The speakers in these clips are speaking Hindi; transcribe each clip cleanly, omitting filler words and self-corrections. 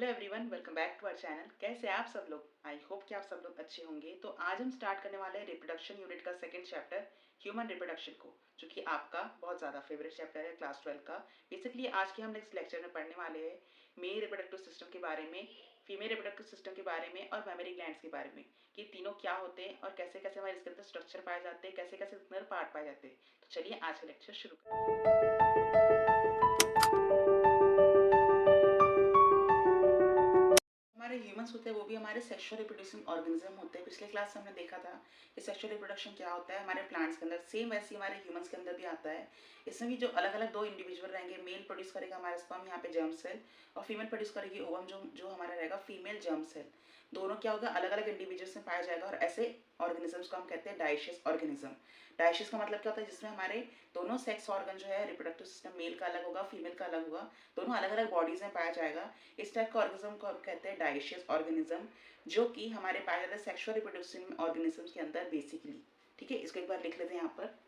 Hello everyone, welcome back to our channel. कैसे हैं आप सब लोग? आई होप कि आप सब लोग अच्छे होंगे। तो आज हम स्टार्ट करने वाले हैं रिप्रोडक्शन यूनिट का सेकंड चैप्टर, ह्यूमन रिप्रोडक्शन को, जो कि आपका बहुत ज़्यादा फेवरेट चैप्टर है क्लास 12 का। बेसिकली आज के हम नेक्स्ट लेक्चर में पढ़ने वाले हैं मेल रिप्रोडक्टिव सिस्टम के बारे में, फीमेल रिप्रोडक्टिव सिस्टम के बारे में और मेमोरी ग्लैंड्स के बारे में, कि तीनों क्या होते हैं और कैसे कैसे हमारे इसके अंदर स्ट्रक्चर पाए जाते हैं, कैसे कैसे इसके अंदर पार्ट पाए जाते हैं। तो चलिए आज का लेक्चर शुरू करते हैं। हमारे ह्यूमंस होते हैं वो भी हमारे सेक्सुअल रिप्रोड्यूसिंग ऑर्गेनिज्म होते हैं। पिछले क्लास में हमने देखा था कि सेक्सुअल रिप्रोडक्शन क्या होता है हमारे प्लांट्स के अंदर, सेम वैसे ही हमारे ह्यूमंस के अंदर भी आता है। इसमें भी जो अलग अलग दो इंडिविजुअल रहेंगे, मेल प्रोड्यूस करेगा हमारा स्पर्म यहाँ पे जर्म सेल, और फीमेल प्रोड्यूस करेगी ओवम, जो जो हमारा रहेगा फीमेल जर्म सेल। दोनों क्या होगा, अलग अलग इंडिविजुअल्स में पाया जाएगा। और ऐसे ऑर्गेनिजम्स को हम कहते हैं डाइशियस ऑर्गेनिज्म। डाइशियस का मतलब क्या होता है, जिसमें हमारे दोनों सेक्स ऑर्गन जो है, रिप्रोडक्टिव सिस्टम मेल का अलग होगा, फीमेल का अलग होगा, दोनों अलग अलग बॉडीज में पाया जाएगा। इस टाइप का ऑर्गेनिज्म को हम कहते हैं डाइशियस ऑर्गेनिज्म, जो कि हमारे पाया जाता है सेक्सुअल रिप्रोड्यूसिंग ऑर्गेनिजम्स के अंदर बेसिकली। ठीक है, इसको एक बार लिख लेते हैं यहाँ पर।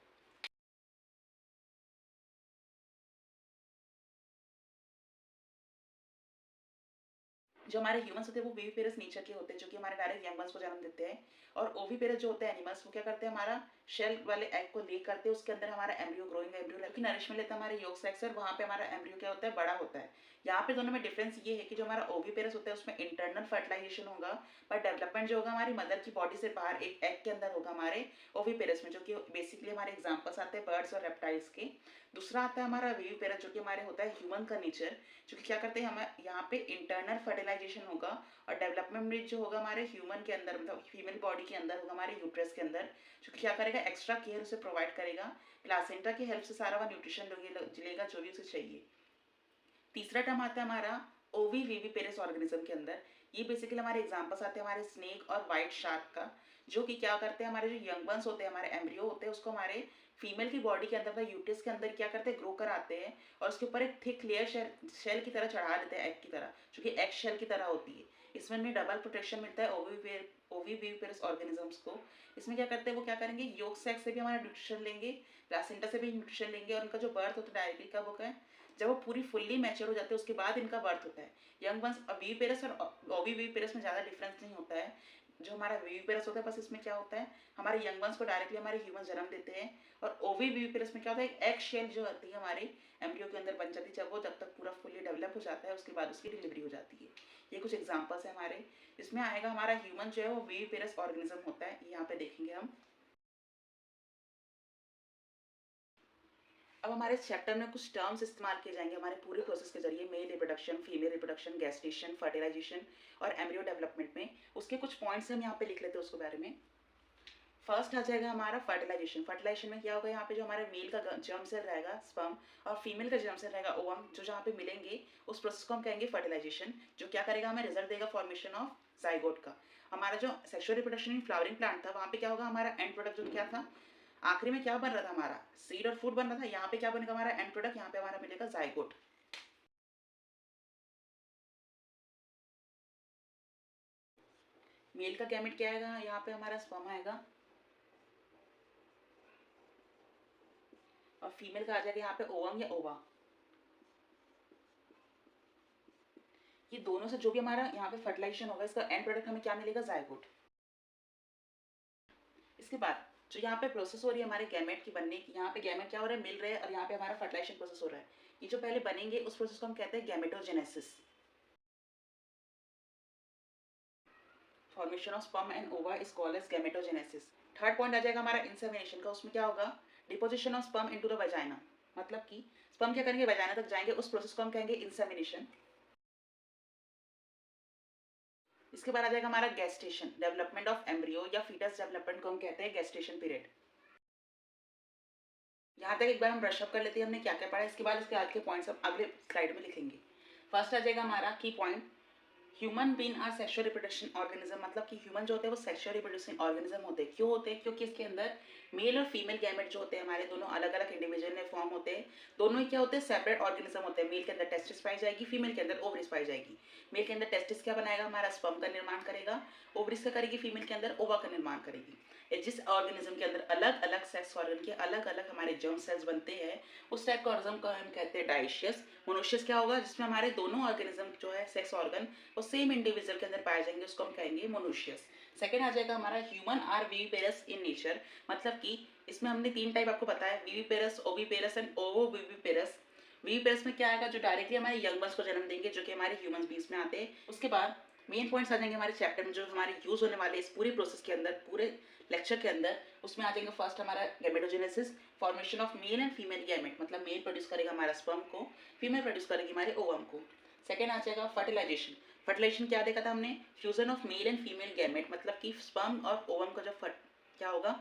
जो हमारे ह्यूमंस होते हैं वो विविपेरस नेचर के होते हैं, जो कि हमारे डायरेक्ट यंग वंस को जन्म देते हैं। और ओविपेरस जो होते हैं एनिमल्स, वो क्या करते हैं, हमारा शेल वाले एग को ले करते हैं, उसके अंदर हमारा एम्ब्रियो, ग्रोइंग एम्ब्रियो की नरिशमेंट लेता है हमारे योग सेक्स से, और वहाँ पे हमारा एम्ब्रियो क्या होता है, बड़ा होता है। यहाँ पे दोनों में डिफरेंस ये है कि जो हमारा ओविपेरस होता है उसमें इंटरनल फर्टिलाइजेशन होगा, पर डेवलपमेंट जो होगा हमारी मदर की बॉडी से बाहर एक एग के अंदर होगा हमारे ओविपेरस में, जो कि बेसिकली हमारे एग्जाम्पल्स आते हैं बर्ड्स और रेप्टाइल्स के। दूसरा आता है हमारा विविपेरस, जो कि हमारे होता है ह्यूमन का नेचर, जो कि क्या करते हैं, हमें यहाँ पे इंटरनल फर्टिलाइजेशन होगा और डेवलपमेंट जो होगा हमारे ह्यूमन के अंदर, मतलब फीमेल बॉडी के अंदर होगा, हमारे यूट्रस के अंदर, जो क्या करेगा, एक्स्ट्रा केयर उसे प्रोवाइड करेगा। प्लासेंटा की हेल्प से सारा वह न्यूट्रिशन लेगा जो भी उसे चाहिए। तीसरा टर्म आता है हमारा ओवी विविपेरस ऑर्गेनिज्म के अंदर। ये बेसिकली हमारे एग्जांपल्स आते हैं हमारे स्नेक और वाइट शार्क का, जो कि क्या करते हैं, हमारे जो यंग वंस होते हैं, हमारे एम्ब्रियो होते हैं, उसको हमारे फीमेल की बॉडी के अंदर, यूट्रस के अंदर क्या करते हैं, ग्रो कराते हैं, और उसके ऊपर एक थिक लेयर शेल की तरह चढ़ा देते हैं, एग की तरह, जो कि एग शेल की तरह होती है। इसमें उन्हें डबल प्रोटेक्शन मिलता है ओविविपेरस ऑर्गेनिजम्स को। इसमें क्या करते हैं, वो क्या करेंगे, योग सेक्स से भी हमारा न्यूट्रिशन लेंगे, प्लासेंटा से भी न्यूट्रिशन लेंगे, और उनका जो बर्थ होता है डायरेक्टली कब होगा है, जब वो पूरी फुल्ली मैच्योर हो जाते हैं, उसके बाद इनका बर्थ होता है। यंग वंस विविपेरस और ओविविपेरस में ज़्यादा डिफरेंस नहीं होता है। जो हमारा विविपेरस होता है, बस इसमें क्या होता है, हमारे यंग वंस को डायरेक्टली हमारे ह्यूमन जन्म देते हैं। और ओविविपेरस में क्या होता है, एक एग शेल जो होती है हमारे एम्ब्रियो के अंदर बन जाती है, जब तक पूरा फुल्ली डेवलप हो जाता है, उसके बाद उसकी डिलीवरी हो जाती है। ये कुछ एग्जाम्पल्स है हमारे। इसमें आएगा हमारा ह्यूमन जो है वो विविपेरस ऑर्गेनिज्म होता है, यहाँ पे देखेंगे हम। अब हमारे इस चैप्टर में कुछ टर्म्स इस्तेमाल किए जाएंगे हमारे पूरे प्रोसेस के जरिए, male reproduction, female reproduction, gestation, fertilization और एम्ब्रियो डेवलपमेंट में। उसके कुछ पॉइंट्स हम यहाँ पे लिख लेते हैं उसके बारे में। फर्स्ट आ जाएगा हमारा फर्टिलाइजेशन। फर्टिलाइजेशन में क्या होगा, यहाँ पे जो हमारे मेल का जर्म सेल रहेगा स्पर्म, और फीमेल का जर्म सेल रहेगा ओवम, जो जहाँ पे मिलेंगे, उस प्रोसेस को हम कहेंगे फर्टिलाइजेशन, जो क्या करेगा, हमें रिजल्ट देगा फॉर्मेशन ऑफ जाइगोट का। हमारा जो sexual reproduction in flowering plant था, वहाँ पे क्या होगा, हमारा एंड प्रोडक्ट जो क्या था, आखिरी में क्या बन रहा था, हमारा सीड और फ्रूट बन रहा था। यहाँ पे क्या बनेगा, हमारा एंड प्रोडक्ट, यहाँ पे हमारा मिलेगा जाइगोट। मेल का गैमेट क्या आएगा, यहाँ पे हमारा स्पर्म आएगा, और फीमेल का आ जाएगा यहाँ पे ओवम या ओवा। ये दोनों से जो भी हमारा यहाँ पे फर्टिलाइजेशन होगा, इसका एंड प्रोडक्ट हमें क्या मिलेगा, जाइगोट। इसके बाद जो यहाँ पे प्रोसेस हो रही है हमारे गैमेट की बनने की, यहाँ पे गैमेट क्या हो रहा है, मिल रहे हैं, और यहाँ पे हमारा फर्टिलाइजेशन प्रोसेस हो रहा है। ये जो पहले बनेंगे उस प्रोसेस को हम कहते हैं gametogenesis. Formation of sperm and ova is called as gametogenesis. Third point आ जाएगा हमारा इंसेमिनेशन का। उसमें क्या होगा, deposition of sperm into the vagina, मतलब कि स्पर्म क्या करेंगे, वजाइना तक जाएंगे, उस प्रोसेस को हम कहेंगे इंसेमिनेशन। इसके बाद आ जाएगा हमारा गेस्टेशन, डेवलपमेंट ऑफ एम्ब्रियो या फीटस डेवलपमेंट को हम कहते हैं गेस्टेशन पीरियड। यहाँ तक एक बार हम ब्रशअप कर लेते हैं हमने क्या क्या पढ़ा। इसके बाद इसके आगे के पॉइंट्स हम अगले स्लाइड में लिखेंगे। फर्स्ट आ जाएगा हमारा key point, human being are sexual reproduction organism, मतलब कि ह्यूमन जो होते हैं वो सेक्सुअल रिप्रोडक्शन ऑर्गेनिज्म होते हैं। क्यों होते हैं, क्योंकि इसके अंदर मेल और फीमेल गैमेट जो होते हैं हमारे दोनों अलग अलग इंडिविजुअल में फॉर्म होते हैं। दोनों ही क्या होते हैं, सेपरेट ऑर्गेनिज्म होते हैं। मेल के अंदर टेस्टिस पाई जाएगी, फीमेल के अंदर ओवरीज पाई जाएगी। मेल के अंदर टेस्टिस क्या बनाएगा, हमारा स्पर्म का निर्माण करेगा। ओवरीज क्या करेगी, फीमेल के अंदर ओवा का निर्माण करेगी। जिस ऑर्गेनिज्म के अंदर अलग अलग सेक्स ऑर्गन के अलग अलग हमारे जर्म सेल्स बनते हैं, उस टाइप का ऑर्गेनिज्म को हम कहते हैं डाइशियस। मोनोशियस क्या होगा, जिसमें हमारे दोनों ऑर्गेनिज्म जो है सेक्स ऑर्गन वो सेम इंडिविजुअल के अंदर पाए जाएंगे, उसको हम कहेंगे मोनोशियस। सेकेंड आ जाएगा हमारा human are viviparous in nature, मतलब कि इसमें हमने 3 टाइप आपको बताया, viviparous, oviparous and ovoviviparous. Viviparous में क्या आएगा, जो डायरेक्टली हमारे यंग बर्ड्स को जन्म देंगे, जो कि हमारे ह्यूमन बीस में आते हैं। उसके बाद मेन पॉइंट्स आ जाएंगे हमारे चैप्टर में जो हमारे यूज होने वाले इस पूरे प्रोसेस के अंदर, पूरे लेक्चर के अंदर। उसमें आ जाएंगे फर्स्ट हमारा gametogenesis, formation of male and female gamete, मतलब मेल प्रोड्यूस करेगा हमारा स्पर्म को, फीमेल प्रोड्यूस करेगी हमारे ओवम को। सेकेंड आ जाएगा फर्टिलाइजेशन। फर्टिलाइजेशन क्या देखा था हमने, fusion of male and female gamete, मतलब कि स्पर्म और ओवम का जब क्या होगा,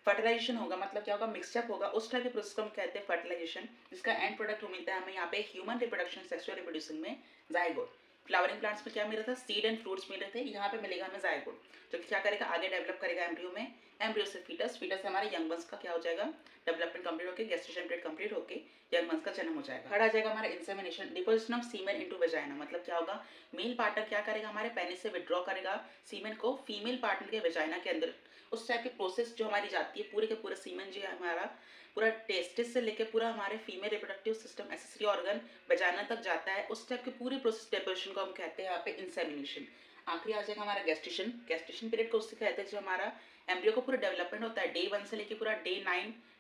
फर्टिलाइजेशन होगा, मतलब क्या होगा, मिक्सचअप होगा, उस टाइप के प्रोसेस को हम कहते हैं फर्टिलाइजेशन, जिसका एंड प्रोडक्ट मिलता है हमें यहाँ पे ह्यूमन रिप्रोडक्शन, सेक्सुअल रिप्रोड्यूसिंग में जाइगोट। फ्लावरिंग प्लांट्स में क्या मिल रहा था, सीड एंड फ्रूट्स मिल रहे थे, यहाँ पे मिलेगा हमें जाइगोट, जो क्या करेगा, आगे डेवलप करेगा एम्ब्रियो में, एम्ब्रियो से फीटस, फीटस से हमारे यंग बंस का क्या हो जाएगा, डेवलपमेंट कंप्लीट होकर गेस्टेशन पीरियड कंप्लीट होकर यंग बंस का जन्म हो जाएगा। थर्ड आ जाएगा हमारा insemination, deposition of semen into vagina, मतलब क्या होगा, मेल पार्टनर क्या करेगा, हमारे पेनिस से विड्रॉ करेगा सीमेन को फीमेल पार्टनर के वेजाइना के अंदर। उस टाइप की प्रोसेस जो हमारी जाती है, पूरे के पूरे सीमेन जो है हमारा पूरा टेस्टिस से लेके पूरा हमारे female reproductive system accessory organ vagina तक जाता है, उस टाइप के पूरे प्रोसेस डेपोजिशन को हम कहते हैं यहाँ पे इंसेमिनेशन। आखिरी आ जाएगा हमारा गेस्टेशन। गेस्टेशन पीरियड को उससे कहते हैं जो हमारा एम्ब्रियो को पूरा डेवलपमेंट होता है, डे 1 से लेके पूरा डे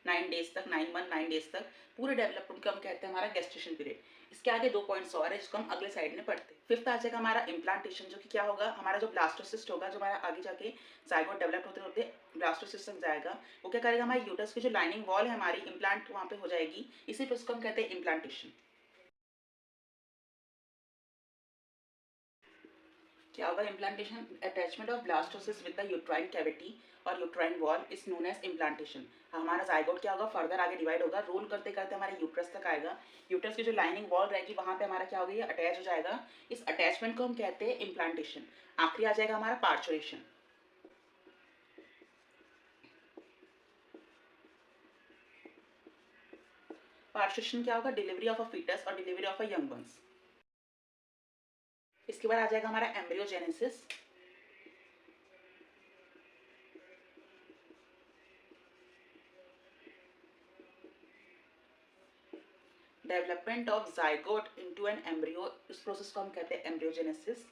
9 डेज तक, 9 मंथ 9 डेज तक पूरे डेवलपमेंट को हम कहते हैं हमारा गेस्टेशन पीरियड। इसके आगे 2 पॉइंट्स और है जिसको हम अगले साइड में पढ़ते हैं। फिफ्थ आ जाएगा हमारा इम्प्लांटेशन, जो कि क्या होगा, हमारा जो ब्लास्टोसिस्ट होगा, जो हमारा आगे जाके जाइगोट डेवलप होते होते ब्लास्टोसिस्ट तक जाएगा, वो क्या करेगा, हमारे यूटरस की जो लाइनिंग वॉल है हमारी, इम्प्लांट वहाँ पे हो जाएगी, इसी प्रोसेस को हम कहते हैं इम्प्लांटेशन। क्या होगा implantation, attachment of blastocyst with the uterine cavity और uterine wall is known as implantation. हमारा जाइगोट क्या होगा, फर्दर आगे डिवाइड होगा, रोल करते करते हमारे यूट्रस तक आएगा, यूट्रस की जो लाइनिंग वॉल रहेगी वहाँ पे हमारा क्या होगा, ये अटैच हो जाएगा, इस अटैचमेंट को हम कहते हैं इम्प्लांटेशन। आखिरी आ जाएगा हमारा पार्चुरेशन। पार्चुरेशन क्या होगा, डिलीवरी ऑफ अ फीटस और delivery of a young ones. इसके बाद आ जाएगा हमारा embryogenesis. Development of zygote into an embryo, इस प्रोसेस को हम कहते हैं एम्ब्रियोजेनेसिस।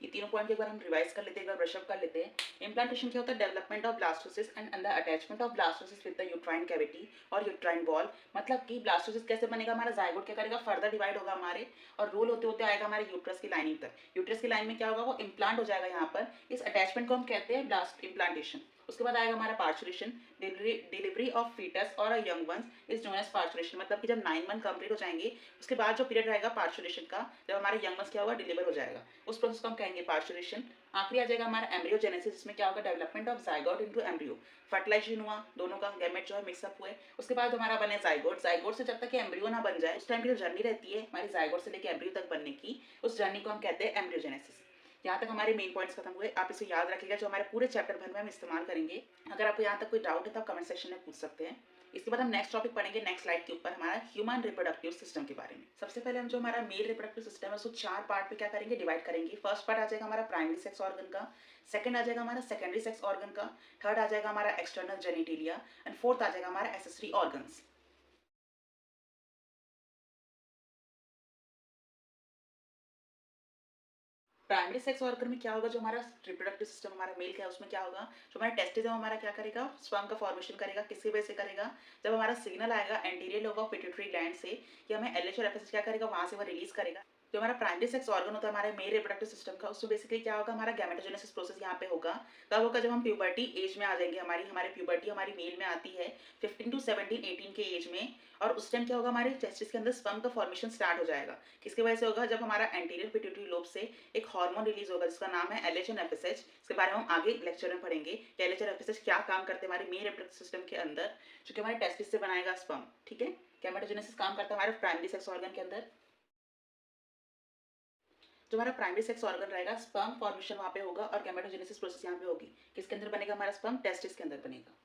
ये तीनों पॉइंट एक बार हम रिवाइज कर लेते हैं, एक बार ब्रशअप कर लेते हैं। इम्प्लांटेशन क्या होता है, development of blastocyst and under attachment of blastocyst with the uterine cavity और यूट्राइन वॉल, मतलब कि ब्लास्टोसिस कैसे बनेगा, हमारा जाइगोट क्या करेगा, फर्दर डिवाइड होगा हमारे और रोल होते होते आएगा हमारे यूट्रस की लाइनिंग तक। यूट्रस की लाइन में क्या होगा, वो इम्प्लांट हो जाएगा यहाँ पर, इस अटैचमेंट को हम कहते हैं ब्लास्ट इम्प्लांटेशन। उसके बाद आएगा हमारा पार्चुरेशन, डिलीवरी ऑफ फीटस और young ones is known as parturition, मतलब कि जब 9 मंथ कंप्लीट हो जाएंगे उसके बाद जो पीरियड रहेगा पार्चुरेशन का, जब हमारे यंग वंस क्या होगा, डिलीवर हो जाएगा, उस प्रोसेस को हम कहेंगे पार्चुरेशन। आखिरी आ जाएगा हमारा एम्ब्रियोजेनेसिस, जिसमें क्या होगा, development of zygote into embryo, fertilization हुआ, दोनों का गैमेट जो है मिक्सअप हुए, उसके बाद हमारा बने जाइगोट। जाइगोट से जब तक एम्ब्रियो ना बन जाए, उस टाइम की जो जर्नी रहती है हमारी जाइगोट से लेकर एम्ब्रियो तक बनने की, उस जर्नी को हम कहते हैं एम्ब्रियोजेनेसिस। यहाँ तक हमारे मेन पॉइंट्स खत्म हुए, आप इसे याद रखिएगा, जो हमारे पूरे चैप्टर भर में हम इस्तेमाल करेंगे। अगर आपको यहाँ तक कोई डाउट है तो आप कमेंट सेक्शन में पूछ सकते हैं। इसके बाद हम नेक्स्ट टॉपिक पढ़ेंगे नेक्स्ट स्लाइड के ऊपर, हमारा ह्यूमन रिप्रोडक्टिव सिस्टम के बारे में। सबसे पहले हम जो हमारा मेल रिप्रोडक्टिव सिस्टम है उसको 4 पार्ट में क्या करेंगे, डिवाइड करेंगे। फर्स्ट पार्ट आ जाएगा हमारा प्राइमरी सेक्स ऑर्गन का, सेकंड आ जाएगा हमारा सेकेंडरी सेक्स ऑर्गन का, थर्ड आ जाएगा हमारा एक्सटर्नल जेनिटेलिया एंड फोर्थ आ जाएगा हमारा accessory organs. Primary sex organ में क्या होगा, जो हमारा रिप्रोडक्टिव सिस्टम हमारा मेल का है उसमें क्या होगा, जो हमारा टेस्टिस है हमारा क्या करेगा, स्पर्म का फॉर्मेशन करेगा, किसकी वजह से करेगा, जब हमारा सिग्नल आएगा anterior lobe of pituitary gland से कि हमें एलएच और एफएसएच क्या करेगा, वहां से वो रिलीज करेगा। जो हमारा प्राइमरी सेक्स ऑर्गन होता है हमारे मेल रिप्रोडक्टिव सिस्टम का, उसमें बेसिकली क्या होगा, हमारा गैमेटोजेनेसिस प्रोसेस यहाँ पे होगा। कब होगा, जब हम प्यूबर्टी एज में आ जाएंगे, हमारी प्यूबर्टी हमारी मेल में आती है 15 to 17 18 के एज में, और उस टाइम क्या होगा, हमारे टेस्टिस के अंदर स्पर्म का फॉर्मेशन स्टार्ट हो जाएगा। किसकी वजह से होगा, जब हमारा एंटीरियर पिट्यूटरी लोब से एक हार्मोन रिलीज होगा जिसका नाम है एलएच एंड एफएसएच। इसके बारे में हम आगे लेक्चर में पढ़ेंगे कि एलएच और एफएसएच क्या काम करते हैं हमारे मेल रिप्रोडक्टिव सिस्टम के अंदर, जो कि हमारे टेस्टिस से बनाएगा स्पर्म। ठीक है, गैमेटोजेनेसिस काम करता है हमारे प्राइमरी सेक्स ऑर्गन के अंदर। जो हमारा प्राइमरी सेक्स ऑर्गन रहेगा, स्पर्म फॉर्मेशन वहाँ पे होगा और गैमेटोजेनेसिस प्रोसेस यहाँ पे होगी। किसके अंदर बनेगा हमारा स्पर्म? टेस्टिस के अंदर बनेगा।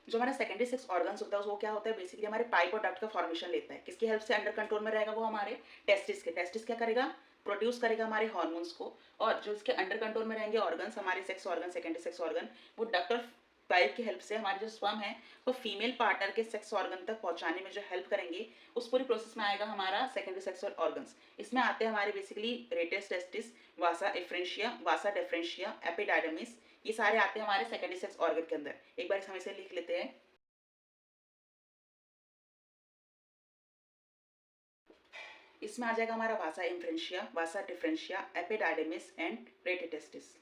जो हमारा सेकेंडरी सेक्स ऑर्गन्स होता है वो क्या होता है? बेसिकली हमारे पाइप और डक्ट का फॉर्मेशन लेता है। किसकी हेल्प से अंडर कंट्रोल में रहेगा? वो हमारे टेस्टिस के। टेस्टिस क्या करेगा? प्रोड्यूस करेगा हमारे हार्मोन्स को। और जो इसके अंडर कंट्रोल में रहेंगे ऑर्गन्स, हमारे sex organ, secondary sex organ, वो डक्ट और पाइप की हेल्प से हमारे जो स्पर्म है वो फीमेल पार्टनर के सेक्स ऑर्गन तक पहुंचाने में जो हेल्प करेंगे, उस पूरी प्रोसेस में आएगा हमारा सेकेंडरी सेक्सुअल ऑर्गन्स। इसमें आते हैं हमारे बेसिकली रेटस टेस्टिस, वासा एफ्रेंशिया, वासा डिफरेंशिया, एपिडाइडमिस, ये सारे आते हैं हमारे सेकेंडरी सेक्स ऑर्गन के अंदर। एक बार हम इसे लिख लेते हैं। इसमें आ जाएगा हमारा वासा इन्फ्रेंशिया, वासा डिफरेंशिया, एपिडाइडमिस एंड रेटिटेस्टिस।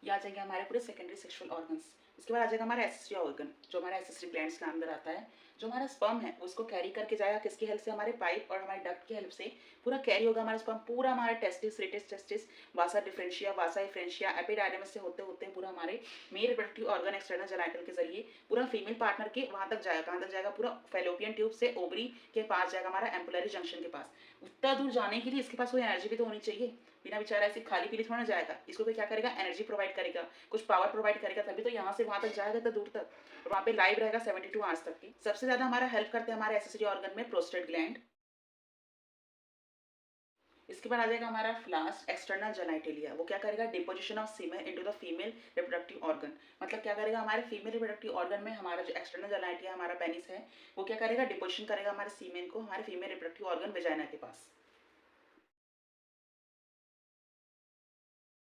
ये आ जाएंगे हमारे पूरे सेकेंडरी सेक्सुअल ऑर्गन्स। इसके बाद आ जाएगा हमारा एसेसरी ऑर्गन, जो हमारा एसेसरी ग्लैंड्स के अंदर आता है। जो हमारा स्पर्म है उसको कैरी करके जाएगा किसकी हेल्प से? हमारे पाइप और हमारे डक्ट की हेल्प से पूरा कैरी होगा हमारा स्पर्म, पूरा हमारा टेस्टिस, रेटिस टेस्टिस, वासा डिफरेंशिया, वासा इफ्रेंशिया, एपिडाइडमिस से होते होते पूरा हमारे male reproductive organ external genital के जरिए पूरा फीमेल पार्टनर के वहां तक जाएगा। कहाँ तक जाएगा? पूरा फेलोपियन ट्यूब से ओवरी के पास जाएगा, हमारा एम्पुलरी जंक्शन के पास। उतना दूर जाने के लिए इसके पास कोई एनर्जी भी तो होनी चाहिए। बिना बेचारा ऐसे खाली पीली थोड़ा ना जाएगा, इसको कोई क्या करेगा? एनर्जी प्रोवाइड करेगा, कुछ पावर प्रोवाइड करेगा, तभी तो यहाँ से वहां तक जाएगा इतना दूर तक। और वहाँ पे लाइव रहेगा 72 आवर्स तक की। सबसे ज्यादा हमारा हेल्प करते हैं हमारे एसेसरी ऑर्गन में प्रोस्टेट ग्लैंड। इसके बाद आ जाएगा हमारा लास्ट एक्सटर्नल जेनाइटेलिया। वो क्या करेगा? Deposition of semen into the female reproductive organ. मतलब क्या करेगा? हमारे फीमेल रिप्रोडक्टिव ऑर्गन में हमारा जो एक्सटर्नल जेनाइटिया हमारा पेनिस है, वो क्या करेगा? डिपोजिशन करेगा हमारे सीमेन को हमारे फीमेल रिप्रोडक्टिव ऑर्गन वेजाइना के पास।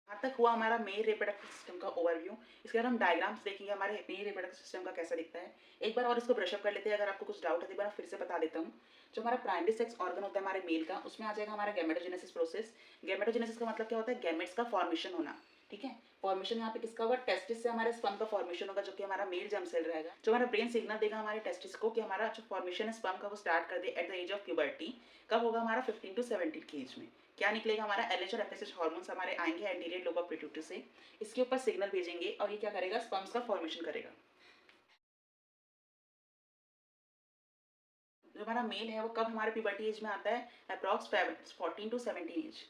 यहाँ तक हुआ हमारा मेल रिप्रोडक्टिव सिस्टम का ओवरव्यू। इसके बाद हम डायग्राम्स देखेंगे हमारे मेल रिप्रोडक्टिव सिस्टम का कैसा दिखता है। एक बार और इसको ब्रशअप कर लेते हैं। अगर आपको कुछ डाउट है तो एक बार फिर से बता देता हूँ। जो हमारा प्राइमरी सेक्स ऑर्गन होता है हमारे मेल का, उसमें आ जाएगा हमारा गैमेटोजेनेसिस प्रोसेस। गैमेटोजेनेसिस का मतलब क्या होता है? गैमेट्स का फॉर्मेशन होना। ठीक है, फॉर्मेशन यहाँ पे किसका होगा? टेस्टिस से हमारे स्पर्म का फॉर्मेशन होगा, जो कि हमारा मेल जर्म सेल रहेगा। जो हमारा ब्रेन सिग्नल देगा हमारे टेस्टिस को कि हमारा जो फॉर्मेशन है स्पर्म का वो स्टार्ट कर दे at the age of puberty. कब होगा? हमारा 15 to 17 की एज में। क्या निकलेगा? हमारा एलएच और एफएसएच हार्मोन्स हमारे आएंगे एंटीरियर लोब ऑफ पिट्यूटरी से। इसके ऊपर सिग्नल भेजेंगे और ये क्या करेगा? स्पर्म्स का फॉर्मेशन करेगा। जो हमारा मेल है वो कब हमारे प्यूबर्टी एज में आता है? Approx 14 to 17 age.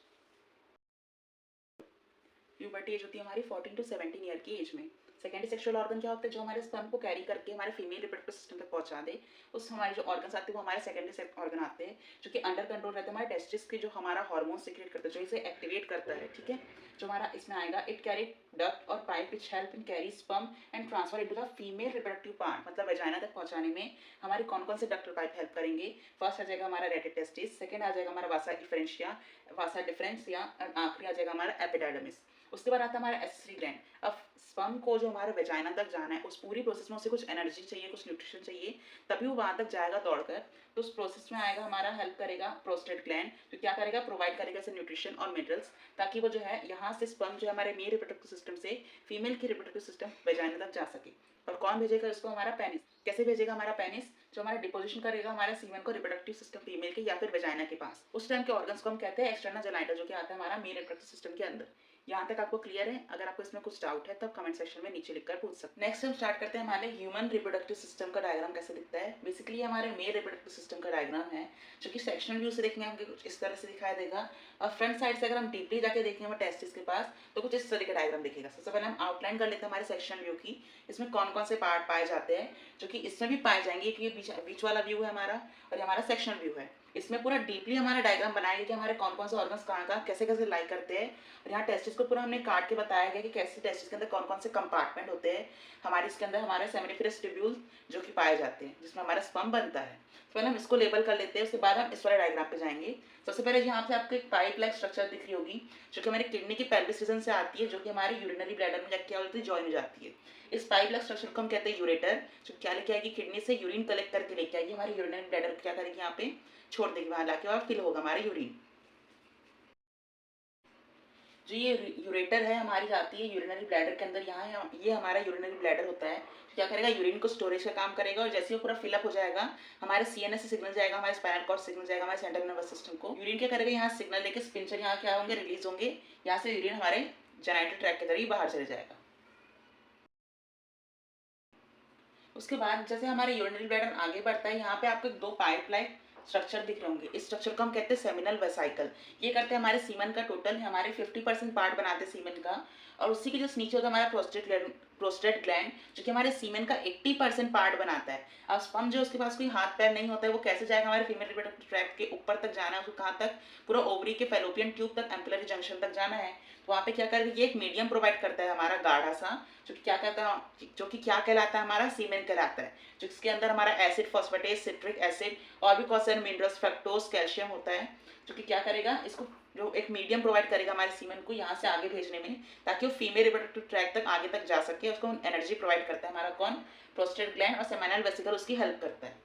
Puberty age होती है हमारी 14 to 17 ईयर की एज में। सेकेंडरी सेक्सुअल ऑर्गन क्या होता है? जो हमारे स्पर्म को कैरी करके हमारे फीमेल रिप्रोडक्टिव सिस्टम तक पहुंचा दे। उस हमारे जो ऑर्गन्स आते हैं वो हमारे सेकेंडरी सेक्स ऑर्गन आते हैं, जो कि अंडर कंट्रोल रहते हैं हमारे टेस्टिस के, जो हमारा हार्मोन सीक्रेट करता है, जो इसे एक्टिवेट करता है। ठीक है, जो हमारा इसमें आएगा, इट कैरी डक्ट और pipe which help in carry sperm and transfer into the female reproductive part. मतलब वेजाइना तक पहुंचाने में हमारे कौन कौन से डक्ट और पाइप हेल्प करेंगे? फर्स्ट आ जाएगा हमारा रेटिटेस्टिस, सेकंड आ जाएगा हमारा वासा डिफरेंशिया, वासा डिफरेंशिया, और आखिरी आ जाएगा हमारा एपिडाइडमिस। उसके बाद आता है हमारा एसेसरी ग्लैंड। अब स्पर्म को जो हमारे वेजाइना तक जाना है, उस पूरी प्रोसेस में उसे कुछ एनर्जी चाहिए, कुछ न्यूट्रिशन चाहिए, तभी वो वहां तक जाएगा दौड़कर। तो उस प्रोसेस में आएगा हमारा, हेल्प करेगा प्रोस्टेट ग्लैंड, जो क्या करेगा? प्रोवाइड करेगा इसे न्यूट्रिशन और मिनरल्स, ताकि वो जो है यहाँ से स्पर्म जो है हमारे मेल रिप्रोडक्टिव सिस्टम से फीमेल की रिप्रोडक्टिव सिस्टम वेजाइना तक जा सके। और कौन भेजेगा इसको? हमारा पेनिस। कैसे भेजेगा हमारा पेनिस? जो हमारा डिपोजिशन करेगा हमारा सीमेन को रिप्रोडक्टिव सिस्टम फीमेल के या फिर वेजाइना के पास। उस टाइम के ऑर्गन्स को हम कहते हैं एक्सटर्नल जेनाइटा, जो कि आता है हमारा मेल रिप्रोडक्टिव सिस्टम के अंदर। यहाँ तक आपको क्लियर है? अगर आपको इसमें कुछ डाउट है तब कमेंट सेक्शन में नीचे लिखकर पूछ सकते हैं। नेक्स्ट हम स्टार्ट करते हैं हमारे ह्यूमन रिप्रोडक्टिव सिस्टम का डायग्राम कैसे दिखता है। बेसिकली हमारे मेल रिप्रोडक्टिव सिस्टम का डायग्राम है, जो कि सेक्शनल व्यू से देखने हमको कुछ इस तरह से दिखाई देगा। और फ्रंट साइड से अगर हम डीपली जाके देखेंगे हमारे टेस्टिस के पास, तो कुछ इस तरह का डायग्राम दिखेगा। सबसे पहले हम आउटलाइन कर लेते हैं हमारे सेक्शनल व्यू की। इसमें कौन कौन से पार्ट पाए जाते हैं, जो कि इसमें भी पाए जाएंगे कि ये बीच वाला व्यू है हमारा और ये हमारा सेक्शनल व्यू है। इसमें पूरा डीपली हमारा डायग्राम बनाया गया कि हमारे कौन कौन से ऑर्गन्स कहाँ कहाँ कैसे कैसे लाई करते हैं। और यहाँ टेस्टिस को पूरा हमने काट के बताया गया कि कैसे टेस्टिस के अंदर कौन कौन से कंपार्टमेंट होते हैं। हमारे इसके अंदर हमारे सेमिनिफरस ट्यूब्यूल जो कि पाए जाते हैं, जिसमें हमारा स्पर्म बनता है। तो पहले हम इसको लेबल कर लेते हैं, उसके बाद हम इस वाले डायग्राम पे जाएंगे। सबसे पहले यहाँ पे आपको एक पाइप लाइक स्ट्रक्चर दिख रही होगी, जो कि हमारी किडनी की पेल्विस रीजन से आती है, जो कि हमारी यूरिनरी ब्लैडर में जाके क्या होती है? जॉइन हो जाती है। इस पाइप लाइक स्ट्रक्चर को हम कहते हैं यूरेटर, जो क्या लेके आएगी? किडनी से यूरिन कलेक्ट करके लेके आएगी हमारी यूरिनरी ब्लैडर को, क्या करेगी? यहाँ पे छोड़ देगी, वहां लाके और फिल होगा हमारा यूरिन। जो ये यूरेटर है हमारी जाती है यूरिनरी ब्लैडर के अंदर। यहाँ ये हमारा यूरिनरी ब्लैडर होता है, क्या करेगा? यूरिन को स्टोरेज का काम करेगा। और जैसे वो पूरा फिलअप हो जाएगा, हमारे सीएनएस से सिग्नल जाएगा, हमारे स्पाइनल कॉर्ड सिग्नल जाएगा हमारे सेंट्रल नर्वस सिस्टम को। यूरिन क्या करेगा? यहाँ सिग्नल लेके स्पिंचर यहाँ क्या होंगे? रिलीज होंगे। यहाँ से यूरिन हमारे जेनाइटल ट्रैक के जरिए बाहर चले जाएगा। उसके बाद जैसे हमारे यूरिनरी ब्लैडर आगे बढ़ता है, यहाँ पे आपको दो पाइप लाइक स्ट्रक्चर दिख रहे होंगे, इस स्ट्रक्चर को हम कहते हैं सेमिनल वेसाइकल। ये करते हैं हमारे सीमन का टोटल हमारे 50% पार्ट बनाते हैं सीमन का, और उसी के जस्ट नीचे होता है हमारा प्रोस्टेट ग्लैंड जो कि हमारे सीमन का 80% पार्ट बनाता है। अब स्पर्म जो उसके पास कोई हाथ पैर नहीं होता है वो कैसे जाएगा हमारे फीमेल रिप्रोडक्टिव ट्रैक्ट के ऊपर तक जाना है, उसको कहाँ तक, पूरा ओवरी के फैलोपियन ट्यूब तक एम्पिलरी जंक्शन तक जाना है। तो वहाँ पे क्या करेगा, ये एक मीडियम प्रोवाइड करता है हमारा गाढ़ा सा, जो कि क्या कहता है, जो कि क्या कहलाता है, हमारा सीमेन कहलाता है, जो इसके अंदर हमारा एसिड फॉस्फेटेज सिट्रिक एसिड और भी बहुत सारे मिनरल्स फ्रक्टोज कैल्शियम होता है, जो कि क्या करेगा, इसको जो एक मीडियम प्रोवाइड करेगा हमारे सीमेन को यहाँ से आगे भेजने में, ताकि वो फीमेल रिप्रोडक्टिव ट्रैक्ट तक आगे तक जा सके। उसको एनर्जी प्रोवाइड करता है हमारा कौन, प्रोस्टेट ग्लैंड, और सेमिनल वेसिकल उसकी हेल्प करता है।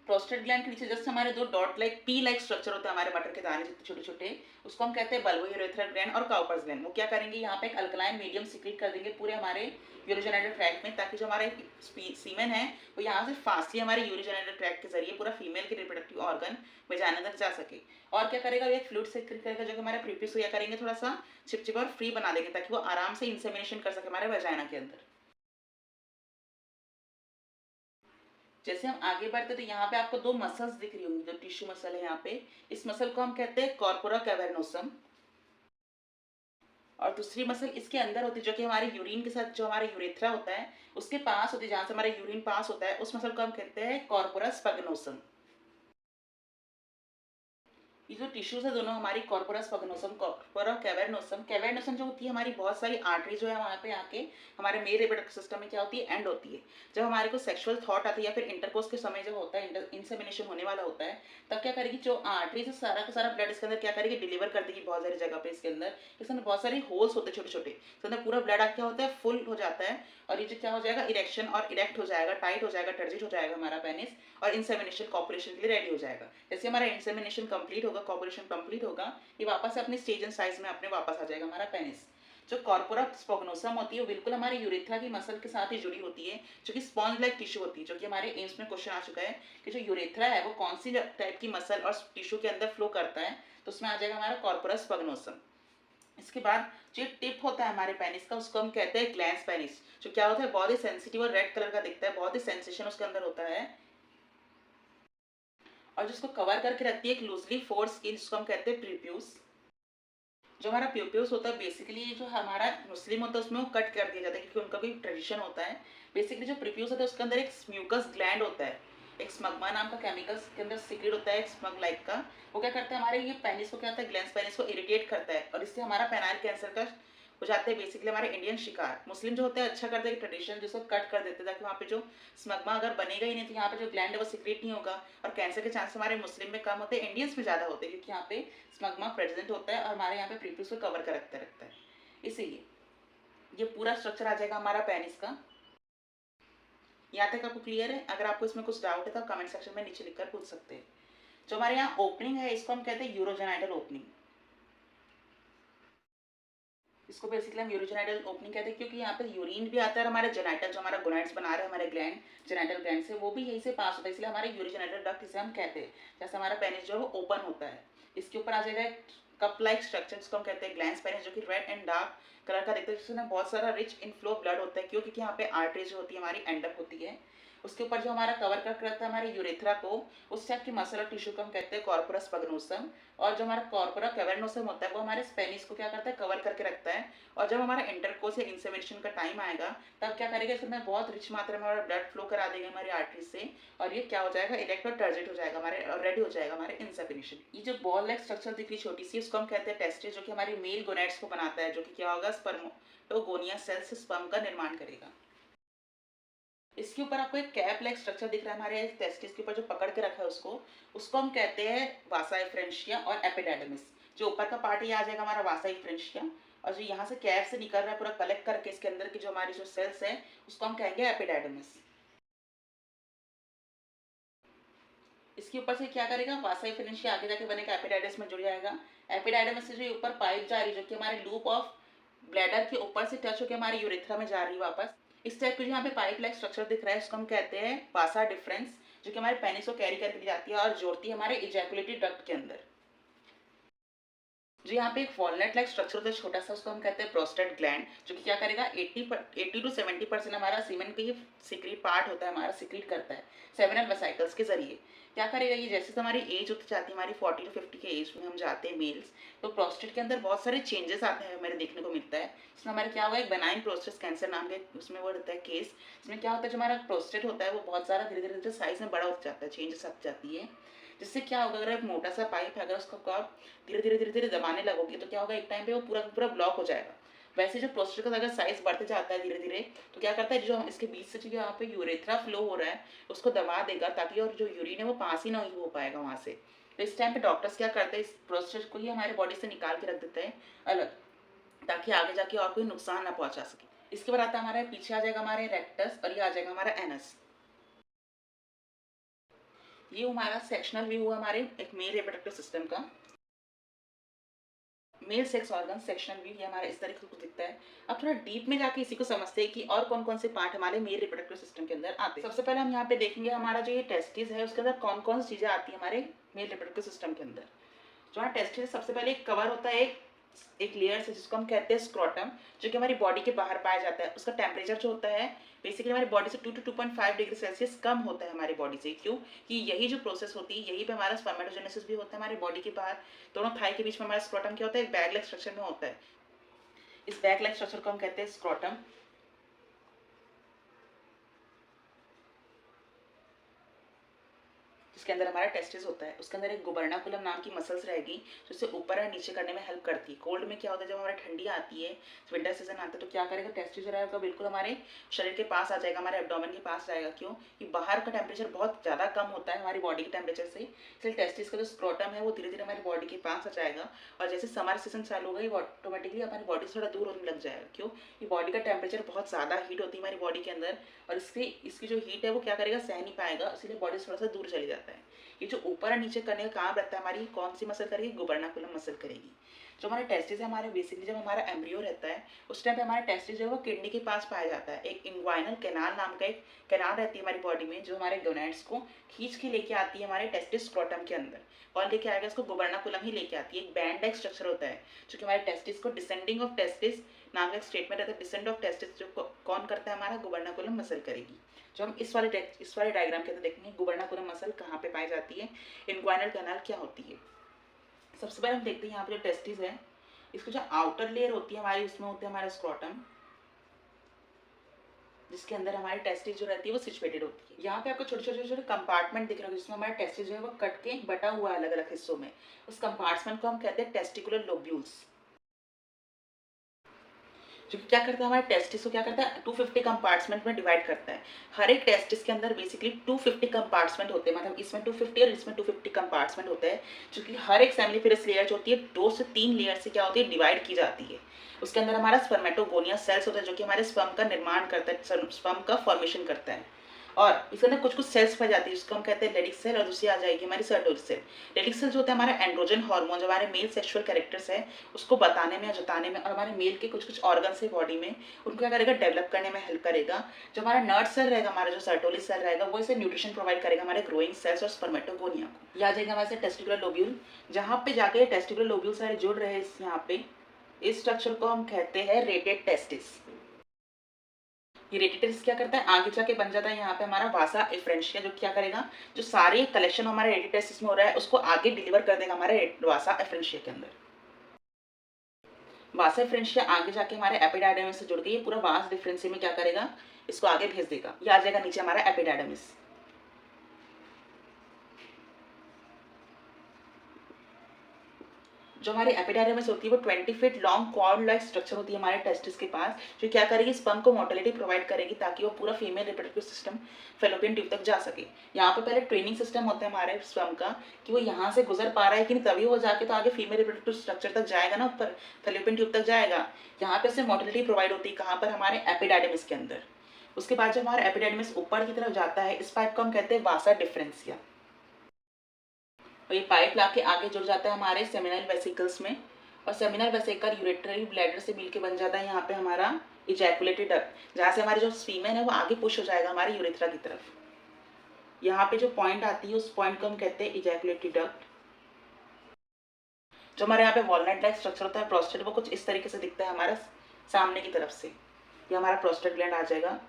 प्रोस्टेट ग्लैंड के नीचे जस्ट हमारे दो dot like P like structure होता है हमारे मटर के दाने जितने छोटे छोटे, उसको हम कहते हैं बल्बोयूरेथ्रल ग्लैंड और काउपर्स ग्लैंड। वो क्या करेंगे, यहाँ पे एक अल्कलाइन मीडियम सीक्रेट कर देंगे पूरे हमारे यूरोजेनिटल ट्रैक्ट में, ताकि जो हमारे सीमेन है वो यहाँ से फास्टली हमारे यूरोजेनिटल ट्रैक्ट के जरिए पूरा फीमेल के रिप्रोडक्टिव ऑर्गन में जाने तक जा सके। और क्या करेगा, एक फ्लूइड सीक्रेट करेगा जो कि हमारे प्रीपियस को क्या करेंगे, थोड़ा सा चिपचिपा और फ्री बना देंगे, ताकि वो आराम से इंसेमिनेशन कर सके हमारे वजाइना के अंदर। जैसे हम आगे बढ़ते तो यहाँ पे आपको दो मसल्स दिख रही होंगी, जो टिश्यू मसल है यहाँ पे, इस मसल को हम कहते हैं कॉर्पोरा कैवर्नोसम, और दूसरी मसल इसके अंदर होती है जो कि हमारे यूरिन के साथ, जो हमारे यूरेथ्रा होता है उसके पास होती है, जहाँ से हमारा यूरिन पास होता है, उस मसल को हम कहते हैं कॉर्पोरा स्पगनोसम। ये जो टिश्यूज है दोनों हमारी कॉर्पोरस स्पगनोसम, कॉर्पोरा कैवर्नोसम, कैवर्नोसम जो होती है हमारी बहुत सारी आर्टरी जो है वहाँ पे आके हमारे मेल रिप्रोडक्टिव सिस्टम में क्या होती है, एंड होती है। जब हमारे को सेक्सुअल थॉट आती है या फिर इंटरकोर्स के समय जब होता है, इंसेमिनेशन होने वाला होता है, तब क्या करेगी, जो आर्टरी से सारा का सारा ब्लड इसके अंदर क्या करेगी, डिलीवर कर देगी बहुत सारी जगह पे। इसके अंदर बहुत सारे होल्स होते हैं छोटे छोटे, इसके अंदर पूरा ब्लड क्या होता है, फुल हो जाता है, और ये जो क्या हो जाएगा, इरेक्शन और इरेक्ट हो जाएगा, टाइट हो जाएगा, टर्जिट हो जाएगा हमारा पेनिस, और इंसेमिनेशन कॉपुलेशन के लिए रेडी हो जाएगा। जैसे हमारा इंसेमिनेशन कंप्लीट होगा, कॉपुलेशन कंप्लीट होगा, ये वापस से अपने स्टेज एंड साइज में अपने वापस आ जाएगा हमारा पेनिस। जो कॉर्पोरा स्पोगनोसम होती है वो बिल्कुल हमारे यूरेथ्रा की मसल के साथ ही जुड़ी होती है, जो कि स्पॉन्ज लाइक टिश्यू होती है, जो कि हमारे एम्स में क्वेश्चन आ चुका है कि जो यूरेथ्रा है वो कौन सी टाइप की मसल और टिश्यू के अंदर फ्लो करता है, तो उसमें आ जाएगा हमारा कॉर्पोरा स्पोगनोसम। इसके बाद जो टिप होता है हमारे पेनिस का, उसको हम कहते हैं ग्लैंस पेनिस, जो क्या होता है, बहुत ही सेंसिटिव और रेड कलर का दिखता है, बहुत ही सेंसेशन उसके अंदर होता है, और जिसको कवर करके रखती है एक लूजली फोर्ड स्किन, जिसको हम कहते हैं प्रीप्यूस। जो हमारा प्यूप्यूस होता है बेसिकली जो हमारा मुस्लिम होता है उसमें वो कट कर दिया जाता है, क्योंकि उनका कोई ट्रेडिशन होता है। बेसिकली जो प्रीप्यूस होता है उसके अंदर एक म्यूकस ग्लैंड होता है, एक स्मग्मा नाम का केमिकल के अंदर सीक्रेट होता है, एक स्मग लाइक का। वो क्या करता है, हमारे ये पेनिस को क्या होता है, ग्लैंस पेनिस को इरिटेट करता है, और इससे हमारा पेनाइल कैंसर का हो जाते हैं बेसिकली हमारे इंडियन शिकार। मुस्लिम जो होते हैं अच्छा करते हैं ट्रेडिशन, जिसको कट कर देते हैं, ताकि वहाँ पे जो स्मग्मा अगर बनेगा ही नहीं तो यहाँ पे जो ग्लैंड है वो सीक्रेट नहीं होगा, और कैंसर के चांस हमारे मुस्लिम में कम होते हैं, इंडियंस में ज़्यादा होते हैं, क्योंकि यहाँ पे स्मग्मा प्रेजेंट होता है और हमारे यहाँ पे प्रीप्यूस को कवर कर रखता है। इसीलिए ये पूरा स्ट्रक्चर आ जाएगा हमारा पेनिस का। यहाँ तक आपको क्लियर है? अगर आपको इसमें कुछ डाउट है तो आप कमेंट सेक्शन में नीचे लिखकर पूछ सकते हैं। जो हमारे यहाँ ओपनिंग है इसको हम कहते हैं यूरोजेनाइटल ओपनिंग। इसको बेसिकली हम यूरोजेनाइटल ओपनिंग कहते हैं, क्योंकि यहाँ पे यूरिन भी आता है, हमारे जेनाइटल जो हमारा गोनाइड्स बना रहे हैं हमारे ग्लैंड, जेनाइटल ग्लैंड से, वो भी यहीं से पास होता है, इसलिए हमारे यूरोजेनाइटल डक्ट इसे हम कहते हैं। जैसे हमारा पेनिस जो है वो ओपन होता है, इसके ऊपर आ जाएगा कप लाइक स्ट्रक्चर जिसको हम कहते हैं ग्लैंस पेनिस, जो कि रेड एंड डार्क कलर का दिखता है, जिसमें बहुत सारा रिच इन फ्लो ब्लड होता है, क्योंकि यहाँ पे आर्टरी जो होती है हमारी एंडअप होती है। उसके ऊपर जो हमारा कवर करके रखता है हमारे यूरेथ्रा को, उस टाइप की मसल और टिश्यू को हम कहते हैं कॉर्पोरस स्पगनोसम, और जो हमारा कॉर्पोरा कैवर्नोसम होता है वो हमारे पेनिस को क्या करता है, कवर करके रखता है। और जब हमारा इंटरकोर्स या इंसेमिनेशन का टाइम आएगा तब क्या करेगा, इसके अंदर बहुत रिच मात्रा में हमारा ब्लड फ्लो करा देगा हमारी आर्टरी से, और ये क्या हो जाएगा, इरेक्ट और टर्जिट हो जाएगा हमारे, और रेडी हो जाएगा हमारे इंसेमिनेशन। ये जो बॉल लाइक स्ट्रक्चर दिख रही छोटी सी, उसको हम कहते हैं टेस्टिस, जो कि हमारी मेल गोनेड्स को बनाता है, जो कि क्या होगा, स्पर्मोटोगोनिया सेल्स से स्पर्म का निर्माण करेगा। इसके ऊपर आपको एक कैप लाइक स्ट्रक्चर दिख रहा है हमारे टेस्टिस के ऊपर, जो पकड़ के रखा है उसको हम कहते हैं वासा एफ्रेंशिया और एपिडेडमिस। जो ऊपर का पार्ट ये आ जाएगा हमारा वासा एफ्रेंशिया, और जो यहाँ से कैप से निकल रहा है पूरा कलेक्ट करके इसके अंदर की जो हमारी जो सेल्स है उसको हम कहेंगे एपिडेडमिस। इसके ऊपर से क्या करेगा, वासा एफ्रेंशिया आगे जाके बनेगा एपिडाइडस में जुड़ जाएगा। एपिडाइडमिस से जो ऊपर पाइप जा रही है, जो कि हमारे लूप ऑफ ब्लैडर के ऊपर से टच होकर हमारी यूरेथ्रा में जा रही है वापस, इस टाइप के यहाँ पे पाइप लाइक स्ट्रक्चर दिख रहा है, इसको हम कहते हैं वासा डिफरेंस, जो कि हमारे पेनिस को कैरी करके जाती है और जोड़ती है हमारे इजैकुलेटरी डक्ट के अंदर। जो यहाँ पे एक वॉलनट लाइक स्ट्रक्चर होता है छोटा सा, उसको हम कहते हैं प्रोस्टेट ग्लैंड, जो कि क्या करेगा 80 टू 70% हमारा सीमेन का ये सिक्रीट पार्ट होता है हमारा, सिक्रीट करता है सेमिनल वेसिकल्स के जरिए। क्या करेगा ये, जैसे हमारी एज होती जाती है, हमारी 40 टू 50 के एज में हम जाते हैं मेल्स, तो प्रोस्टेट के अंदर बहुत सारे चेंजेस आते हैं हमें देखने को मिलता है। इसमें हमारे क्या हुआ, एक बेनाइन प्रोस्टेट कैंसर नाम के उसमें वो रहता है केस। इसमें क्या होता है, जो हमारा प्रोस्टेट होता है वो बहुत सारा धीरे धीरे धीरे साइज में बड़ा होता जाता है, चेंजेस आती जाती है। जिससे क्या होगा, अगर एक मोटा सा पाइप है, अगर उसको आप धीरे धीरे धीरे धीरे दबाने लगोगे तो क्या होगा, एक टाइम पे वो पूरा पूरा ब्लॉक हो जाएगा। वैसे जो प्रोस्टेट का अगर साइज बढ़ते जाता है धीरे धीरे, तो क्या करता है, जो इसके बीच से जो यहाँ पे यूरेथ्रा फ्लो हो रहा है उसको दबा देगा, ताकि और जो यूरिन है वो पास ही नहीं हो पाएगा वहाँ से। तो इस टाइम पे डॉक्टर्स क्या करते हैं, इस प्रोस्टेट को ही हमारे बॉडी से निकाल के रख देते हैं अलग, ताकि आगे जाके और कोई नुकसान ना पहुंचा सके। इसके बाद आता है हमारे पीछे आ जाएगा हमारे रेक्टस, और ये आ जाएगा हमारा एनस। ये हमारा सेक्शनल व्यू हुआ हमारे एक मेल रिप्रोडक्टिव सिस्टम का। Male sex organ sectional view ये हमारा इस तरीके को दिखता है। अब थोड़ा डीप में जाके इसी को समझते हैं कि और कौन कौन से पार्ट हमारे मेल रिप्रोडक्टिव सिस्टम के अंदर आते हैं। सबसे पहले हम यहाँ पे देखेंगे हमारा जो ये टेस्टिस है उसके अंदर कौन कौन सी चीजें आती है हमारे मेल रिप्रोडक्टिव सिस्टम के अंदर। जो हमारा टेस्टिस सबसे पहले एक कवर होता है, एक लेयर से, जिसको हम कहते हैं स्क्रोटम, जो कि हमारी बॉडी के बाहर पाया जाता है। उसका टेम्परेचर जो होता है बेसिकली हमारी बॉडी से 2 टू 2.5 डिग्री सेल्सियस कम होता है हमारी बॉडी से। क्यों कि यही जो प्रोसेस होती है, यही पे हमारा स्पर्मेटोजेनेसिस भी होता है हमारी बॉडी के बाहर। दोनों थाई के बीच में हमारा स्क्रोटम क्या होता है, एक बैग लाइक स्ट्रक्चर में होता है। इस बैग लाइक स्ट्रक्चर को हम कहते हैं स्क्रोटम, जिसके अंदर हमारा टेस्टिस होता है। उसके अंदर एक गुबर्नाकुलम नाम की मसल्स रहेगी, जो इसे ऊपर और नीचे करने में हेल्प करती है। कोल्ड में क्या होता है, जब हमारा ठंडी आती है, विंटर सीजन आता है, तो क्या करेगा, टेस्टिस जो रहेगा बिल्कुल हमारे शरीर के पास आ जाएगा, हमारे एब्डोमेन के पास जाएगा। क्यों कि बाहर का टेम्परेचर बहुत ज़्यादा कम होता है हमारी बॉडी के टेम्परेचर से, इसलिए टेस्टिस का जो स्क्रोटम है वो धीरे धीरे हमारी बॉडी के पास आ जाएगा। और जैसे समर सीजन चालू होगा, ये ऑटोमेटिकली हमारी बॉडी से थोड़ा दूर होने लग जाएगा। क्यों कि बॉडी का टेम्परेचर बहुत ज़्यादा हीट होती है हमारी बॉडी के अंदर, और इसकी जो हीट है वो क्या करेगा, सह नहीं पाएगा, इसलिए बॉडी से थोड़ा सा दूर चली जाता है। ये जो ऊपर और नीचे करने का काम रहता है, हमारी कौन सी मसल करेगी, गुबर्नाकुलम मसल करेगी। जो हमारे टेस्टिस है, हमारे बेसिकली जब हमारा एम्ब्रियो रहता है उस टाइम पे हमारा टेस्टिस जो है वो किडनी के पास पाया जाता है। एक इंग्वाइनल कैनाल नाम का एक कैनाल रहती है हमारी बॉडी में, जो हमारे गोनैड्स को खींच के लेके आती है हमारे टेस्टिस स्क्रोटम के अंदर। और लेके आएगा इसको, गुबर्नाकुलम ही लेके आती है। एक बैंड लाइक स्ट्रक्चर होता है जो कि हमारे टेस्टिस को, डिसेंडिंग ऑफ टेस्टिस नाम का एक स्टेटमेंट रहता है, डिसेंड ऑफ टेस्टिस जो कौन करता है, हमारा गुबर्नाकुलम मसल करेगी। जो हम इस वाले डायग्राम के अंदर देखेंगे, गुबर्नाकुलम मसल कहाँ पे पाई जाती है, इंग्वाइनल कैनाल क्या होती है। सबसे पहले हम देखते हैं यहाँ पे जो टेस्टिस है, इसको जो आउटर लेयर होती है हमारी, उसमें होता है हमारा स्क्रोटम, जिसके अंदर हमारी टेस्टिस जो रहती है वो सिचुएटेड होती है। यहाँ पे आपको छोटे छोटे छोटे कंपार्टमेंट दिख रहे हो, जिसमें हमारा टेस्टिस जो है वो कट के बटा हुआ है अलग अलग हिस्सों में। उस कंपार्टमेंट को हम कहते हैं टेस्टिकुलर लोब्यूल्स। जो क्या करता है, हमारे टेस्टिस को क्या करता है, 250 कंपार्टमेंट में डिवाइड करता है। हर एक टेस्टिस के अंदर बेसिकली 250 कंपार्टमेंट होते हैं, मतलब इसमें 250 और इसमें 250 कंपार्टमेंट होते हैं, जो कि हर एक सेमिनिफेरस लेयर जो होती है 2 से 3 लेयर से क्या होती है, डिवाइड की जाती है। उसके अंदर हमारा स्पर्मेटोगोनिया सेल्स होता है, जो कि हमारे स्पर्म का निर्माण करता है, स्पर्म का फॉर्मेशन करता है। और इसके अंदर कुछ कुछ सेल्स पाई जाती है, जिसको हम कहते हैं लेडिक सेल, और दूसरी आ जाएगी हमारी सर्टोरी सेल। लेडिक सेल जो होता है हमारा एंड्रोजन हार्मोन, जो हमारे मेल सेक्सुअल कैरेक्टर्स है उसको बताने में, जताने में, और हमारे मेल के कुछ कुछ ऑर्गन्स है बॉडी में, उनको क्या करेगा, डेवलप करने में हेल्प करेगा। जो हमारा नर्व सेल रहेगा, हमारा जो सर्टोली सेल रहेगा, वो इसे न्यूट्रिशन प्रोवाइड करेगा हमारे ग्रोइंग सेल्स और स्पर्मेटोगोनिया को। यह आ जाएगा हमारे टेस्टिकुलर लोब्यूल, जहाँ पे जाके टेस्टिकुलर लोब्यूल सारे जुड़ रहे हैं यहाँ पे। इस स्ट्रक्चर को हम कहते हैं रेटेड टेस्टिस। ये रेटिटेस क्या करता है, आगे जाके बन जाता है यहाँ पे हमारा वासा एफ्रेंशिया, जो क्या करेगा, जो सारे कलेक्शन हमारे रेटिटेस में हो रहा है उसको आगे डिलीवर कर देगा हमारे वासा एफ्रेंशिया के अंदर। वासा एफ्रेंशिया आगे जाके हमारे एपिडाइडमिस से जुड़ के ये पूरा वास डिफरेंशिया में क्या करेगा, इसको आगे भेज देगा। ये आ जाएगा नीचे हमारा एपिडाइडमिस। जो हमारी एपिडाइडमिस होती है वो 20 feet long cord like structure होती है हमारे टेस्टिस के पास, जो क्या करेगी, स्पर्म को मोटिलिटी प्रोवाइड करेगी, ताकि वो पूरा female reproductive system fallopian tube तक जा सके। यहाँ पे पहले ट्रेनिंग सिस्टम होता है हमारे स्पर्म का, कि वो यहाँ से गुजर पा रहा है कि नहीं, तभी वो जाके तो आगे फीमेल रिप्रोडक्टिव स्ट्रक्चर तक जाएगा ना, ऊपर फेलोपियन ट्यूब तक जाएगा। यहाँ पे उसे मोटिलिटी प्रोवाइड होती है, कहाँ पर, हमारे एपिडाइडमिस के अंदर। उसके बाद जब हमारा एपिडाइडमिस ऊपर की तरफ जाता है, इस पाइप को हम कहते हैं वासा डिफरेंशिया, और ये पाइप लाके आगे जुड़ जाता है हमारे सेमिनल वेसिकल्स में, और सेमिनल वेसिकल यूरेटरी ब्लैडर से मिलके बन जाता है यहाँ पे हमारा इजैकुलेटरी डक्ट, जहाँ से हमारे जो स्वीमेन है वो आगे पुश हो जाएगा हमारे यूरेथ्रा की तरफ। यहाँ पे जो पॉइंट आती है उस पॉइंट को हम कहते हैं इजैकुलेटरी डक्ट। जो हमारे यहाँ पे वॉलनट लाइक स्ट्रक्चर होता है प्रोस्टेट, वो कुछ इस तरीके से दिखता है हमारा सामने की तरफ से। ये हमारा प्रोस्टेट ग्लैंड आ जाएगा।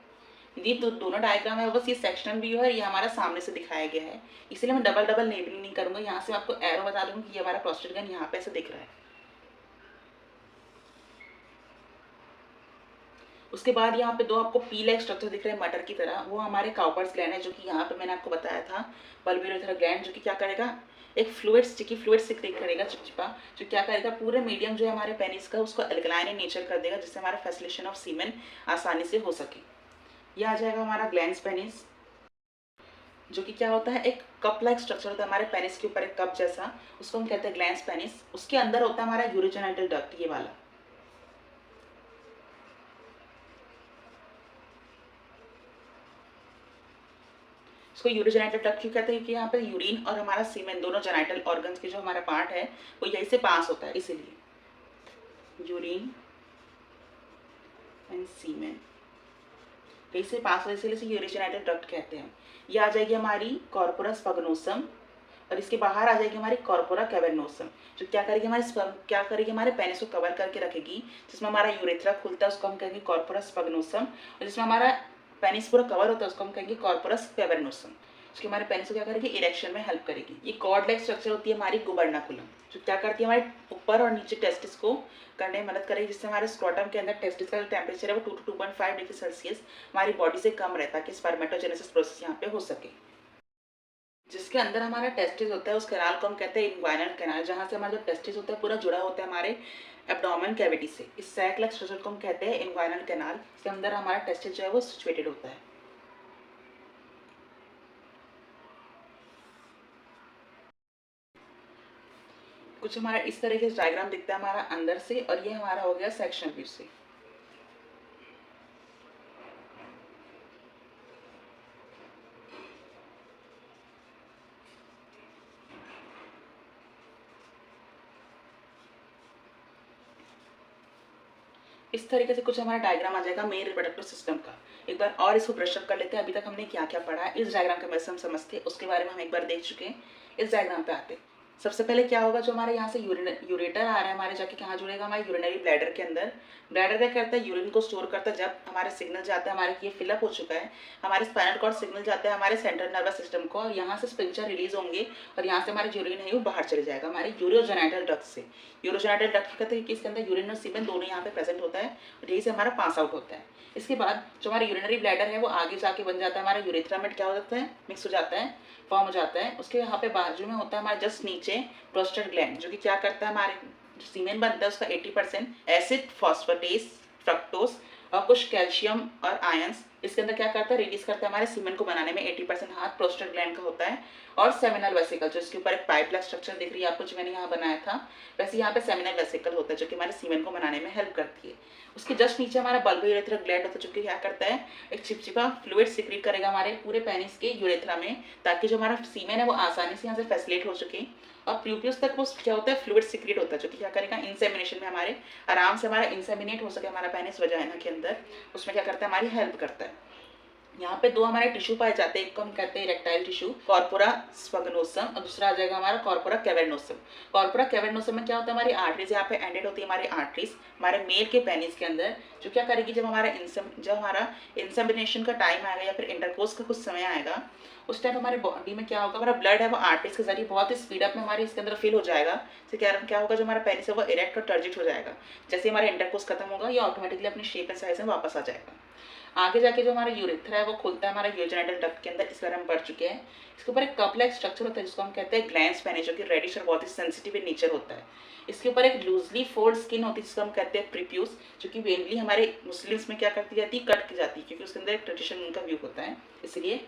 ये दोनों डायग्राम है, बस ये सेक्शनल व्यू है, ये हमारा सामने से दिखाया गया है, इसलिए मैं डबल डबल लेबलिंग नहीं करूँगा। यहाँ से आपको एरो बता दूँगी कि ये हमारा प्रोस्टेट ग्लैंड यहाँ पे ऐसे दिख रहा है। उसके बाद यहाँ पे दो आपको पी लाइक स्ट्रक्चर दिख रहे हैं मटर की तरह, वो हमारे काउपर्स ग्लैंड है, जो कि यहाँ पे मैंने आपको बताया था बल्बोरेथरा ग्लैंड, जो कि क्या करेगा, एक फ्लूइड स्टिकी फ्लूइड सिक्रेट करेगा, चिपचिपा, जो क्या करेगा पूरे मीडियम जो है हमारे पेनिस का उसको अल्कलाइन इन नेचर कर देगा, जिससे हमारा फैसिलेशन ऑफ सीमेन आसानी से हो सके। यह आ जाएगा हमारा ग्लैंड्स पेनिस, जो कि क्या होता है, एक कप लाइक स्ट्रक्चर होता है हमारे पेनिस के ऊपर, एक कप जैसा, उसको हम कहते हैं ग्लैंड्स पेनिस। उसके अंदर होता है हमारा यूरोजेनिटल डक्ट, ये वाला। इसको यूरोजेनिटल डक्ट क्यों कहते हैं, क्योंकि यहाँ पे यूरिन और हमारा सीमेन दोनों जेनिटल ऑर्गन्स के जो हमारा पार्ट है वो यहीं से पास होता है, इसीलिए यूरिन एंड सीमेन यहीं से पास होता है, इसीलिए इसे यूरोजेनिटल डक्ट कहते हैं। ये आ जाएगी हमारी कॉर्पोरस स्पगनोसम, और इसके बाहर आ जाएगी हमारी कॉर्पोरा कैवर्नोसम, जो क्या करेगी, हमारे पेनिस को कवर करके रखेगी। जिसमें हमारा यूरेथ्रा खुलता है उसको हम कहेंगे कॉर्पोरस स्पगनोसम, और जिसमें हमारा पेनिस पूरा कवर होता है उसको हम कहेंगे कॉर्पोरस कैवर्नोसम। उसके हमारे पेनिस को क्या करेगी, इरेक्शन में हेल्प करेगी। ये कॉर्ड लाइक स्ट्रक्चर होती है हमारी गुबर्नाकुलम, जो क्या करती है हमारे ऊपर और नीचे टेस्टिस को करने में मदद करेगी, जिससे हमारे स्क्रोटम के अंदर टेस्टिस का जो टेम्परेचर है वो 2 to 2.5 डिग्री सेल्सियस हमारी बॉडी से कम रहता है, ताकि स्पर्मेटोजेनेसिस प्रोसेस यहाँ पे हो सके। जिसके अंदर हमारा टेस्टिस होता है उस कैनाल को हम कहते हैं इन्वायरल कैनाल, जहाँ से हमारा जो टेस्टिस होता है पूरा जुड़ा होता है हमारे एब्डोमेन कैविटी से। इस सैक लाइक स्ट्रक्चर को हम कहते हैं इन्वायरल कैनाल, इसके अंदर हमारा टेस्टिस जो है वो सिचुएटेड होता है। कुछ हमारा इस तरह के डायग्राम दिखता है हमारा अंदर से, और ये हमारा हो गया सेक्शन व्यू से। इस तरीके से कुछ हमारा डायग्राम आ जाएगा मेल रिप्रोडक्टिव सिस्टम का। एक बार और इसको ब्रश अप कर लेते हैं, अभी तक हमने क्या क्या पढ़ा है इस डायग्राम के मदद से हम समझते हैं, उसके बारे में हम एक बार देख चुके हैं। इस डायग्राम पे आते हैं। सबसे पहले क्या होगा, जो हमारे यहाँ से यूरेटर आ रहा है हमारे, जाके कहाँ जुड़ेगा, हमारे यूरिनरी ब्लैडर के अंदर। ब्लैडर क्या करता है, यूरिन को स्टोर करता है। जब हमारे सिग्नल जाता है हमारे ये फिलअप हो चुका है, हमारे स्पाइनल कॉर्ड सिग्नल जाता है हमारे सेंट्रल नर्वस सिस्टम को, और यहाँ से स्पिंचर रिलीज होंगे, और यहाँ से हमारे यूरिन है वो बाहर चले जाएगा हमारे यूरोजेनिटल डक्ट से। यूरोजेनिटल डक्ट कहते हैं कि इसके अंदर यूरिन और सीमेन दोनों यहाँ पे प्रेजेंट होता है, और यही से हमारा पास आउट होता है। इसके बाद जो हमारा यूरिनरी ब्लैडर है वो आगे जाके बन जाता है हमारा यूरेथ्रा में, क्या हो जाता है, मिक्स हो जाता है, फॉर्म हो जाता है। उसके यहाँ पे बाजू में होता है हमारे जस्ट नीचे प्रोस्टेट ग्लैंड, जो कि क्या करता है, हमारे जो सीमेन बनता है उसका 80% एसिड, फॉस्फेटेस, फ्रक्टोस और कुछ कैल्शियम और आयंस इसके अंदर क्या करता है, रिलीज करता है हमारे सीमेन को बनाने में। 80% हाथ प्रोस्टेट ग्लैंड का होता है, और सेमिनल वेसिकल, जो इसके ऊपर एक पाइप लाइक स्ट्रक्चर दिख रही है आपको, जो मैंने यहाँ बनाया था, वैसे यहाँ पे सेमिनल वेसिकल होता है, जो कि हमारे सीमेन को बनाने में हेल्प करती है। उसके जस्ट नीचे हमारा बल्बो यूरेथ्रा ग्लैंड होता है, जो कि क्या करता है, एक चिपचिपा फ्लूइड सिक्रीट करेगा हमारे पूरे पेनिस के यूरेथ्रा में, ताकि जो हमारा सीमेन है वो आसानी से यहाँ से फैसिलेट हो सके। और प्यूपियस तक वो क्या होता है, फ्लूइड सिक्रीट होता है, जो कि क्या करेगा, इंसेमिनेशन में हमारे आराम से हमारा इंसेमिनेट हो सके हमारा पेनिस वजाइना के अंदर, उसमें क्या करता है, हमारी हेल्प करता है। यहाँ पे दो हमारे टिश्यू पाए जाते हैं, एक को हम कहते हैं इरेक्टाइल टिश्यू कॉर्पोरा स्फगनोसम, और दूसरा आ जाएगा हमारा कॉर्पोरा कैवर्नोसम। कॉर्पोरा कैवर्नोसम में क्या होता है, हमारी आर्टरीज यहाँ पे एंडेड होती है, हमारी आर्टरीज हमारे मेल के पेनिस के अंदर, जो क्या करेगी, जब हमारा इंसेमिनेशन का टाइम आएगा या फिर इंटरकोर्स का कुछ समय आएगा, उस टाइम हमारे बॉडी में क्या होगा, हमारा ब्लड है वो आर्टरीज के जरिए बहुत ही स्पीड अप में हमारे इसके अंदर फिल हो जाएगा। इससे क्या होगा, जो हमारा पेनिस है वो इरेक्ट और टर्जिट हो जाएगा। जैसे हमारा इंटरकोर्स खत्म होगा, ये ऑटोमेटिकली अपनी शेप एंड साइज में वापस आ जाएगा। आगे जाके जो हमारा यूरेथ्रा है वो खुलता है हमारा यूरोजेनिटल डक्ट के अंदर, इस बारे में हम पढ़ चुके हैं। इसके ऊपर एक कप लाइक स्ट्रक्चर होता है, जिसको हम कहते हैं ग्लैंड्स पेनिस, जो कि रेडिश और बहुत ही सेंसिटिव इन नेचर होता है। इसके ऊपर एक लूजली फोल्ड स्किन होती है, जिसको हम कहते हैं प्रीप्यूस, जो कि मेनली हमारे मुस्लिम्स में क्या करती जाती है, कट की जाती है, क्योंकि उसके अंदर एक ट्रेडिशन उनका व्यू होता है, इसलिए।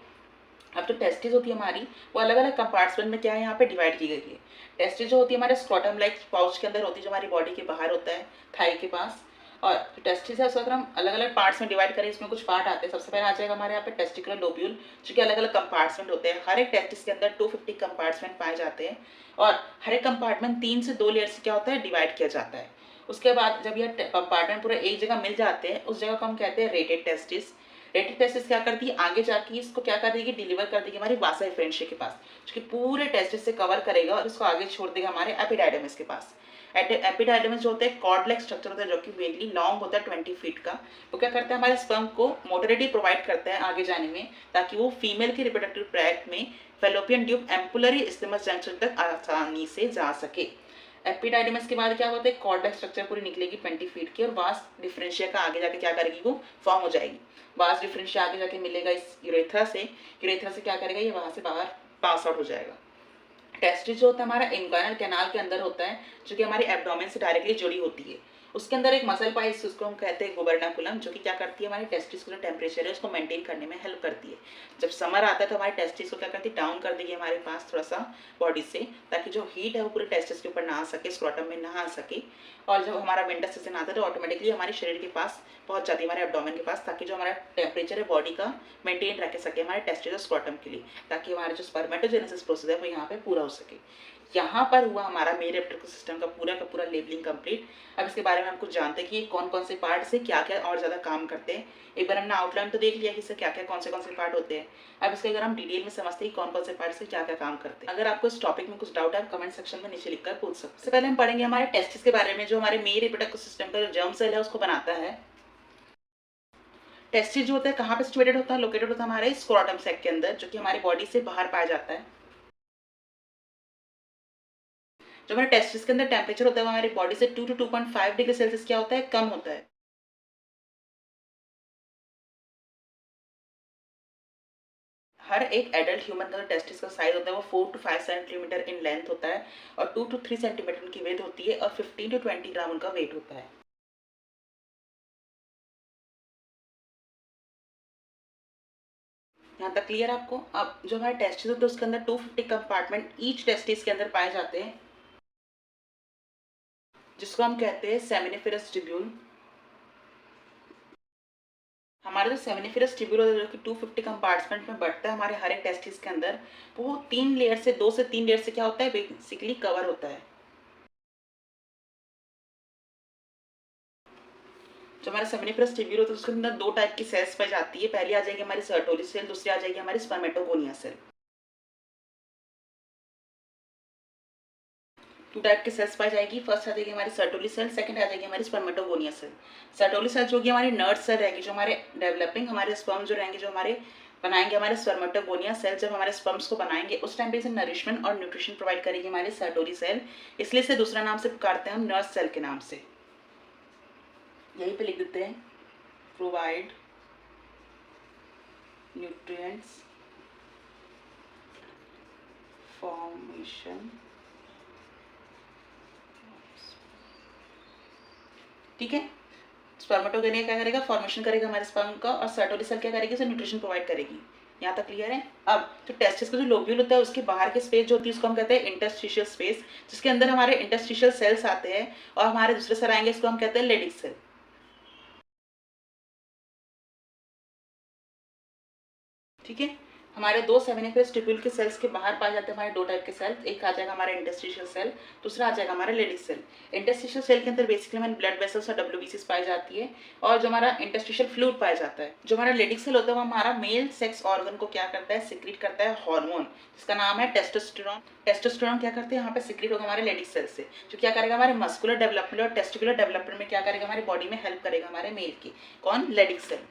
अब जो टेस्टिस होती है हमारी, वो अलग अलग कंपार्टमेंट में क्या है, यहाँ पे डिवाइड की गई है। टेस्टिस जो होती है हमारे स्क्रोटम लाइक पाउच के अंदर होती है, जो हमारी बॉडी के बाहर होता है, थाई के पास। और जो टेस्टिस है उसको अगर हम अलग अलग पार्ट्स में डिवाइड करें, इसमें कुछ पार्ट आते हैं। सबसे पहले आ जाएगा हमारे यहाँ पे टेस्टिकुलर लोब्यूल, जो कि अलग अलग कंपार्टमेंट होते हैं। हर एक टेस्टिस के अंदर 250 कंपार्टमेंट पाए जाते हैं, और हर एक कंपार्टमेंट 3 से 2 लेयर से क्या होता है, डिवाइड किया जाता है। उसके बाद जब यह कंपार्टमेंट पूरा एक जगह मिल जाते हैं, उस जगह को हम कहते हैं रेटेड टेस्टिस। लेटेड टेस्टिस क्या करती है, आगे जाके इसको क्या कर देगी, डिलीवर कर देगी हमारे वासा एफरेंशिया के पास, जो कि पूरे टेस्टिस से कवर करेगा और इसको आगे छोड़ देगा हमारे एपिडाइडमिस के पास। एपिडाइडमिस जो होता है कॉर्ड लाइक स्ट्रक्चर होता है, जो कि मेनली लॉन्ग होता है 20 फीट का। वो क्या करता है, हमारे स्पर्म को मोटिलिटी प्रोवाइड करता है आगे जाने में, ताकि वो फीमेल के रिप्रोडक्टिव ट्रैक्ट में फेलोपियन ट्यूब एम्पुलरी इस्थिमस जंक्शन तक आसानी से जा सके। एपिडाइडमिस के बाद क्या होता है, कॉर्ड लाइक स्ट्रक्चर पूरी निकलेगी 20 फीट की, और वास डिफरेंशिया का आगे जाके क्या करेगी, वो फॉर्म हो जाएगी। वास डिफरेंशिया आगे जाके मिलेगा इस यूरेथ्रा से, यूरेथ्रा से क्या करेगा, ये वहां से बाहर पास आउट हो जाएगा। टेस्टिस जो होता है हमारा इंग्वाइनल कैनाल के अंदर होता है, जो कि हमारी एब्डोमेन से डायरेक्टली जुड़ी होती है। उसके अंदर एक मसल पाई, उसको हम कहते हैं गुबर्नाकुलम, जो कि क्या करती है, हमारे टेस्टिस का जो टेम्परेचर है उसको मेंटेन करने में हेल्प करती है। जब समर आता है तो हमारे टेस्टिस को क्या करती है, डाउन कर देगी हमारे पास थोड़ा सा बॉडी से, ताकि जो हीट है वो पूरे टेस्टिस के ऊपर ना आ सके, स्क्रोटम में ना आ सके। और जब हमारा विंटर सीजन आता है तो ऑटोमेटिकली हमारे शरीर के पास पहुंच जाती है, हमारे एब्डोमेन के पास, ताकि जो हमारा टेम्परेचर है बॉडी का मेंटेन रख सके हमारे टेस्टिस और स्क्रोटम के लिए, ताकि हमारे जो स्पर्मेटोजेनेसिस प्रोसेस है वो यहाँ पे पूरा हो सके। यहाँ पर हुआ हमारा मेल रिप्रोडक्टिव सिस्टम का पूरा लेबलिंग कंप्लीट। अब इसके बारे में हम कुछ जानते हैं कि कौन कौन से पार्ट से क्या क्या और ज़्यादा काम करते हैं। एक बार हमने आउटलाइन तो देख लिया कि इससे क्या क्या कौन से पार्ट होते हैं। अब इसके अगर हम डिटेल में समझते हैं कौन कौन से पार्ट से क्या क्या काम करते हैं। अगर आपको इस टॉपिक में कुछ डाउट है, आप कमेंट सेक्शन में नीचे लिखकर पूछ सकते हैं। सबसे पहले हम पढ़ेंगे हमारे टेस्टिस के बारे में, जो हमारे मेल रिप्रोडक्टिव सिस्टम का जो जर्म सेल है उसको बनाता है। टेस्टिस जो होता है कहाँ पे सिचुएटेड होता है, लोकेटेड होता है हमारे स्क्रोटम सैक के अंदर, जो कि हमारी बॉडी से बाहर पाया जाता है। जो हमारे टेस्टिस के अंदर टेम्परेचर होता है वो हमारी बॉडी से 2 to 2.5 डिग्री सेल्सियस क्या होता है, कम होता है। हर एक एडल्ट ह्यूमन का जो टेस्टिस का साइज होता है वो 4 to 5 सेंटीमीटर इन लेंथ होता है, और 2 to 3 सेंटीमीटर उनकी वेट होती है, और 15 to 20 ग्राम उनका वेट होता है। यहाँ तक क्लियर आपको। अब जो हमारे टेस्टिस होते हैं उसके अंदर 250 कंपार्टमेंट ईच टेस्टिस के अंदर पाए जाते हैं, जिसको हम कहते हैं सेमिनिफेरस ट्यूब्यूल। हमारे जो सेमिनिफेरस ट्यूब्यूल होता है, जो कि 250 कंपार्टमेंट में बढ़ता है हमारे हर एक टेस्टिस के अंदर, वो 2 से 3 लेयर से क्या होता है, बेसिकली कवर होता है। जो हमारा सेमिनिफेरस ट्यूब्यूल होता है उसके अंदर 2 टाइप की सेल्स पाई जाती है। पहली आ जाएगी हमारी सर्टोली सेल, दूसरी आ जाएगी हमारी स्पर्मेटोगोनिया सेल। 2 टाइप की सेल्स पाई जाएगी। फर्स्ट आ जाएगी हमारी सर्टोली सेल, सेकंड आ जाएगी हमारी स्पर्मेटोगोनिया सेल। सर्टोली सेल जो कि हमारी नर्ड सेल रहेगी, जो हमारे डेवलपिंग हमारे स्पर्म जो रहेंगे, जो हमारे बनाएंगे हमारे स्पर्मेटोगोनिया सेल, जब हमारे स्पर्म्स को बनाएंगे उस टाइम पे इसे नरिशमेंट और न्यूट्रिशन प्रोवाइड करेगी हमारी सर्टोली सेल, इसलिए इसे दूसरा नाम से पुकारते हैं हम नर्ड सेल के नाम से। यहीं पे लिख देते हैं, प्रोवाइड न्यूट्रिएंट्स फॉर्मेशन। ठीक है, स्पर्मेटोगोनिया क्या करेगा, फॉर्मेशन करेगा हमारे स्पर्म का, और सर्टोली सेल क्या करेगी, उसे न्यूट्रिशन प्रोवाइड करेगी। यहाँ तक क्लियर है। अब जो टेस्टिस का जो लोब्यूल होता है उसके बाहर के स्पेस जो होती है उसको हम कहते हैं इंटरस्टिशियल स्पेस, जिसके अंदर हमारे इंटरस्टिशियल सेल्स आते हैं, और हमारे दूसरे सेल आएंगे, इसको हम कहते हैं लेडिक सेल। ठीक है, हमारे 2 सेमिनिफेरस ट्यूब्यूल के सेल्स के बाहर पाए जाते हैं हमारे 2 टाइप के सेल। एक आ जाएगा हमारा इंटरस्टिशियल सेल, दूसरा आ जाएगा हमारा लेडिक सेल। इंटरस्टिशियल सेल के अंदर बेसिकली हमारे ब्लड वेसल्स और डब्ल्यूबीसीज पाई जाती है, और जो हमारा इंटरस्टिशियल फ्लूइड पाया जाता है। जो हमारा लेडिक सेल होता है वो हमारा मेल सेक्स ऑर्गन को क्या करता है, सिक्रीट करता है हार्मोन, जिसका नाम है टेस्टोस्टेरोन। टेस्टोस्टेरोन क्या करते हैं, यहाँ पे सिक्रीट होगा हमारे लेडिक सेल से, जो क्या करेगा हमारे मस्कुलर डेवलपमेंट और टेस्टिकुलर डेवलपमेंट में क्या करेगा, हमारी बॉडी में हेल्प करेगा हमारे मेल की। कौन, लेडिक सेल।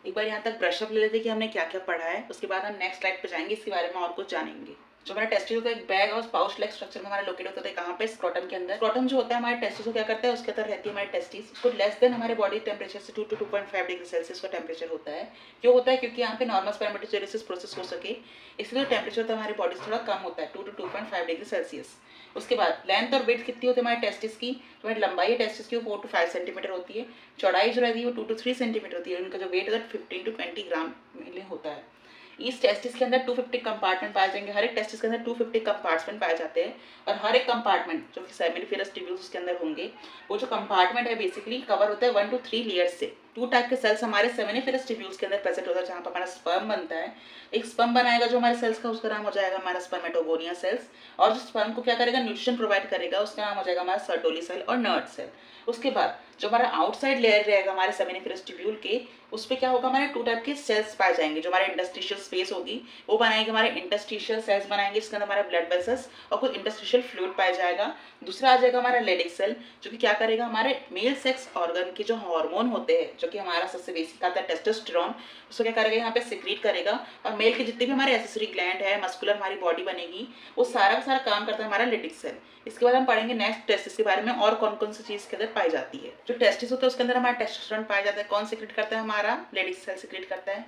एक बार यहाँ तक ब्रशअप ले लेते कि हमने क्या क्या पढ़ा है, उसके बाद हम नेक्स्ट स्लाइड पे जाएंगे, इसके बारे में और कुछ जानेंगे। जो हमारा टेस्टिस होता है एक बैग और पाउच लाइक स्ट्रक्चर में हमारा लोकेट होता है, कहाँ पे, स्क्रोटम के अंदर। स्क्रोटम जो होता है हमारे टेस्टिस को क्या करता है, उसके अंदर रहती है हमारी टेस्टिस, उसको लेस देन हमारे बॉडी टेम्परेचर से 2 to 2.5 डिग्री सेल्सियस का टेम्परेचर होता है। क्यों होता है, क्योंकि यहाँ पे नॉर्मल स्पर्मेटोजेनेसिस प्रोसेस हो सके, इसलिए टेम्परेचर होता है हमारी बॉडी से थोड़ा कम होता है, 2 to 2.5 डिग्री सेल्सियस। उसके बाद लेंथ और वेट कितनी होती है हमारे टेस्टिस की, जो हमारी लंबाई है टेस्टिस की वो 4 to 5 सेंटीमीटर होती है, चौड़ाई जो रहती है वो 2 to 3 सेंटीमीटर होती है, उनका जो वेट है 15 to 20 ग्राम में होता है। इस टेस्टिस के अंदर 250 कंपार्टमेंट पाए जाएंगे, हर एक टेस्टिस के अंदर 250 कंपार्टमेंट पाए जाते हैं, और हर एक कंपार्टमेंट जो कि सेमिनिफेरस ट्यूब्यूल्स के अंदर होंगे, वो जो कंपार्टमेंट है बेसिकली कवर होता है 1 to 3 लेयर्स से। टू टाइप के सेल्स हमारे सेमिनिफेरस ट्यूब्यूल्स के अंदर प्रेजेंट होता है, जहाँ पर हमारा स्पर्म बनता है। एक स्पर्म बनाएगा जो हमारे सेल्स का, उसका नाम हो जाएगा हमारा स्पर्मेटोगोनिया सेल्स। और जो स्पर्म को क्या करेगा, न्यूट्रिशन प्रोवाइड करेगा, उसका नाम हो जाएगा हमारा सर्टोली सेल और नर्ड सेल। उसके बाद जो हमारा आउटसाइड लेयर रहेगा हमारे सेमिनिफेरस ट्यूब्यूल के, उस पर क्या होगा, हमारे टू टाइप के सेल्स पाए जाएंगे। जो हमारे इंटरस्टिशियल स्पेस होगी वो बनाएंगे हमारे इंटरस्टिशियल सेल्स बनाएंगे, इसके अंदर हमारा ब्लड वेसल्स और कुछ इंटरस्टिशियल फ्लूइड पाया जाएगा। दूसरा आ जाएगा हमारा लेडिक सेल, जो कि क्या करेगा, हमारे मेल सेक्स ऑर्गन के जो हार्मोन होते हैं, जो कि हमारा सबसे बेसिक आता है टेस्टोस्टेरोन, उसको क्या करेगा, यहाँ पे सिक्रीट करेगा। और मेल के जितने भी हमारे एसेसरी ग्लैंड है, मस्कुलर हमारी बॉडी बनेगी, वो सारा का सारा काम करता है हमारा लेडिक सेल। इसके बाद हम पढ़ेंगे नेक्स्ट टेस्टिस के बारे में और कौन कौन सी चीज के अंदर पाई जाती है। जो टेस्टिस होता है उसके अंदर हमारा टेस्टोस्टेरोन पाया जाता है। कौन सिक्रीट करता है, हमारा लेडिक सेल सिक्रीट करता है।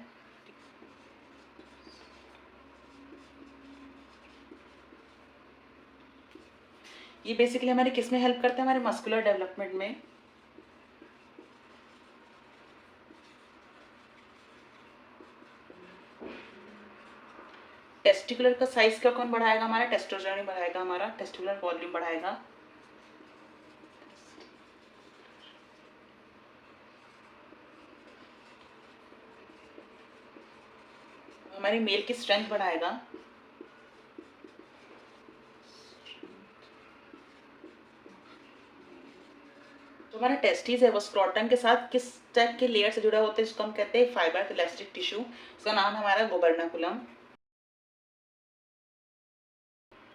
ये बेसिकली हमारे किस में हेल्प करता है, हमारे मस्कुलर डेवलपमेंट में। टेस्टिकुलर का साइज का कौन बढ़ाएगा, हमारा टेस्टोस्टेरोन बढ़ाएगा, हमारा टेस्टिकुलर वॉल्यूम बढ़ाएगा। हमारी मेल की स्ट्रेंथ बढ़ाएगा। जो हमारा टेस्टिस है वो स्क्रोटम के साथ किस टाइप के लेयर से जुड़ा होता है, जिसको हम कहते हैं फाइबर इलास्टिक टिश्यू, उसका नाम है हमारा गुबर्नाकुलम।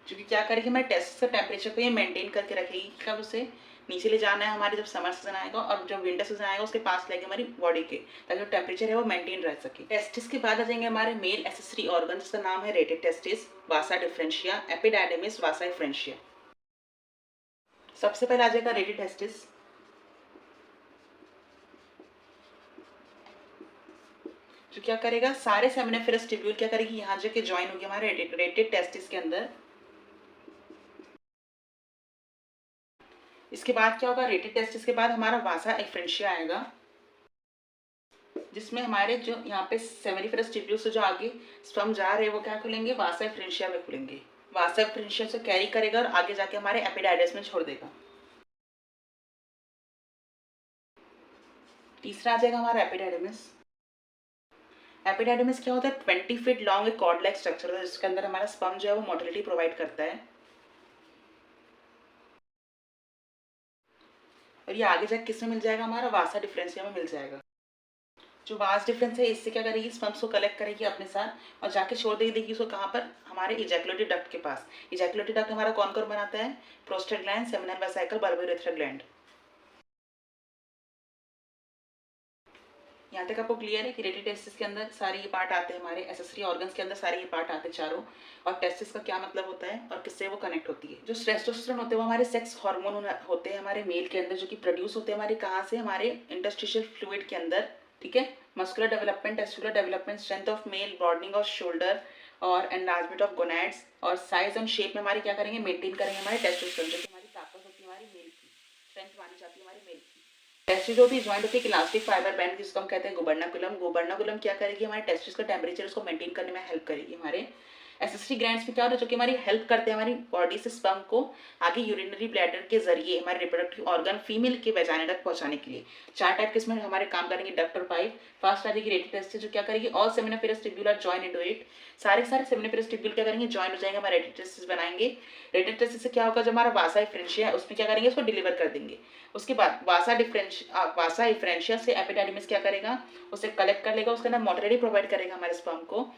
जो कि क्या करेगी, हमारे टेस्ट का टेम्परेचर को ये मेंटेन करके रखेगी। कब उसे नीचे ले जाना है हमारे, जब समर सीजन आएगा और जब विंटर सीजन आएगा उसके पास लेके हमारी बॉडी के, ताकि जो टेम्परेचर है वो मेंटेन रह सके। टेस्टिस के बाद आ जाएंगे हमारे मेल एसेसरी ऑर्गन, जिसका नाम है रेटेड टेस्टिस, वासा डिफरेंशिया, एपिडाइडिमिस, वासा डिफरेंशिया। सबसे पहले आ जाएगा रेटेड टेस्टिस। जो क्या करेगा, सारे सेमिनिफेरस ट्यूब्यूल क्या करेगी, यहाँ जाके ज्वाइन होगी हमारे रेटेड टेस्टिस के अंदर। इसके बाद क्या होगा, रेटेड टेस्टिस के बाद हमारा वासा एफरेंशिया आएगा, जिसमें हमारे जो यहाँ पे सेमिनिफेरस ट्यूब्यूल से जो आगे स्पर्म जा रहे हैं वो क्या खुलेंगे, वासा एफरेंशिया में खुलेंगे। वासा एफरेंशिया से कैरी करेगा और आगे जाके हमारे एपिडाइडिस में छोड़ देगा। तीसरा आ जाएगा हमारा एपिडाइडिमिस। एपिडाइडिमिस क्या होता है, 20 फीट लॉन्ग एक कॉर्ड लाइक स्ट्रक्चर होता है, जिसके अंदर हमारा स्पर्म जो है वो मोटिलिटी प्रोवाइड करता है। और ये आगे जाके किस में मिल जाएगा, हमारा वासा डिफरेंशिया में मिल जाएगा। जो वास डिफरेंस है इससे क्या करेगी, स्पर्म्स को कलेक्ट करेगी अपने साथ और जाके छोड़ देगी उसको कहाँ पर, हमारे इजैकुलेटरी डक्ट के पास। इजैकुलेटरी डक्ट हमारा कौन कौन बनाता है, prostate gland, seminal vesicle, bulbourethral gland. यहाँ तक आपको क्लियर है कि रेटेड टेस्टिस के अंदर सारे ये पार्ट आते हैं, हमारे एसेसरी ऑर्गन्स के अंदर सारे ये पार्ट आते हैं चारों। और टेस्टिस का क्या मतलब होता है और किससे वो कनेक्ट होती है। जो टेस्टोस्टेरोन होते हैं वो हमारे सेक्स हार्मोन होते हैं हमारे मेल के अंदर, जो कि प्रोड्यूस होते हैं हमारे कहाँ से, हमारे इंटरस्टिशियल फ्लूइड के अंदर। ठीक है, muscular development, testicular development, strength of male, broadening off shoulder और एनलार्जमेंट ऑफ गोनैड्स और साइज एंड शेप में हमारे क्या करेंगे, मेंटेन करेंगे हमारे टेस्टोस्टेरोन, जो कि हमारी ताकत होती है हमारी मेल की, स्ट्रेंथ मानी जाती है हमारे मेल की। टेस्टिस जो भी ज्वाइंट होती है इलास्टिक फाइबर बैंड, जिसको हम कहते हैं गुबर्नाकुलम। गुबर्नाकुलम क्या करेगी, हमारे टेस्टिस का टेम्परेचर उसको मेंटेन करने में हेल्प करेगी। हमारे एसेसरी ग्लैंड्स में क्या होता है, जो कि हमारी हेल्प करते हैं हमारी बॉडी से स्पर्म को आगे यूरिनरी ब्लैडर के जरिए हमारे रिप्रोडक्टिव ऑर्गन फीमेल के वजाइना तक पहुंचाने के लिए। चार टाइप के इसमें हमारे काम करेंगे, डक्ट और पाइप। फर्स्ट आ जाएगी रेटेड टेस्टिस, जो क्या करेगी, all seminiferous tubule are join into it. सारे सारे सेमिनिफेरस ट्यूब्यूल क्या करेंगे, जॉइन हो जाएंगे, हमारे रेटेड टेस्टिस बनाएंगे। रेटेड टेस्टिस से क्या होगा, जब हमारा वासा डिफरेंशिया है उसमें क्या करेंगे, उसको डिलीवर कर देंगे। उसके बाद वासा डिफरेंशिया से एपिडाइडिमिस क्या करेगा, उसे कलेक्ट कर लेगा, उसके अंदर मोटिलिटी प्रोवाइड करेगा हमारे स्पर्म को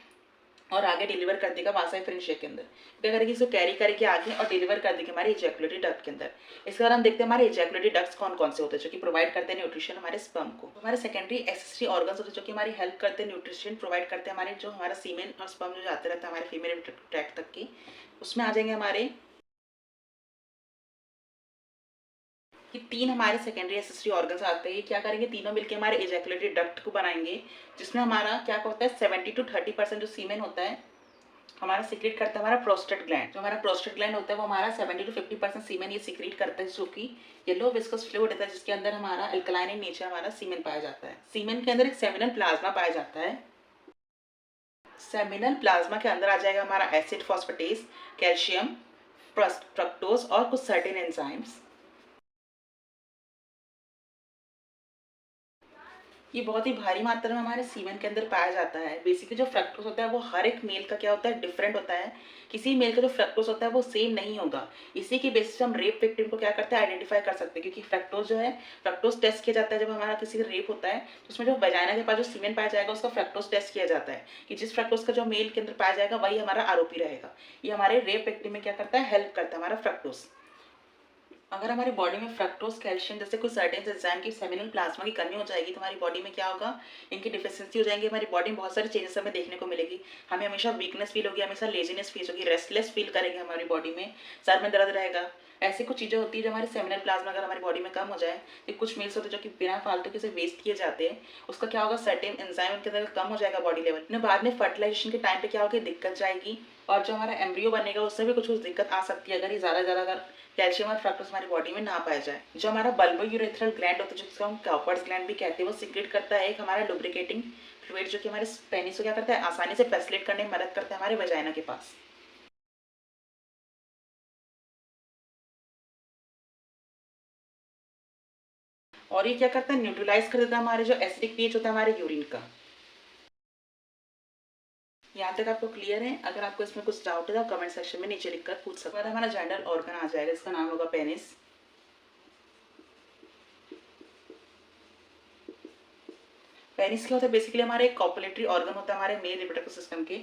और आगे डिलीवर कर देगा वासा डिफरेंशिया के अंदर। क्या करेगी, इसको कैरी करके आगे और डिलीवर कर देगी हमारे इजैकुलेटरी डक्ट के अंदर। इसके बाद हम देखते हैं हमारे इजैकुलेटरी डक्ट्स कौन कौन से होते हैं, जो कि प्रोवाइड करते हैं न्यूट्रिशन हमारे स्पर्म को। हमारे सेकेंडरी एक्सेसरी ऑर्गन्स होते हैं, जो कि हमारी हेल्प करते हैं, न्यूट्रिशन प्रोवाइड करते हैं हमारे, जो हमारा सीमेन और स्पर्म जो जाते रहता है हमारे फीमेल ट्रैक्ट तक की। उसमें आ जाएंगे हमारे कि तीन हमारे सेकेंडरी एसेसरी ऑर्गन्स आते हैं। ये क्या करेंगे, तीनों मिलकर हमारे इजैकुलेटरी डक्ट को बनाएंगे, जिसमें हमारा क्या होता है, 70 to 30% जो सीमेन होता है हमारा सीक्रेट करता है हमारा प्रोस्टेट ग्लैंड। जो हमारा प्रोस्टेट ग्लैंड होता है वो हमारा 70 to 50% सीमेन ये सीक्रेट करता है, जो कि येलो विस्कस फ्लूइड होता है, जिसके अंदर हमारा अल्कलाइन इन नेचर हमारा सीमेन पाया जाता है। सीमेन के अंदर एक सेमिनल प्लाज्मा पाया जाता है। सेमिनल प्लाज्मा के अंदर आ जाएगा हमारा एसिड फॉस्फेटेस, कैल्शियम, फ्रक्टोज और कुछ सर्टेन एंजाइम्स। ये बहुत ही भारी मात्रा में हमारे सीमेन के अंदर पाया जाता है। बेसिकली जो फ्रक्टोज होता है वो हर एक मेल का क्या होता है, डिफरेंट होता है। किसी मेल का जो फ्रक्टोज होता है वो सेम नहीं होगा। इसी की बेसिस हम रेप विक्टिम को क्या करते हैं, आइडेंटिफाई कर सकते हैं, क्योंकि फ्रक्टोज जो है, फ्रक्टोज टेस्ट किया जाता है जब हमारा किसी का रेप होता है, तो उसमें जो वजाइना के पास जो सीमेन पाया जाएगा उसका फ्रक्टोज टेस्ट किया जाता है कि जिस फ्रक्टोज का जो मेल के अंदर पाया जाएगा वही हमारा आरोपी रहेगा। ये हमारे रेप विक्टिम में क्या करता है, हेल्प करता है हमारा फ्रक्टोज। अगर हमारी बॉडी में फ्रक्टोज, कैल्शियम जैसे कुछ सर्टेन एंजाइम की सेमिनल प्लाज्मा की कमी हो जाएगी तो हमारी बॉडी में क्या होगा, इनकी डिफिशियंसी हो जाएंगी। हमारी बॉडी में बहुत सारी चेंजेस हमें देखने को मिलेगी। हमें हमेशा वीकनेस फील होगी, हमेशा लेजीनेस फील होगी, रेस्टलेस फील करेंगे हमारी बॉडी में, सर में दर्द रहेगा। ऐसी कुछ चीज़ें होती है जो हमारे सेमिनल प्लाज्मा अगर हमारी बॉडी में कम हो जाए, तो कुछ मील्स होते हैं जो कि बिना फालतू के से वेस्ट किए जाते हैं, उसका क्या होगा, सर्टेन एंजाइम उनके अंदर कम हो जाएगा बॉडी लेवल में। बाद में फर्टिलाइजेशन के टाइम पे क्या होगी, दिक्कत जाएगी, और जो हमारा एम्ब्रियो बनेगा उससे भी कुछ दिक्कत आ सकती है अगर ये ज़्यादा अगर कैल्शियम और फ्रक्टोज हमारी बॉडी में ना पाया जाए। जो हमारा बल्बो यूरेथ्रल ग्लैंड होता है, जिसको हम कॉपर्स ग्लैंड भी कहते हैं, वो सीक्रेट करता है एक हमारा लुब्रिकेटिंग फ्लूइड, जो कि हमारे पेनिस को क्या करता है, आसानी से फैसिलेट करने में मदद करता है हमारे वजाइना के पास। और ये क्या करता है, न्यूट्रलाइज कर देता है हमारे जो एसिडिक पीएच होता है हमारे यूरिन का। यहाँ तक आपको क्लियर है? अगर आपको इसमें कुछ डाउट है तो आप कमेंट सेक्शन में नीचे लिखकर पूछ सकते हैं। हमारा जेंडर ऑर्गन आ जाएगा, इसका नाम होगा पेनिस। पेनिस क्या होता है, बेसिकली हमारे एक कॉपुलेटरी ऑर्गन होता है हमारे मेल रिप्रोडक्टिव सिस्टम के।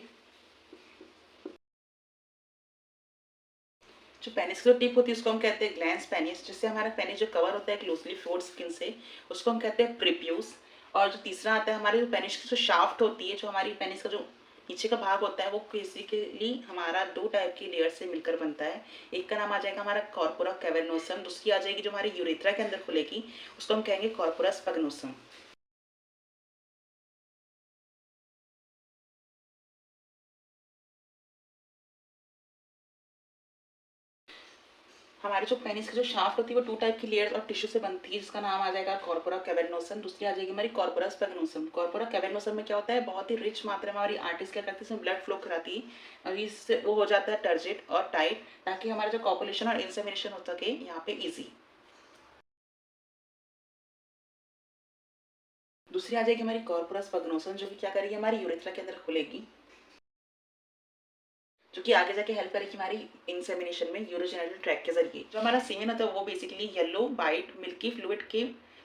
जो पेनिस की जो टिप होती है उसको हम कहते हैं ग्लैंस पेनिस, जिससे हमारा पेनिस जो कवर होता है एक लूजली फ्लोर्ड स्किन से, उसको हम कहते हैं प्रीप्यूस। और जो तीसरा आता है हमारे जो पेनिस की जो शाफ्ट होती है, जो हमारी पेनिस का जो नीचे का भाग होता है, वो बेसिकली हमारा दो टाइप की लेयर से मिलकर बनता है। एक का नाम आ जाएगा हमारा कॉर्पोरा कैवर्नोसम, दूसरी आ जाएगी जो हमारी यूरेथ्रा के अंदर खुलेगी, उसको हम कहेंगे कॉर्पोरा स्पगनोसम। हमारे जो पेनिस की जो शाफ्ट होती है वो टू टाइप की लेयर्स और टिश्यू से बनती है, जिसका नाम आ जाएगा कॉर्पोरा कैवर्नोसम, दूसरी आ जाएगी हमारी कॉर्पोरा स्पैग्नोसम। कॉर्पोरा कैवर्नोसम में क्या होता है, बहुत ही रिच मात्रा में हमारी आर्टिस्ट क्या करती है, इसमें ब्लड फ्लो कराती है, और इससे वो हो जाता है टर्जिट और टाइट, ताकि हमारा जो कॉपुलेशन और इंसेमिनेशन हो सके यहाँ पे ईजी। दूसरी आ जाएगी हमारी कॉर्पोरा स्पैग्नोसम, जो कि क्या करेगी, हमारी यूरेथ्रा के अंदर खुलेगी, जो कि आगे जाके हेल्प करेगी हमारी इंसेमिनेशन में यूरोजेनिटल ट्रैक के जरिए। जो हमारा सीमेन होता है वो basically yellow white milky fluid के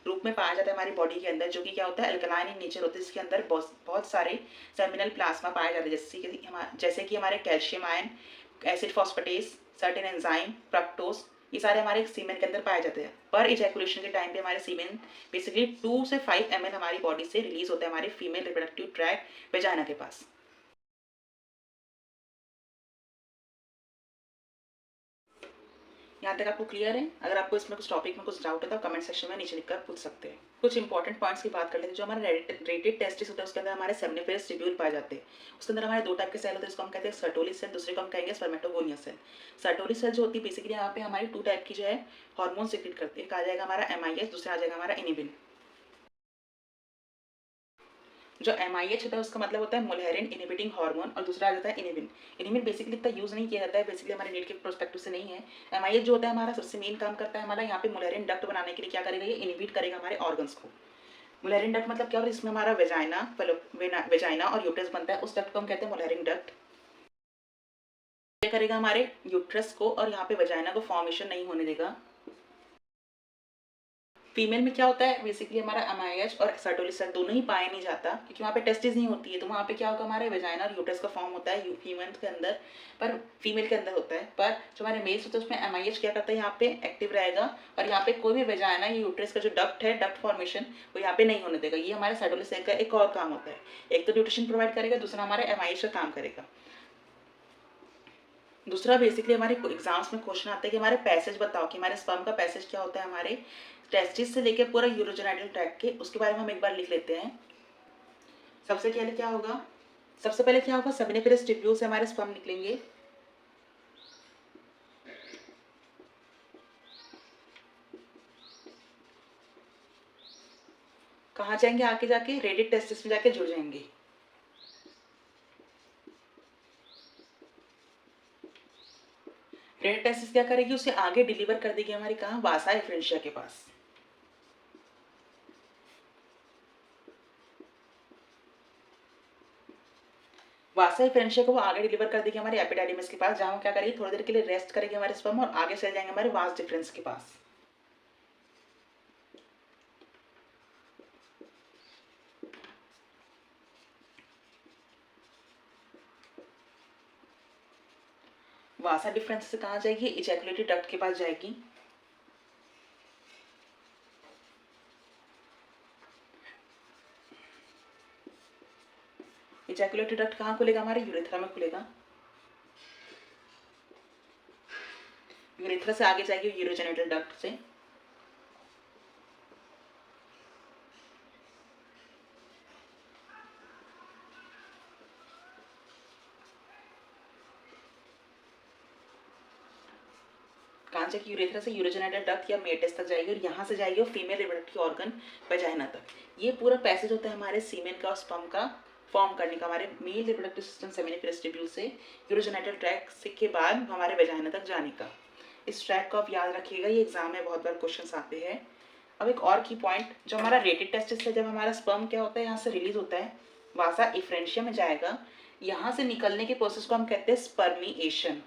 रूप में पाया जाता है हमारी बॉडी के अंदर, जो कि क्या होता है, अल्कलाइन इन नेचर होता है, इसके अंदर बहुत सारे सेमिनल प्लाज्मा पाए जाते हैं, जैसे कि हमारे calcium ion, acid phosphatase, certain enzyme, fructose, ये सारे हमारे सीमेन के अंदर पाए जाते हैं। पर इजैकुलेशन के टाइम पे हमारे सीमेन बेसिकली 2 से 5 ml हमारी बॉडी से रिलीज होता है हमारे फीमेल रिप्रोडक्टिव ट्रैक वेजाइना के पास। यहाँ तक आपको क्लियर है? अगर आपको इसमें कुछ टॉपिक में कुछ डाउट है तो कमेंट सेक्शन में नीचे लिखकर पूछ सकते हैं। कुछ इंपॉर्टेंट पॉइंट्स की बात कर लेते हैं। जो हमारे रेटेड टेस्टिस होता है उसके अंदर हमारे सेमनिफेरस ट्यूब्यूल पाए जाते हैं। उसके अंदर हमारे दो टाइप के सेल होते हैं, जिसको हम कहते हैं सर्टोली सेल, दूसरे को हम कहेंगे स्पर्मेटोगोनिया सेल। सर्टोली सेल जो होती है बेसिकली यहाँ पे हमारी टू टाइप की जो है हार्मोन सिक्रेट करती है। एक आ जाएगा हमारा MIS, दूसरा आ जाएगा हमारा इनिबिन। जो MIH होता है उसका मतलब होता है मोलहेरिन इनिबिटिंग हार्मोन, और दूसरा आ जाता है इनिबिन। इनिबिन बेसिकली इतना यूज नहीं किया जाता है, बेसिकली हमारे नीड के प्रोस्पेक्टिव से नहीं है। MIH जो होता है हमारा सबसे मेन काम करता है हमारा यहाँ पे मोलहेरिन डक्ट बनाने के लिए, क्या करेगा, ये इनिबिट करेगा हमारे ऑर्गन्स को। मोलहेरिन डक्ट मतलब क्या होता है, इसमें हमारा वेजाइना और यूट्रस बनता है, उस डक्ट को हम कहते हैं मोलहेरिन डक्ट। क्या करेगा, हमारे यूट्रस को और यहाँ पे वेजाइना को फॉर्मेशन नहीं होने देगा। फीमेल में क्या होता है, बेसिकली हमारा MIH और सर्टोलिस सेल दोनों ही पाया नहीं जाता, क्योंकि वहाँ पे टेस्टिस नहीं होती है, तो वहाँ पे क्या होगा, हमारे वेजाइना और यूट्रस का फॉर्म होता है फीमेल के अंदर, पर फीमेल के अंदर होता है। पर जो हमारे मेल्स होते हैं उसमें MIH क्या करता है, यहाँ पे एक्टिव रहेगा, और यहाँ पे कोई भी वेजाइना या यूट्रस का जो डक्ट है, डक्ट फॉर्मेशन, वो यहाँ पे नहीं होने देगा। ये हमारे सर्टोलिस सेल का एक और काम होता है, एक तो न्यूट्रिशन प्रोवाइड करेगा, दूसरा हमारे MIH का काम करेगा। दूसरा बेसिकली हमारे एग्जाम्स में क्वेश्चन आता है कि हमारे पैसेज बताओ, कि हमारे स्पर्म का पैसेज क्या होता है हमारे टेस्टिस से लेके पूरा यूरोजेनाइटल ट्रैक के, उसके बारे में हम एक बार लिख लेते हैं। सबसे पहले क्या होगा, सबसे पहले क्या होगा, सेमिनिफेरस ट्यूब्यूल से हमारे स्पर्म निकलेंगे। कहाँ जाएंगे, आके जाके रेडिड टेस्टिस में जाके जुड़ जाएंगे। रेडिड टेस्टिस क्या करेगी, उसे आगे डिलीवर कर देगी हमारी कहाँ, वासा एफ्रेंशिया के पास। वासा फ्रेंशिया को वो आगे डिलीवर कर देगी हमारे एपिडाइडिमस के पास, जहाँ वो क्या करेगी, थोड़ी देर के लिए रेस्ट करेगी हमारे स्पर्म और आगे चले जाएंगे हमारे वास डिफरेंस के पास। वासा डिफरेंस से कहाँ जाएगी, इजैकुलेटरी डक्ट के पास जाएगी। इजैकुलेटरी डक्ट कहाँ खुलेगा, हमारे यूरेथ्रा में खुलेगा। यूरेथ्रा से आगे जाएगी यूरोजेनिटल डक्ट से। कहाँ जाएगी, यूरेथ्रा से यूरोजेनिटल डक्ट या मेटेस तक जाएगी और यहाँ से जाएगी वो फीमेल रिप्रोडक्टिव ऑर्गन वजाइना तक। ये पूरा पैसेज होता है हमारे सीमेन का और स्पर्म का फॉर्म करने का, हमारे male reproductive system seminiferous tubule से यूरोजेनिटल ट्रैक के बाद हमारे वजाइना तक जाने का। इस ट्रैक को आप याद रखिएगा, ये एग्जाम में बहुत बार क्वेश्चन आते हैं। अब एक और की पॉइंट, जो हमारा रेटेड टेस्टिस है, जब हमारा स्पर्म क्या होता है यहाँ से रिलीज होता है, वासा इफ्रेंशिया में जाएगा, यहाँ से निकलने के प्रोसेस को हम कहते हैं स्पर्मिएशन।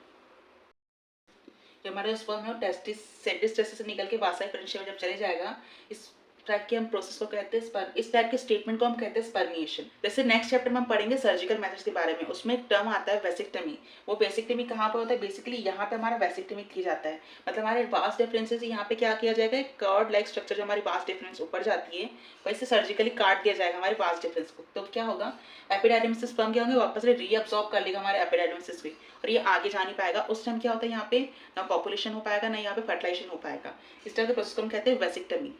जो हमारा स्पर्म है वो टेस्टिस सेंटिस टेस्टिस से निकल के वासा इफ्रेंशिया में जब चले जाएगा, इस टाइप के हम प्रोसेस को कहते हैं स्पर्म, इस टाइप के स्टेटमेंट को हम कहते हैं स्पर्मिएशन। जैसे नेक्स्ट चैप्टर में हम पढ़ेंगे सर्जिकल मेथड्स के बारे में, उसमें एक टर्म आता है वेसिक्टमी। वो वेसिक्टमी कहाँ पे होता है, बेसिकली यहाँ पे हमारा वेसिक्टमी किया जाता है, मतलब हमारे वास डिफरेंसेस यहाँ पे क्या किया जाएगा, एक कर्ड लाइक स्ट्रक्चर जो हमारी वास डिफरेंस ऊपर जाती है वैसे सर्जिकली काट दिया जाएगा हमारे वास डिफरेंस को। तो क्या होगा, एपिडाइडिमस से स्पर्म क्या होंगे, वापस से रीअब्सॉर्ब कर लेगा हमारे एपिडाइडिमस से और ये आगे जा नहीं पाएगा। उस टाइम क्या होता है, यहाँ पे ना पॉपुलेशन हो पाएगा ना यहाँ पे फर्टिलाइजेशन हो पाएगा। इस तरह के प्रोसेस को हम कहते हैं वेसिक्टमी।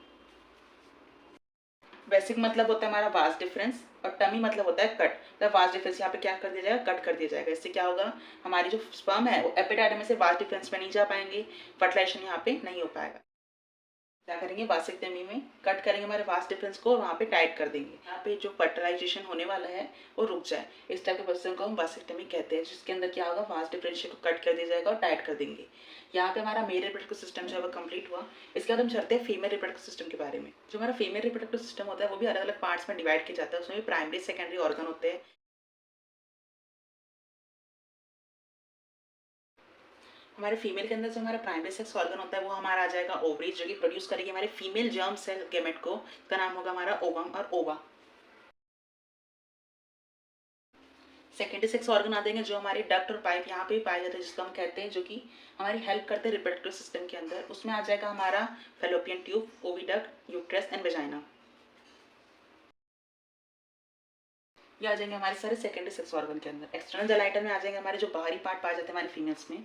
बेसिक मतलब होता है हमारा वास डिफरेंस और टमी मतलब होता है कट। मतलब वास डिफरेंस यहाँ पे क्या कर दिया जाएगा, कट कर दिया जाएगा। इससे क्या होगा, हमारी जो स्पर्म है वो एपिडाइडम से वास डिफरेंस में नहीं जा पाएंगे, फर्टिलाइजेशन यहाँ पे नहीं हो पाएगा। क्या करेंगे, वासेक्टमी में कट करेंगे हमारे वास डिफरेंस को और वहाँ पे टाइट कर देंगे, यहाँ पे जो फर्टिलाइजेशन होने वाला है वो रुक जाए। इस टाइप के प्रोसेस को हम वासेक्टमी कहते हैं, जिसके अंदर क्या होगा, वास डिफरेंस को कट कर दिया जाएगा और टाइट कर देंगे। यहाँ पे हमारा मेल रिप्रोडक्टिव सिस्टम जो है वो कंप्लीट हुआ। इसके बाद हम चलते हैं फीमेल रिप्रोडक्टिव सिस्टम के बारे में। जो हमारा फीमेल रिप्रोडक्टिव सिस्टम होता है वो भी अलग अलग पार्ट्स में डिवाइड किया जाता है, उसमें भी प्राइमरी सेकेंडरी ऑर्गन होते हैं। हमारे फीमेल के अंदर जो हमारा प्राइमरी सेक्स ऑर्गन होता है वो हमारा आ जाएगा ओवरीज, जो कि प्रोड्यूस करेगी हमारे फीमेल जर्म सेल गेमेट को, का नाम होगा हमारा ओवम और ओवा। सेकेंडरी सेक्स ऑर्गन आ देंगे जो हमारे डक्ट और पाइप यहाँ पे पाए जाते हैं, जिसको हम कहते हैं, जो कि हमारी हेल्प करते हैं रिप्रोडक्टिव सिस्टम के अंदर। उसमें आ जाएगा हमारा fallopian tube, oviduct, uterus and vagina. ये आ जाएंगे हमारे सारे सेकेंडरी सेक्स ऑर्गन के अंदर। एक्सटर्नल जेलाइटन में आ जाएंगे हमारे जो बाहरी पार्ट पाए जाते हैं हमारे फीमेल्स में।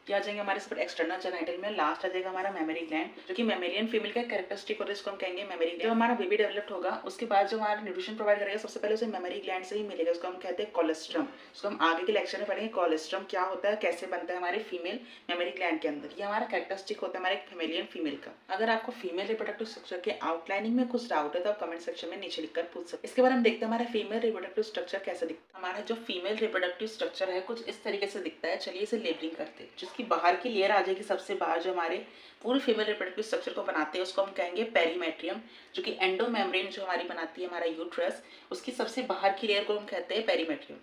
ये आ जाएंगे हमारे सब एक्सटर्नल जेनाइटल में। लास्ट आ जाएगा हमारा मेमोरी ग्लैंड, जो कि मेमेलियन फीमेल का कैरेक्टरिस्टिक होता है, इसको हम कहेंगे मेमोरी ग्लैंड। जब हमारा बेबी डेवलप्ड होगा उसके बाद जो हमारा न्यूट्रिशन प्रोवाइड करेगा सबसे पहले उसे मेमोरी ग्लैंड से ही मिलेगा, उसको हम कहते हैं कोलेस्ट्रम। उसको हम आगे के लेक्चर में पढ़ेंगे कोलेस्ट्रम क्या होता है, कैसे बनता है हमारे फीमेल मेमोरी ग्लैंड के अंदर। ये हमारा कैरेक्टरिस्टिक होता है हमारे फीमेलियन फीमेल का। अगर आपको फीमेल रिप्रोडक्टिव स्ट्रक्चर के आउटलाइनिंग में कुछ डाउट है तो आप कमेंट सेक्शन में नीचे लिखकर पूछ सकते हैं। इसके बाद हम देखते हैं हमारा फीमेल रिप्रोडक्टिव स्ट्रक्चर कैसे दिखता है। हमारा जो फीमेल रिप्रोडक्टिव स्ट्रक्चर है कुछ इस तरीके से दिखता है। चलिए इसे लेबलिंग करते हैं। जिसकी बाहर की लेयर आ जाएगी सबसे बाहर, जो हमारे पूरे फीमेल रिप्रोडक्टिव स्ट्रक्चर को बनाते हैं उसको हम कहेंगे पेरीमेट्रियम, जो कि एंडोमेम्ब्रेन जो हमारी बनाती है हमारा यूट्रस, उसकी सबसे बाहर की लेयर को हम कहते हैं पेरीमेट्रियम।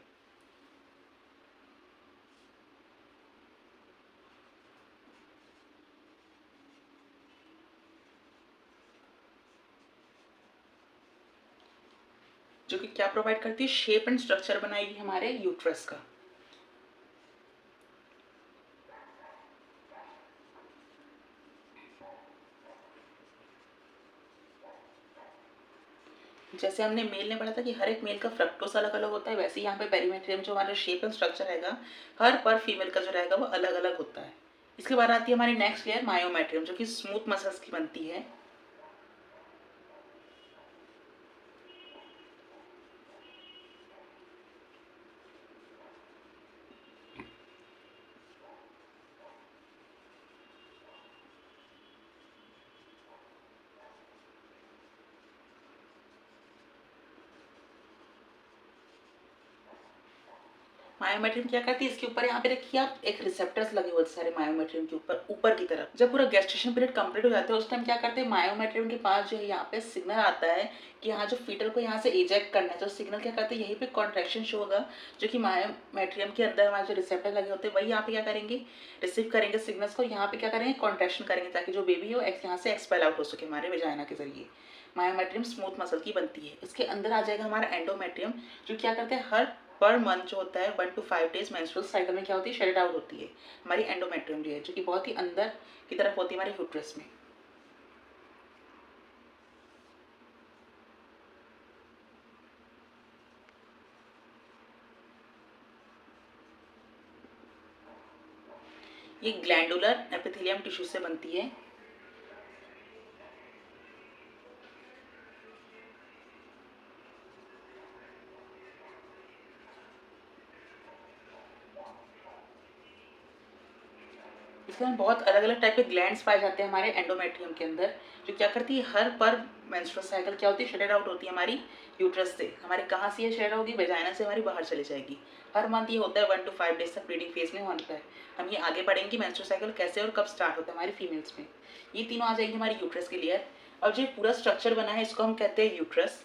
जो कि क्या प्रोवाइड करती है, शेप एंड स्ट्रक्चर बनाएगी हमारे यूट्रस का। जैसे हमने मेल ने पढ़ा था कि हर एक मेल का फ्रक्टोस अलग अलग होता है, वैसे ही यहाँ पे पेरीमेट्रियम जो हमारा शेप एंड स्ट्रक्चर रहेगा हर पर फीमेल का जो रहेगा वो अलग अलग होता है। इसके बाद आती है हमारी नेक्स्ट लेयर मायोमेट्रियम, जो कि स्मूथ मसल्स की बनती है। मायोमेट्रियम क्या करती है, इसके ऊपर यहाँ पे देखिए आप एक रिसेप्टर्स लगे हुए सारे मायोमेट्रियम के ऊपर ऊपर की तरफ। जब पूरा गेस्टेशन पीरियड कंप्लीट हो जाता है उस टाइम क्या करते हैं, मायोमेट्रियम के पास जो है यहाँ पे सिग्नल आता है कि यहाँ जो फीटल को यहाँ से इजेक्ट करना है, तो सिग्नल क्या करते हैं यहीं पे कॉन्ट्रैक्शन शो होगा, जो कि मायोमेट्रियम के अंदर हमारे जो रिसेप्टर लगे होते हैं वही यहाँ पे क्या करेंगे, रिसीव करेंगे सिग्नल्स को, यहाँ पे क्या करेंगे, कॉन्ट्रैक्शन करेंगे ताकि जो बेबी हो यहाँ से एक्सपेल आउट हो सके हमारे वेजाइना के जरिए। मायोमेट्रियम स्मूथ मसल की बनती है। इसके अंदर आ जाएगा हमारा एंडोमेट्रियम, जो क्या करते हैं हर पर मंथ जो होता है 1 to 5 डेज मेंस्ट्रुअल साइकिल में क्या होती है, शेड आउट होती है हमारी एंडोमेट्रियम जो है, जो कि बहुत ही अंदर की तरफ होती है हमारे यूट्रस में। ये ग्लैंडुलर एपिथेलियम टिश्यू से बनती है। इसके अंदर बहुत अलग अलग टाइप के ग्लैंड्स पाए जाते हैं हमारे एंडोमेट्रियम के अंदर, जो क्या करती है हर पर मेंस्ट्रुअल साइकिल क्या होती है, शेडेड आउट होती है हमारी यूट्रस से। हमारे कहाँ से ये शेड होगी, वेजाइना से हमारी बाहर चली जाएगी। हर मंथ ये होता है 1 to 5 डेज तक ब्लीडिंग फेज में होता है। हम ये आगे पढ़ेंगे मेंस्ट्रुअल साइकिल कैसे और कब स्टार्ट होता है हमारी फीमेल्स में। ये तीनों आ जाएंगे हमारी यूट्रस के लेयर। अब जो पूरा स्ट्रक्चर बना है इसको हम कहते हैं यूट्रस।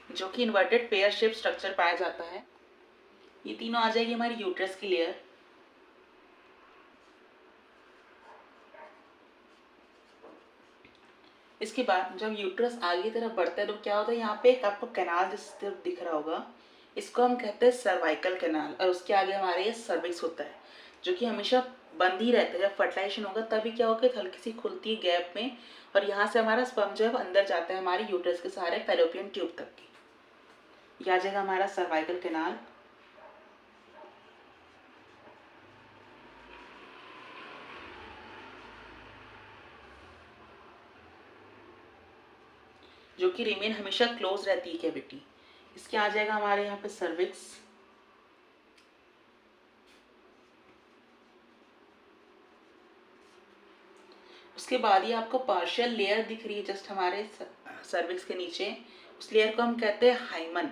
जो कि इन्वर्टेड पेयर शेप स्ट्रक्चर पाया जाता है। ये तीनों आ जाएगी हमारी यूट्रस की लेयर। इसके बाद जब यूट्रस आगे की तरफ बढ़ता है तो क्या होता है, यहाँ पे एक आपको कैनाल जिस तरफ दिख रहा होगा, इसको हम कहते हैं सर्वाइकल कैनाल, और उसके आगे हमारे ये सर्विक्स होता है, जो कि हमेशा बंद ही रहता है। जब फर्टिलाइजेशन होगा तभी क्या होगा, हल्की सी खुलती है गैप में, और यहाँ से हमारा स्पर्म जो है अंदर जाता है हमारी यूट्रस के सहारे फैलोपियन ट्यूब तक की। यह आ जाएगा हमारा सर्वाइकल कैनाल। जो कि रिमेन हमेशा क्लोज रहती है कैविटी। इसके आ जाएगा हमारे यहाँ पे सर्विक्स। उसके बाद ये आपको पार्शियल लेयर दिख रही है जस्ट हमारे सर्विक्स के नीचे, उस लेयर को हम कहते हैं हाइमन।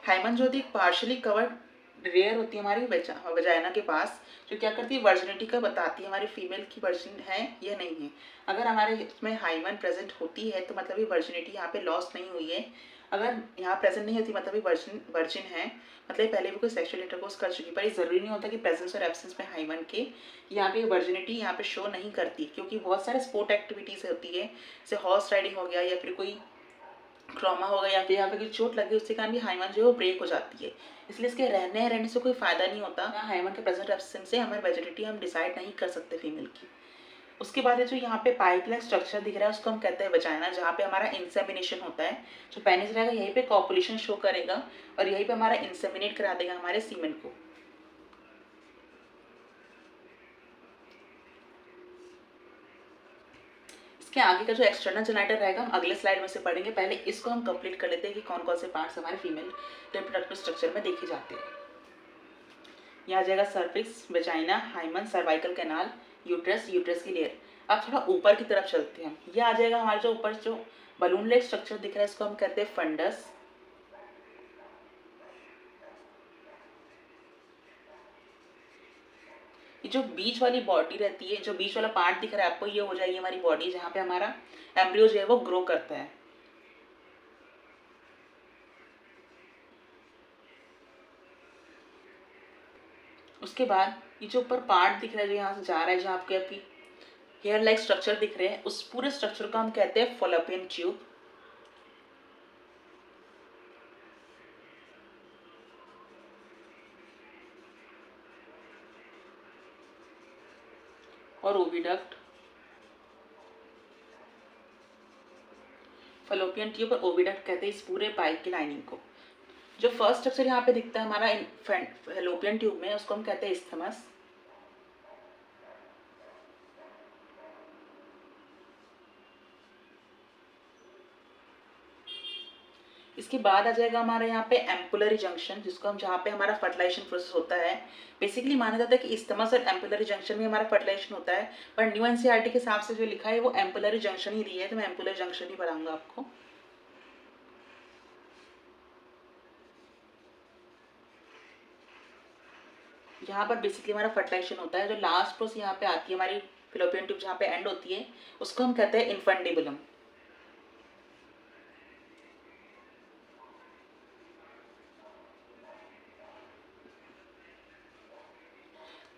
हाइमन जो होती है पार्शियली कवर्ड लेयर होती है हमारी वजाइना के पास, जो क्या करती है वर्जिनिटी का बताती है हमारी फीमेल की वर्जिन है या नहीं है। अगर हमारे इसमें हाइमन प्रेजेंट होती है तो मतलब ये वर्जिनिटी यहाँ पे लॉस नहीं हुई है। अगर यहाँ प्रेजेंट नहीं होती मतलब ये वर्जिन है, मतलब पहले भी कोई सेक्सुअल इंटरकोर्स कर चुकी। पर ये ज़रूरी नहीं होता कि प्रेजेंस और एब्सेंस में हाइमन के यहाँ पे वर्जिनिटी यहाँ पे शो नहीं करती, क्योंकि बहुत सारे स्पोर्ट एक्टिविटीज़ होती है, जैसे हॉर्स राइडिंग हो गया या फिर कोई ट्रॉमा होगा या फिर यहाँ पे कोई चोट लगी, उसके कारण भी हाइमन जो है वो ब्रेक हो जाती है। इसलिए इसके रहने से कोई फायदा नहीं होता। हाइमन के प्रेजेंट एब्सेंस से हमारी वेजिडिटी हम डिसाइड नहीं कर सकते फीमेल की। उसके बाद जो यहाँ पे पाइप लाइक स्ट्रक्चर दिख रहा है उसको हम कहते हैं वजाइना, जहाँ पे हमारा इंसेमिनेशन होता है। जो पेनिस रहेगा यहीं पे कॉपुलेशन शो करेगा और यहीं पे हमारा इंसेमिनेट करा देगा हमारे सीमेन को। इसके आगे का जो एक्सटर्नल जेनाइटर रहेगा हम अगले स्लाइड में से पढ़ेंगे। पहले इसको हम कंप्लीट कर लेते हैं कि कौन कौन से पार्ट्स हमारे फीमेल रिप्रोडक्टिव स्ट्रक्चर में देखे जाते हैं। यहाँ आ जाएगा cervix, vagina, hymen, cervical canal, uterus, uterus की लेयर। अब थोड़ा ऊपर की तरफ चलते हैं। ये आ जाएगा हमारे जो ऊपर जो बलून लेग स्ट्रक्चर दिख रहा है इसको हम कहते हैं फंडस। ये जो बीच वाली बॉडी रहती है, जो बीच वाला पार्ट दिख रहा है आपको, ये हो जाएगी हमारी बॉडी जहाँ पे हमारा एम्ब्रियो जो है वो ग्रो करता है। उसके बाद ये जो ऊपर पार्ट दिख रहा है जो यहाँ से जा रहा है, जहाँ आपके आपकी हेयर लाइक स्ट्रक्चर दिख रहे हैं, उस पूरे स्ट्रक्चर को हम कहते हैं फॉलोपियन ट्यूब। और ओविडक्ट। फलोपियन ट्यूब और ओविडक्ट कहते हैं इस पूरे पाइप की लाइनिंग को। जो फर्स्ट स्ट्रक्चर यहाँ पे दिखता है हमारा फलोपियन ट्यूब में, उसको हम कहते हैं इस्थमस। इसके बाद आ जाएगा हमारे यहाँ पे एम्पुलरी जंक्शन, जिसको हम जहाँ पे हमारा फर्टिलाइजेशन प्रोसेस होता है। बेसिकली माना जाता है कि इस्टमस और एम्पुलरी जंक्शन में हमारा फर्टिलाइजेशन होता है, पर न्यू एनसीईआरटी के हिसाब से जो लिखा है वो एम्पुलरी जंक्शन ही दी है, तो मैं एम्पुलरी जंक्शन ही पढ़ाऊंगा आपको। यहाँ पर बेसिकली हमारा फर्टिलाइजेशन होता है। जो लास्ट प्रोसेस यहाँ पे आती है हमारी फिलोपियन ट्यूब जहाँ पे एंड होती है, उसको हम कहते हैं इन्फंडिबुलम।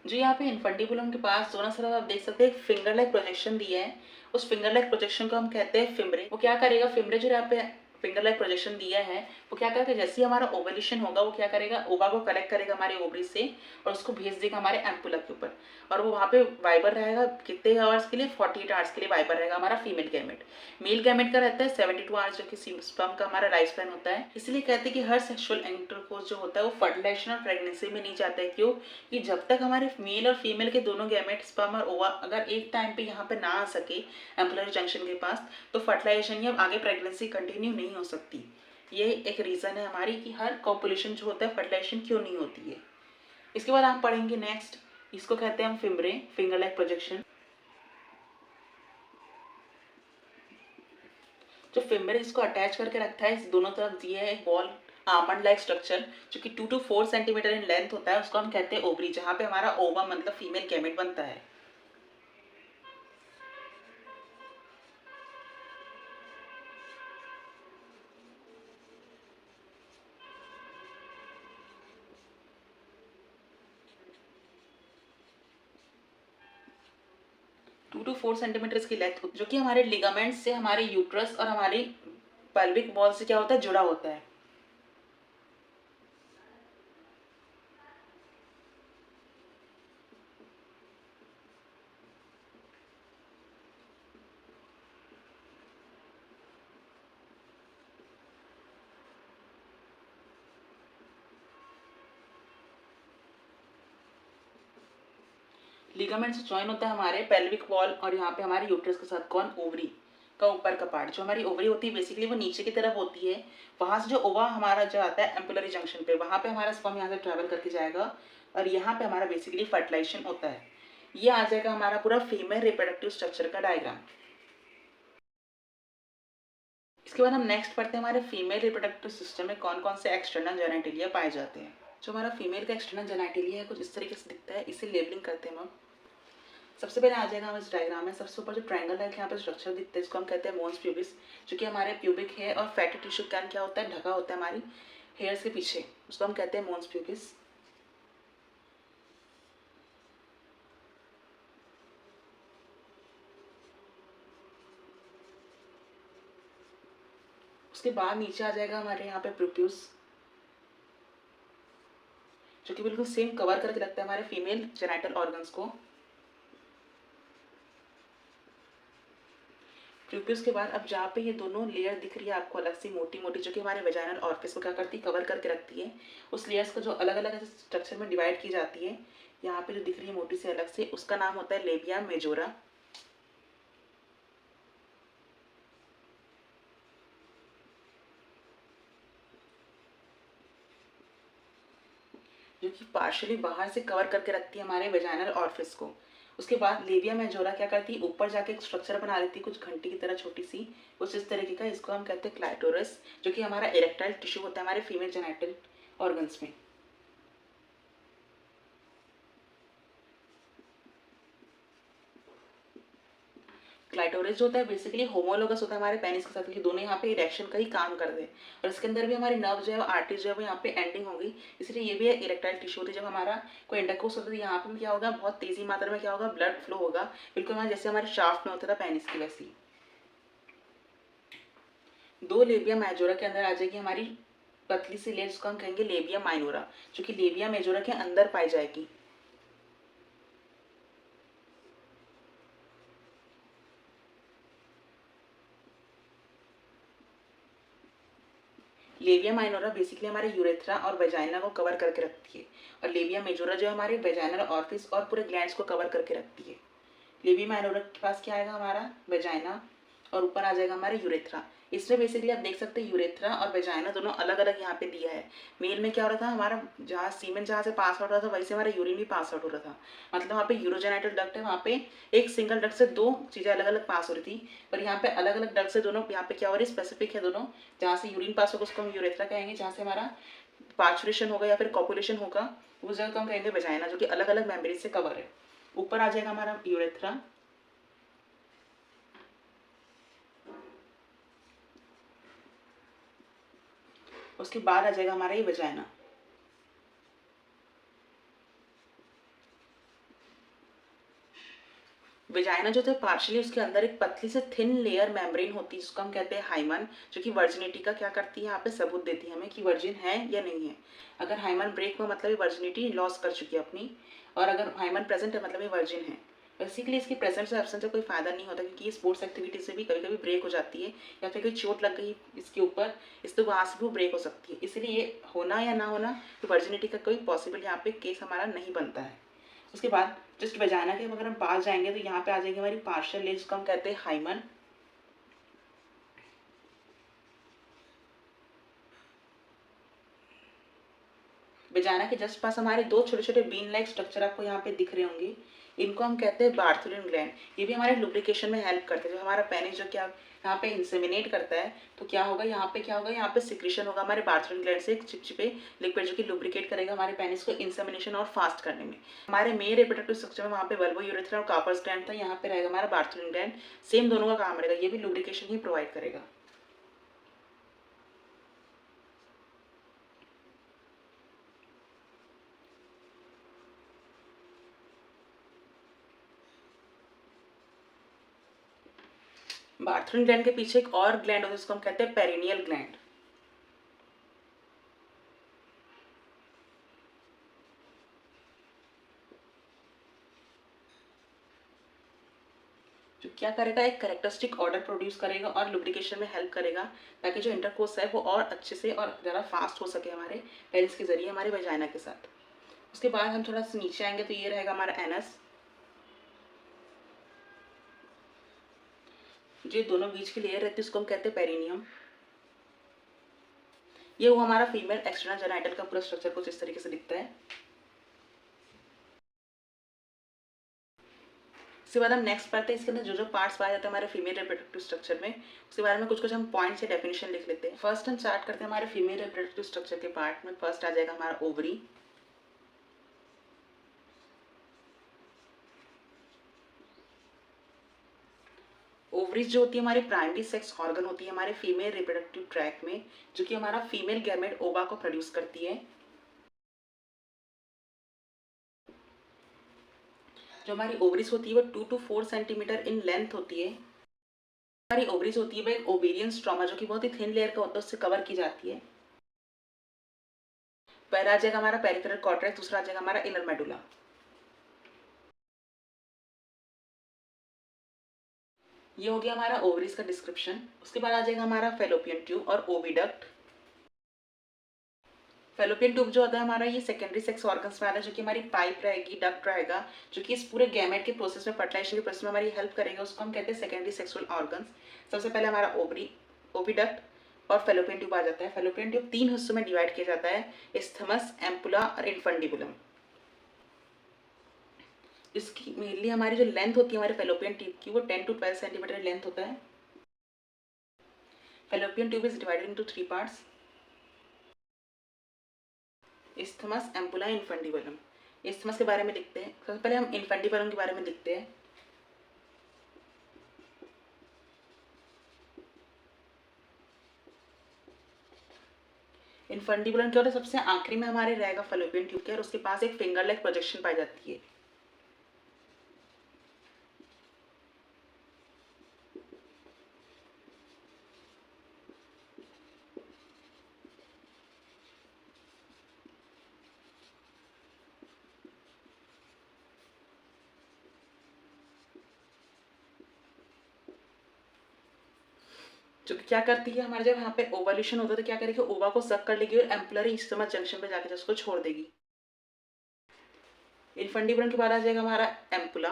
जो यहाँ पे इन्फंटिबुलम के पास दोनों तरफ आप देख सकते हैं एक फिंगर लाइक प्रोजेक्शन दिया है। उस फिंगर लाइक प्रोजेक्शन को हम कहते हैं फिमरे। वो क्या करेगा, फिमरे जो यहाँ पे फिंगर लाइक प्रोजेक्शन दिया है वो क्या करेगा, जैसे ही हमारा ओवल्यूशन होगा वो क्या करेगा, ओवा को कलेक्ट करेगा हमारे ओवरी से और उसको भेज देगा हमारे एम्पुला के ऊपर, और वो वहाँ पे वाइबर रहेगा कितने आवर्स के लिए, 48 आवर्स के लिए वाइबर रहेगा हमारा फीमेल गैमेट। मेल गैमेट का रहता है 72 आवर्स, जो कि स्पर्म का हमारा लाइफ स्पैन होता है। इसलिए कहते हैं कि हर सेक्सुअल इंटरकोर्स जो होता है वो फर्टिलाइजेशन और प्रेगनेंसी में नहीं जाता है। क्यों, कि जब तक हमारे मेल और फीमेल के दोनों गैमेट स्पर्म और ओवा अगर एक टाइम पे यहाँ पे ना आ सके एम्पुलरी जंक्शन के पास, तो फर्टिलाइजेशन या आगे प्रेगनेंसी कंटिन्यू नहीं हो सकती। ये एक रीज़न है हमारी कि हर कॉपुलेशन जो होता है फर्टिलाइजेशन क्यों नहीं होती है। इसके बाद आप पढ़ेंगे नेक्स्ट, इसको कहते हैं हम फिमरे, फिंगर लाइक प्रोजेक्शन। जो फिमर इसको अटैच करके रखता है, इस दोनों तरफ दिए है एक बॉल आमंड लाइक स्ट्रक्चर जो कि 2 to 4 सेंटीमीटर इन लेंथ होता है, उसको हम कहते हैं ओवरी, जहाँ पे हमारा ओवा मतलब फीमेल गैमेट बनता है। टू टू फोर सेंटीमीटर की लेंथ, जो कि हमारे लिगामेंट से हमारे यूट्रस और हमारी पेल्विक वॉल से क्या होता है, जुड़ा होता है। लिगामेंट से जॉइन होता है हमारे पेल्विक वॉल और यहाँ पे हमारे यूट्रस के साथ, कौन, ओवरी का ऊपर का पार्ट। जो हमारी ओवरी होती है बेसिकली वो नीचे की तरफ होती है। वहां से जो ओवा हमारा जो आता है एम्पुलरी जंक्शन पे, वहां पे हमारा स्पर्म यहाँ से ट्रेवल करके जाएगा और यहाँ पे हमारा बेसिकली फर्टिलाइजेशन होता है। ये आ जाएगा हमारा पूरा फीमेल रिप्रोडक्टिव स्ट्रक्चर का डायग्राम। इसके बाद हम नेक्स्ट पढ़ते हैं हमारे फीमेल रिप्रोडक्टिव सिस्टम में कौन कौन से एक्सटर्नल जेनेटिलिया पाए जाते हैं। जो हमारा फीमेल का एक्सटर्नल जेनेटिलिया है कुछ इस तरीके से दिखता है, इसे लेबलिंग करते हैं हम। सबसे पहले आ जाएगा हम इस डायग्राम में, सबसे ऊपर जो ट्रायंगल है यहाँ पे स्ट्रक्चर दिखता है, इसको हम कहते हैं मोन्स प्यूबिस, जो कि हमारे प्यूबिक है और फैटी टिश्यू कैन क्या होता है, ढका होता है हमारी हेयर्स के पीछे, उसको हम कहते हैं मोन्स प्यूबिस। उसके बाद नीचे आ जाएगा हमारे यहाँ पे प्रूप्यूस, जो कि बिल्कुल सेम कवर करके रखता है हमारे फीमेल जेनिटल ऑर्गन्स को। प्यूपिस के बाद अब जहाँ पे ये दोनों लेयर दिख रही है आपको अलग से मोटी मोटी, जो कि हमारे वेजाइनल ऑर्फिस को क्या करती है, कवर करके रखती है। उस लेयर्स को जो अलग अलग स्ट्रक्चर में डिवाइड की जाती है, यहाँ पे जो दिख रही है मोटी से अलग से, उसका नाम होता है लेबिया मेजोरा। जो कि पार्शियली बाहर से कवर करके रखती है हमारे वेजाइनल ऑर्फिस को। उसके बाद लेबिया मेजोरा क्या करती है, ऊपर जाके एक स्ट्रक्चर बना लेती है कुछ घंटी की तरह छोटी सी, कुछ इस तरीके का, इसको हम कहते हैं क्लाइटोरस, जो कि हमारा इरेक्टाइल टिश्यू होता है हमारे फीमेल जेनिटल ऑर्गन्स में। क्लाइटोरिस जो होता है बेसिकली होमोलोगस होता है हमारे पेनिस के साथ, क्योंकि दोनों यहाँ पे इरेक्शन का ही काम करते हैं और इसके अंदर भी हमारी नर्व जो है आर्टरी जो है वो यहाँ पे एंडिंग होगी, इसलिए ये भी इरेक्टाइल टिश्यू होती है। जब हमारा कोई इंटरकोर्स होता है यहाँ पे क्या होगा, बहुत तेजी मात्रा में क्या होगा, ब्लड फ्लो होगा, बिल्कुल हमारे जैसे हमारे शाफ्ट में होता था पेनिस की वैसी। दो लेबिया मेजोरा के अंदर आ जाएगी हमारी पतली सी लेयर, जिसको हम कहेंगे लेबिया माइनोरा, जो कि लेबिया मेजोरा के अंदर पाई जाएगी। लेबिया माइनोरा बेसिकली हमारे यूरेथ्रा और वेजाइना को कवर करके रखती है, और लेबिया मेजोरा जो हमारे वेजाइनल ऑर्फिस और पूरे ग्लैंड्स को कवर करके रखती है। लेबिया माइनोरा के पास क्या आएगा, हमारा वेजाइना, और ऊपर आ जाएगा हमारे यूरेथ्रा। इसमें बेसिकली आप देख सकते हैं यूरेथ्रा और वेजाइना दोनों अलग अलग यहाँ पे दिया है। मेल में क्या हो रहा था, हमारा जहाँ सीमेन जहाँ से पास आउट हो रहा था वहीं से हमारा यूरिन भी पास आउट हो रहा था। मतलब वहाँ पे यूरोजेनाइटल डक्ट है, वहाँ पे एक सिंगल डक्ट से दो चीज़ें अलग अलग पास हो रही थी, पर यहाँ पे अलग अलग डक्ट से दोनों यहाँ पे क्या हो रही है, स्पेसिफिक है दोनों। जहाँ से यूरिन पास होगा उसको हम यूरेथ्रा कहेंगे, जहाँ से हमारा पार्चुरेशन होगा या फिर कॉपुलेशन होगा उस जगह को हम कहेंगे वेजाइना, जो कि अलग अलग मेम्ब्रेन से कवर है। ऊपर आ जाएगा हमारा यूरेथ्रा, उसके बाद आ जाएगा हमारा ये वेजाइना। वेजाइना जो थे पार्शली उसके अंदर एक पतली से थिन लेयर मेम्ब्रेन होती है जिसको हम कहते हैं हाइमन, जो कि वर्जिनिटी का क्या करती है, यहाँ पे सबूत देती है हमें कि वर्जिन है या नहीं है। अगर हाइमन ब्रेक हुआ मतलब ये वर्जिनिटी लॉस कर चुकी है अपनी, और अगर हाइमन प्रेजेंट है मतलब ये वर्जिन है। बेसिकली इसकी प्रेजेंस और एब्सेंस से कोई फायदा नहीं होता, क्योंकि स्पोर्ट्स एक्टिविटी से भी कभी कभी ब्रेक हो जाती है, या फिर कोई चोट लग गई इसके ऊपर, इस तो वहाँ से भी ब्रेक हो सकती है। इसलिए ये होना या ना होना तो वर्जिनिटी का कोई पॉसिबल यहाँ पे केस हमारा नहीं बनता है। उसके बाद जस्ट वेजाइना के अगर हम पास जाएंगे तो यहाँ पे आ जाएगी हमारी पार्शियल लेज, जिसको हम कहते हैं हाइमन। वेजाइना के जस्ट पास हमारे दो छोटे छोटे बीन लाइक स्ट्रक्चर आपको यहाँ पे दिख रहे होंगे, इनको हम कहते हैं बार्थोलिन ग्लैंड। ये भी हमारे लुब्रिकेशन में हेल्प करते हैं। जो हमारा पेनिस जो क्या यहाँ पे इंसेमिनेट करता है, तो क्या होगा यहाँ पे, क्या होगा यहाँ पे सिक्रीशन होगा हमारे बार्थोलिन ग्लैंड से, एक चिपचिपे लिक्विड जो कि लुब्रिकेट करेगा हमारे पेनिस को इंसेमिनेशन और फास्ट करने में। हमारे मेन रिप्रोडक्टिव स्ट्रक्चर में वहाँ पे वल्वो यूरेथ्रा और कार्पस ग्लैंड था, यहाँ पे रहेगा हमारा बार्थोलिन ग्लैंड। सेम दोनों का काम रहेगा, ये भी लुब्रिकेशन ही प्रोवाइड करेगा। बार्थोलिन ग्लैंड के पीछे एक और ग्लैंड होता है जिसको हम कहते हैं पेरिनियल ग्लैंड। जो क्या करेगा, एक कैरेक्टरिस्टिक ऑर्डर प्रोड्यूस करेगा और लुब्रिकेशन में हेल्प करेगा, ताकि जो इंटरकोर्स है वो और अच्छे से और ज़्यादा फास्ट हो सके हमारे पेनिस के जरिए हमारे वेजाइना के साथ। उसके बाद हम थोड़ा सा नीचे आएंगे तो ये रहेगा हमारा एनस। जो दोनों बीच की लेयर रहती है उसको हम कहते हैं पेरिनियम। ये वो हमारा फीमेल एक्सटर्नल जेनाइटल का पूरा स्ट्रक्चर कुछ इस तरीके से दिखता है। उसके बाद हम नेक्स्ट पढ़ते हैं इसके अंदर जो जो पार्ट्स पाए जाते हैं हमारे फीमेल रिप्रोडक्टिव स्ट्रक्चर में, उसके बारे में कुछ कुछ हम पॉइंट्स या डेफिनेशन लिख लेते हैं। फर्स्ट हम स्टार्ट करते हैं हमारे फीमेल रिप्रोडक्टिव स्ट्रक्चर के पार्ट में। फर्स्ट आ जाएगा हमारा ओवरी। ओवरीज जो होती है हमारी प्राइमरी सेक्स ऑर्गन होती है हमारे फीमेल रिप्रोडक्टिव ट्रैक में, जो कि हमारा फीमेल गैमेट ओवा को प्रोड्यूस करती है। जो हमारी ओवरीज होती है वो 2 to 4 सेंटीमीटर इन लेंथ होती है। हमारी ओवरीज होती है वो एक ओवेरियन स्ट्रोमा जो कि बहुत ही थिन लेयर का होता है उससे कवर की जाती है। पहला आ जाएगा हमारा पेरिफेरल कॉर्टेक्स, दूसरा आ जाएगा हमारा इनर मेडुला। ये हो गया हमारा ओवरीज का डिस्क्रिप्शन। उसके बाद आ जाएगा हमारा फेलोपियन ट्यूब और ओविडक्ट। फेलोपियन ट्यूब जो होता है हमारा ये सेकेंडरी सेक्स ऑर्गन्स में आता है, जो कि हमारी पाइप रहेगी, डक्ट रहेगा, जो कि इस पूरे गैमेट के प्रोसेस में, फर्टिलाइजेशन के प्रोसेस में हमारी हेल्प करेगा, उसको हम कहते हैं सेकेंडरी सेक्सुअल ऑर्गन्स। सबसे पहले हमारा ओवरी, ओविडक्ट और फेलोपियन ट्यूब आ जाता है। फेलोपियन ट्यूब 3 हिस्सों में डिवाइड किया जाता है, इस्थमस, एम्पुला और इन्फंडिबुलम। इसकी मेनली हमारी जो लेंथ होती है हमारे फेलोपियन ट्यूब की वो 10 to 12 सेंटीमीटर लेंथ होता है। Fallopian tube is divided into 3 parts, isthmus, ampulla, infundibulum. Isthmus के बारे में लिखते हैं। सबसे पहले हम इन्फंडिबुलम के बारे में लिखते हैं। इन्फंडिबुलम क्या होता है, सबसे आखिरी में हमारे रहेगा फेलोपियन ट्यूब के, और उसके पास एक फिंगर लाइक प्रोजेक्शन पाई जाती है। जो क्या करती है हमारे, जब यहाँ पे ओवल्यूशन होता है तो क्या करेगी, ओवा को सक कर लेगी और एम्पुलरी इस्टमस जंक्शन पे जाकर उसको छोड़ देगी। इन्फंडिबुलम के बाद आ जाएगा हमारा एम्पुला।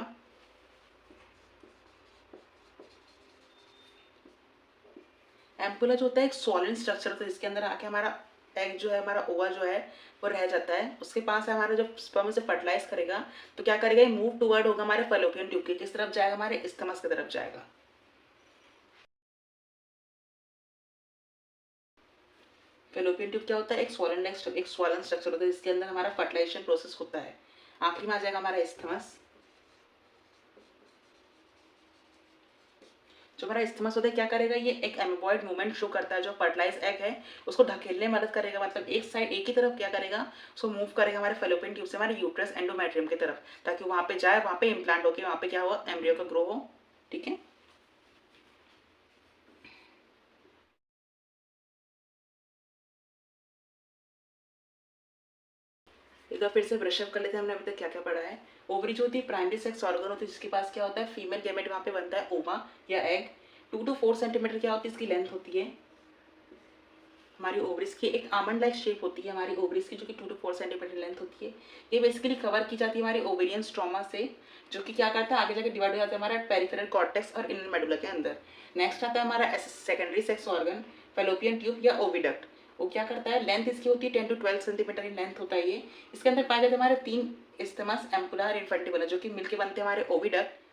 एम्पुला जो होता है एक सॉलिड स्ट्रक्चर होता है जिसके अंदर आके हमारा एग जो है, हमारा ओवा जो है वो रह जाता है। उसके पास हमारा जब स्पर्म से फर्टिलाइज करेगा तो क्या करेगा, ये मूव टुवर्ड होगा हमारे फैलोपियन ट्यूब के, किस तरफ जाएगा, हमारे स्टमक की तरफ जाएगा। फैलोपियन ट्यूब क्या होता है, एक स्वॉलन स्ट्रक्चर होता है जिसके अंदर हमारा फर्टिलाइजेशन प्रोसेस होता है। आखिरी में आ जाएगा हमारा स्थमस। जो हमारा स्थमस होता है क्या करेगा, ये एक एम्बॉयड मूवमेंट शो करता है, जो फर्टिलाइज एग है उसको ढकेलने में मदद करेगा, मतलब एक साइड एक ही तरफ क्या करेगा, उसको मूव करेगा हमारे फैलोपियन ट्यूब से हमारे यूट्रस एंडोमेट्रियम की तरफ, ताकि वहां पे जाए, वहां पे इम्प्लांट होकर वहां पे क्या हुआ, एम्ब्रियो का ग्रो हो। ठीक है। एक बार फिर से ब्रशअप कर लेते हैं, हमने अभी तक क्या क्या पढ़ा है। ओवरी जो होती है प्राइमरी सेक्स ऑर्गन होती है जिसके पास क्या होता है, फीमेल गैमेट वहां पे बनता है, ओवा या एग। 2 to 4 सेंटीमीटर क्या होती है इसकी लेंथ होती है। हमारी ओवरीज की एक आमंड लाइक शेप होती है हमारी ओवरीज की, जो कि 2 to 4 सेंटीमीटर लेंथ होती है। ये बेसिकली कवर की जाती है हमारी ओवेरियन स्ट्रोमा से, जो कि क्या करता है आगे जाके डिवाइड हो जाता है हमारा पेरिफेरल कॉर्टेक्स और इनर मेडुला के अंदर। नेक्स्ट आता है हमारा secondary sex organ, fallopian tube या ओविडक्ट। वो क्या करता है, लेंथ इसकी होती है 10 to 12 सेंटीमीटर की लेंथ होता है ये। इसके अंदर पाए जाते हैं हमारे 3 स्टमस, एम्पुला और इन्फेंटिबुला, जो कि मिलके बनते हैं हमारे oviduct.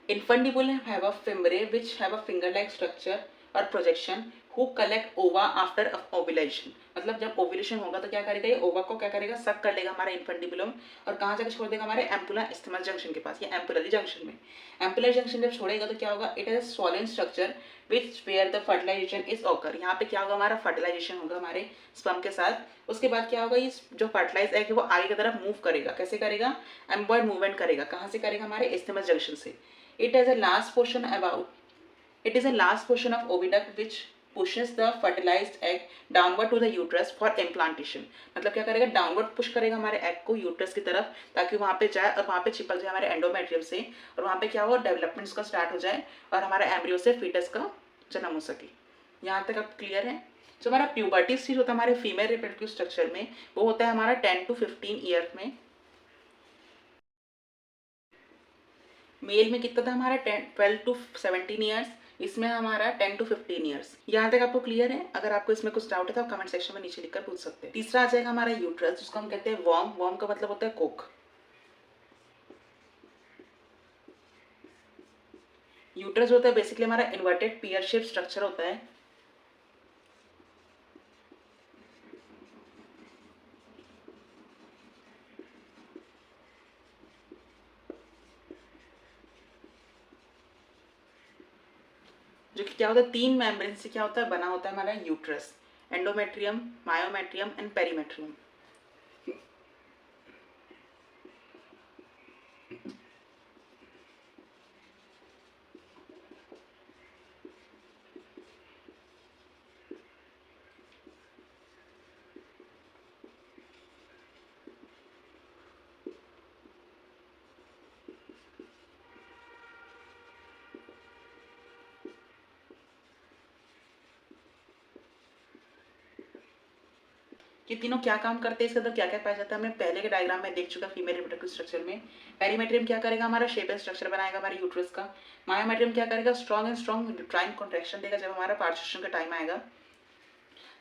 Infundibulum have a femore which have a finger-like structure और projection who collect ova after ovulation। मतलब जब ओव्यूलेशन होगा तो क्या करेगा, ये ओवा को क्या करेगा, सक कर लेगा हमारा इन्फेंटिबुलम और कहाँ जाकर छोड़ देगा, हमारे एम्पुला स्टमस जंक्शन के पास, या एम्पुलरी जंक्शन में। एम्पुलर जंक्शन जब छोड़ेगा तो क्या होगा, it is solid structure which where the fertilization is occur. यहाँ पे क्या होगा, हमारा फर्टिलाइजेशन होगा हमारे स्पर्म के साथ। उसके बाद क्या होगा, ये जो फर्टिलाइज एग है वो आगे की तरफ मूव करेगा, कैसे करेगा, एम्बॉयड मूवमेंट करेगा, कहाँ से करेगा, हमारे स्टमस जंक्शन से। It has a last portion about it is a last portion of oviduct which pushes the fertilized egg downward to the uterus for implantation। मतलब क्या करेगा, डाउनवर्ड पुश करेगा हमारे एग को यूट्रस की तरफ, ताकि वहां पे जाए और वहां पे चिपक जाए हमारे एंडोमेट्रियम से, और वहां पे क्या हो, डेवलपमेंट का स्टार्ट हो जाए और हमारे एम्ब्रियो से फीटस का जन्म हो सके। यहाँ तक अब क्लियर है। जो हमारा प्यूबर्टी स्टेज होता है हमारे फीमेल रिप्रोडक्टिव स्ट्रक्चर में, वो होता है हमारा 10 to 15 ईयर में। मेल में कितना था हमारा 12 to 17 ईयर्स, इसमें हमारा 10 to 15 ईयर्स। यहाँ तक आपको क्लियर है। अगर आपको इसमें कुछ डाउट है तो आप कमेंट सेक्शन में नीचे लिखकर पूछ सकते हैं। तीसरा आ जाएगा हमारा यूट्रस, जिसको हम कहते हैं वॉर्म। वॉर्म का मतलब होता है कोक। यूट्रस होता है बेसिकली हमारा इन्वर्टेड पीयर शेप स्ट्रक्चर होता है। जो कि क्या होता है, 3 मेम्ब्रेन से क्या होता है, बना होता है हमारा uterus, endometrium, myometrium and perimetrium. ये तीनों क्या काम करते हैं, इसके अंदर क्या क्या पाया जाता है, हमने पहले के डायग्राम में देख चुका फीमेल रिप्रोडक्टिव स्ट्रक्चर में। पेरीमेट्रियम क्या करेगा, हमारा शेप एंड स्ट्रक्चर बनाएगा हमारे यूट्रस का। मायोमेट्रियम क्या करेगा, strong and strong uterine contraction देगा जब हमारा पार्टिशन का टाइम आएगा।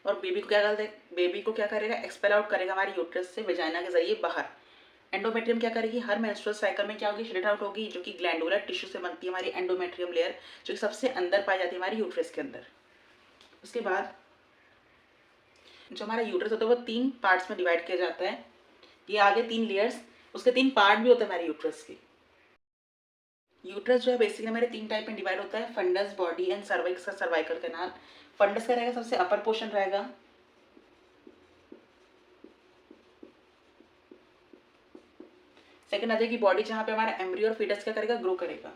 और बेबी को क्या करते, बेबी को क्या करेगा, एक्सपेल आउट करेगा हमारी यूट्रस से वेजाइना के जरिए बाहर। एंडोमेट्रियम क्या करेगी, हर मेंस्ट्रुअल साइकिल में क्या होगी, शेड आउट होगी, जो कि ग्लैंडुलर टिश्यू से बनती है हमारी एंडोमेट्रियम लेयर, जो कि सबसे अंदर पाई जाती है हमारी यूट्रस के अंदर। उसके बाद जो हमारा यूट्रस होता है वो 3 पार्ट्स में डिवाइड किया जाता है। ये आगे 3 लेयर्स, उसके 3 पार्ट भी होते हैं हमारे यूट्रस के। यूट्रस जो है बेसिकली हमारे 3 टाइप में डिवाइड होता है, फंडस, बॉडी एंड सर्वाइक्स का सर्वाइकल कैनाल। फंडस का रहेगा सबसे अपर पोर्शन रहेगा। सेकंड आ जाएगी बॉडी, जहां पे हमारा एम्ब्रियो और फीटस क्या करेगा, ग्रो करेगा।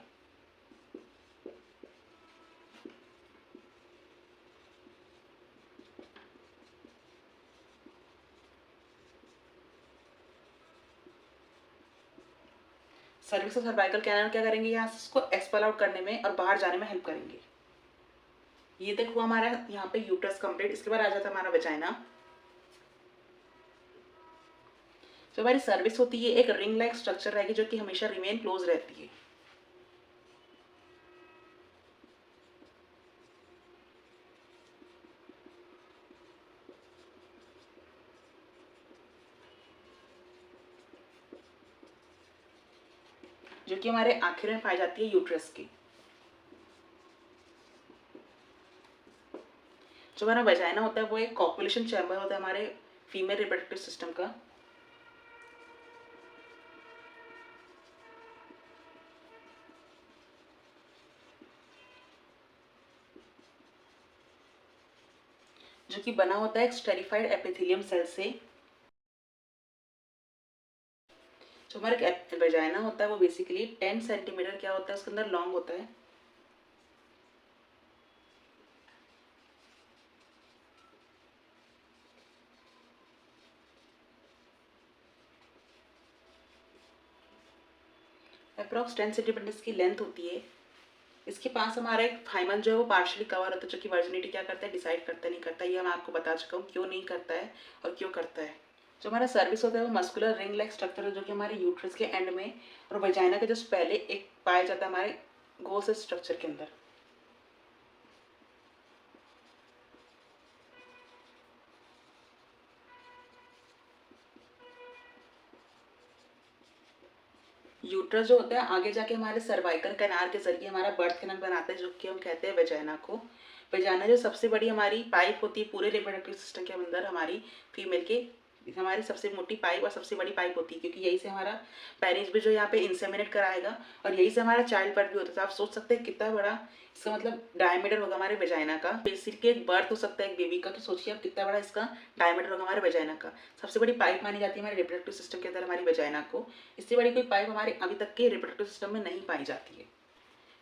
सर्विक्स और सर्वाइकल कैनाल क्या करेंगे, यहाँ से इसको एक्सपेल आउट करने में और बाहर जाने में हेल्प करेंगे। ये तक हुआ हमारा यहाँ पे यूट्रस कंप्लीट। इसके बाद आ जाता है हमारा वेजाइना। जो हमारी सर्विस होती है एक रिंग लाइक स्ट्रक्चर रहेगी, जो कि हमेशा रिमेन क्लोज रहती है। जो कि हमारे आखिर में पाई जाती है यूट्रस की। जो हमारा वजाइना होता है वो एक कॉपुलेशन चैम्बर होता है हमारे फीमेल रिप्रोडक्टिव सिस्टम का। जो कि बना होता है एक स्टेरिफाइड एपिथेलियम सेल से। जो हमारा वजाइना होता है वो बेसिकली 10 सेंटीमीटर क्या होता है उसके अंदर लॉन्ग होता है। अप्रॉक्स 10 सेंटीमीटर इसकी लेंथ होती है। इसके पास हमारा एक हाइमन जो है वो पार्शियली कवर होता है, जो कि वर्जिनिटी क्या करता है डिसाइड करता है नहीं करता, ये मैं आपको बता चुका हूँ क्यों नहीं करता है और क्यों करता है। जो हमारा सर्विस होता है वो मस्कुलर रिंग लाइक स्ट्रक्चर है, जो कि हमारे यूट्रस के एंड में और वजाइना के जस्ट पहले एक पाया जाता है हमारे गोल स्ट्रक्चर के अंदर। यूट्रस जो होता है आगे जाके हमारे सर्वाइकल कैनाल के जरिए हमारा बर्थ कैनाल बनाता है, जो कि हम कहते हैं वेजाइना को। वेजाइना जो सबसे बड़ी हमारी पाइप होती है पूरे रिप्रोडक्टिव सिस्टम के अंदर हमारी फीमेल के, हमारी सबसे मोटी पाइप और सबसे बड़ी पाइप होती है, क्योंकि यही से हमारा पेरेंट्स भी जो यहाँ पे इंसेमिनेट कराएगा और यही से हमारा चाइल्ड बर्थ भी होता है। तो आप सोच सकते हैं कितना बड़ा इसका मतलब डायमीटर होगा हमारे वेजाइना का। बेसिकली एक बर्थ हो सकता है एक बेबी का, तो सोचिए आप कितना बड़ा इसका डायमीटर होगा हमारे वेजाइना का। सबसे बड़ी पाइप मानी जाती है हमारे रिप्रोडक्टिव सिस्टम के अंदर हमारी वेजाइना को। इससे बड़ी कोई पाइप हमारे अभी तक के रिप्रोडक्टिव सिस्टम में नहीं पाई जाती है।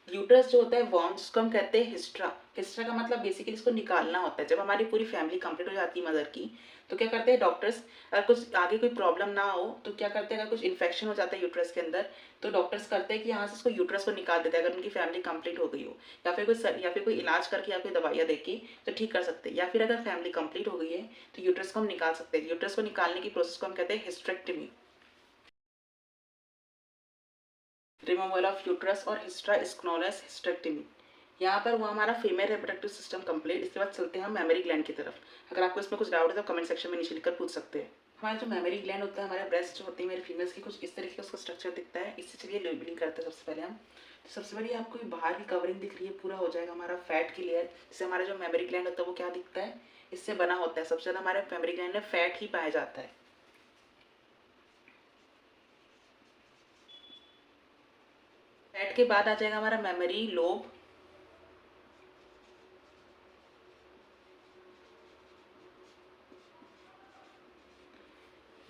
यूट्रस जो होता है वॉर्म जिसको हम कहते हैं हिस्ट्रा। हिस्ट्रा का मतलब बेसिकली इसको निकालना होता है। जब हमारी पूरी फैमिली कंप्लीट हो जाती है मदर की, तो क्या करते हैं डॉक्टर्स, अगर कुछ आगे कोई प्रॉब्लम ना हो तो क्या करते हैं, अगर कुछ इन्फेक्शन हो जाता है यूट्रस के अंदर तो डॉक्टर्स करते हैं कि यहाँ से इसको यूट्रस को निकाल देते हैं, अगर उनकी फैमिली कंप्लीट हो गई हो, या फिर कोई इलाज करके या कोई दवाइयाँ देके तो ठीक कर सकते हैं। या फिर अगर फैमिली कंप्लीट हो गई है तो यूट्रस को हम निकाल सकते हैं। यूट्रस को निकालने की प्रोसेस को हम कहते हैं हिस्ट्रेक्टमी, रिमूवल ऑफ यूट्रस, और हिस्ट्रा इज नोन एज हिस्टेक्टमी। यहाँ पर वो हमारा फीमेल रिप्रोडक्टिव सिस्टम कंप्लीट। इसके बाद चलते हैं हम मेमोरी ग्लैंड की तरफ। अगर आपको इसमें कुछ डाउट है तो कमेंट सेक्शन में नीचे लिखकर पूछ सकते हैं। हमारा जो मेमोरी ग्लैंड होता है, हमारे ब्रेस्ट जो होती है मेरी फीमेल्स की, कुछ इस तरीके का उसका स्ट्रक्चर दिखता है। इससे चलिए लेबलिंग करते हैं। सबसे पहले हम तो सबसे बड़ी आपको बाहर की कवरिंग दिख रही है, पूरा हो जाएगा हमारा फैट की लेयर। इससे हमारा जो मेमोरी ग्लैंड होता है वो क्या दिखता है, इससे बना होता है। सबसे ज़्यादा हमारे मेमोरी ग्लैंड में फैट ही पाया जाता है। फैट के बाद आ जाएगा हमारा मेमोरी लोब।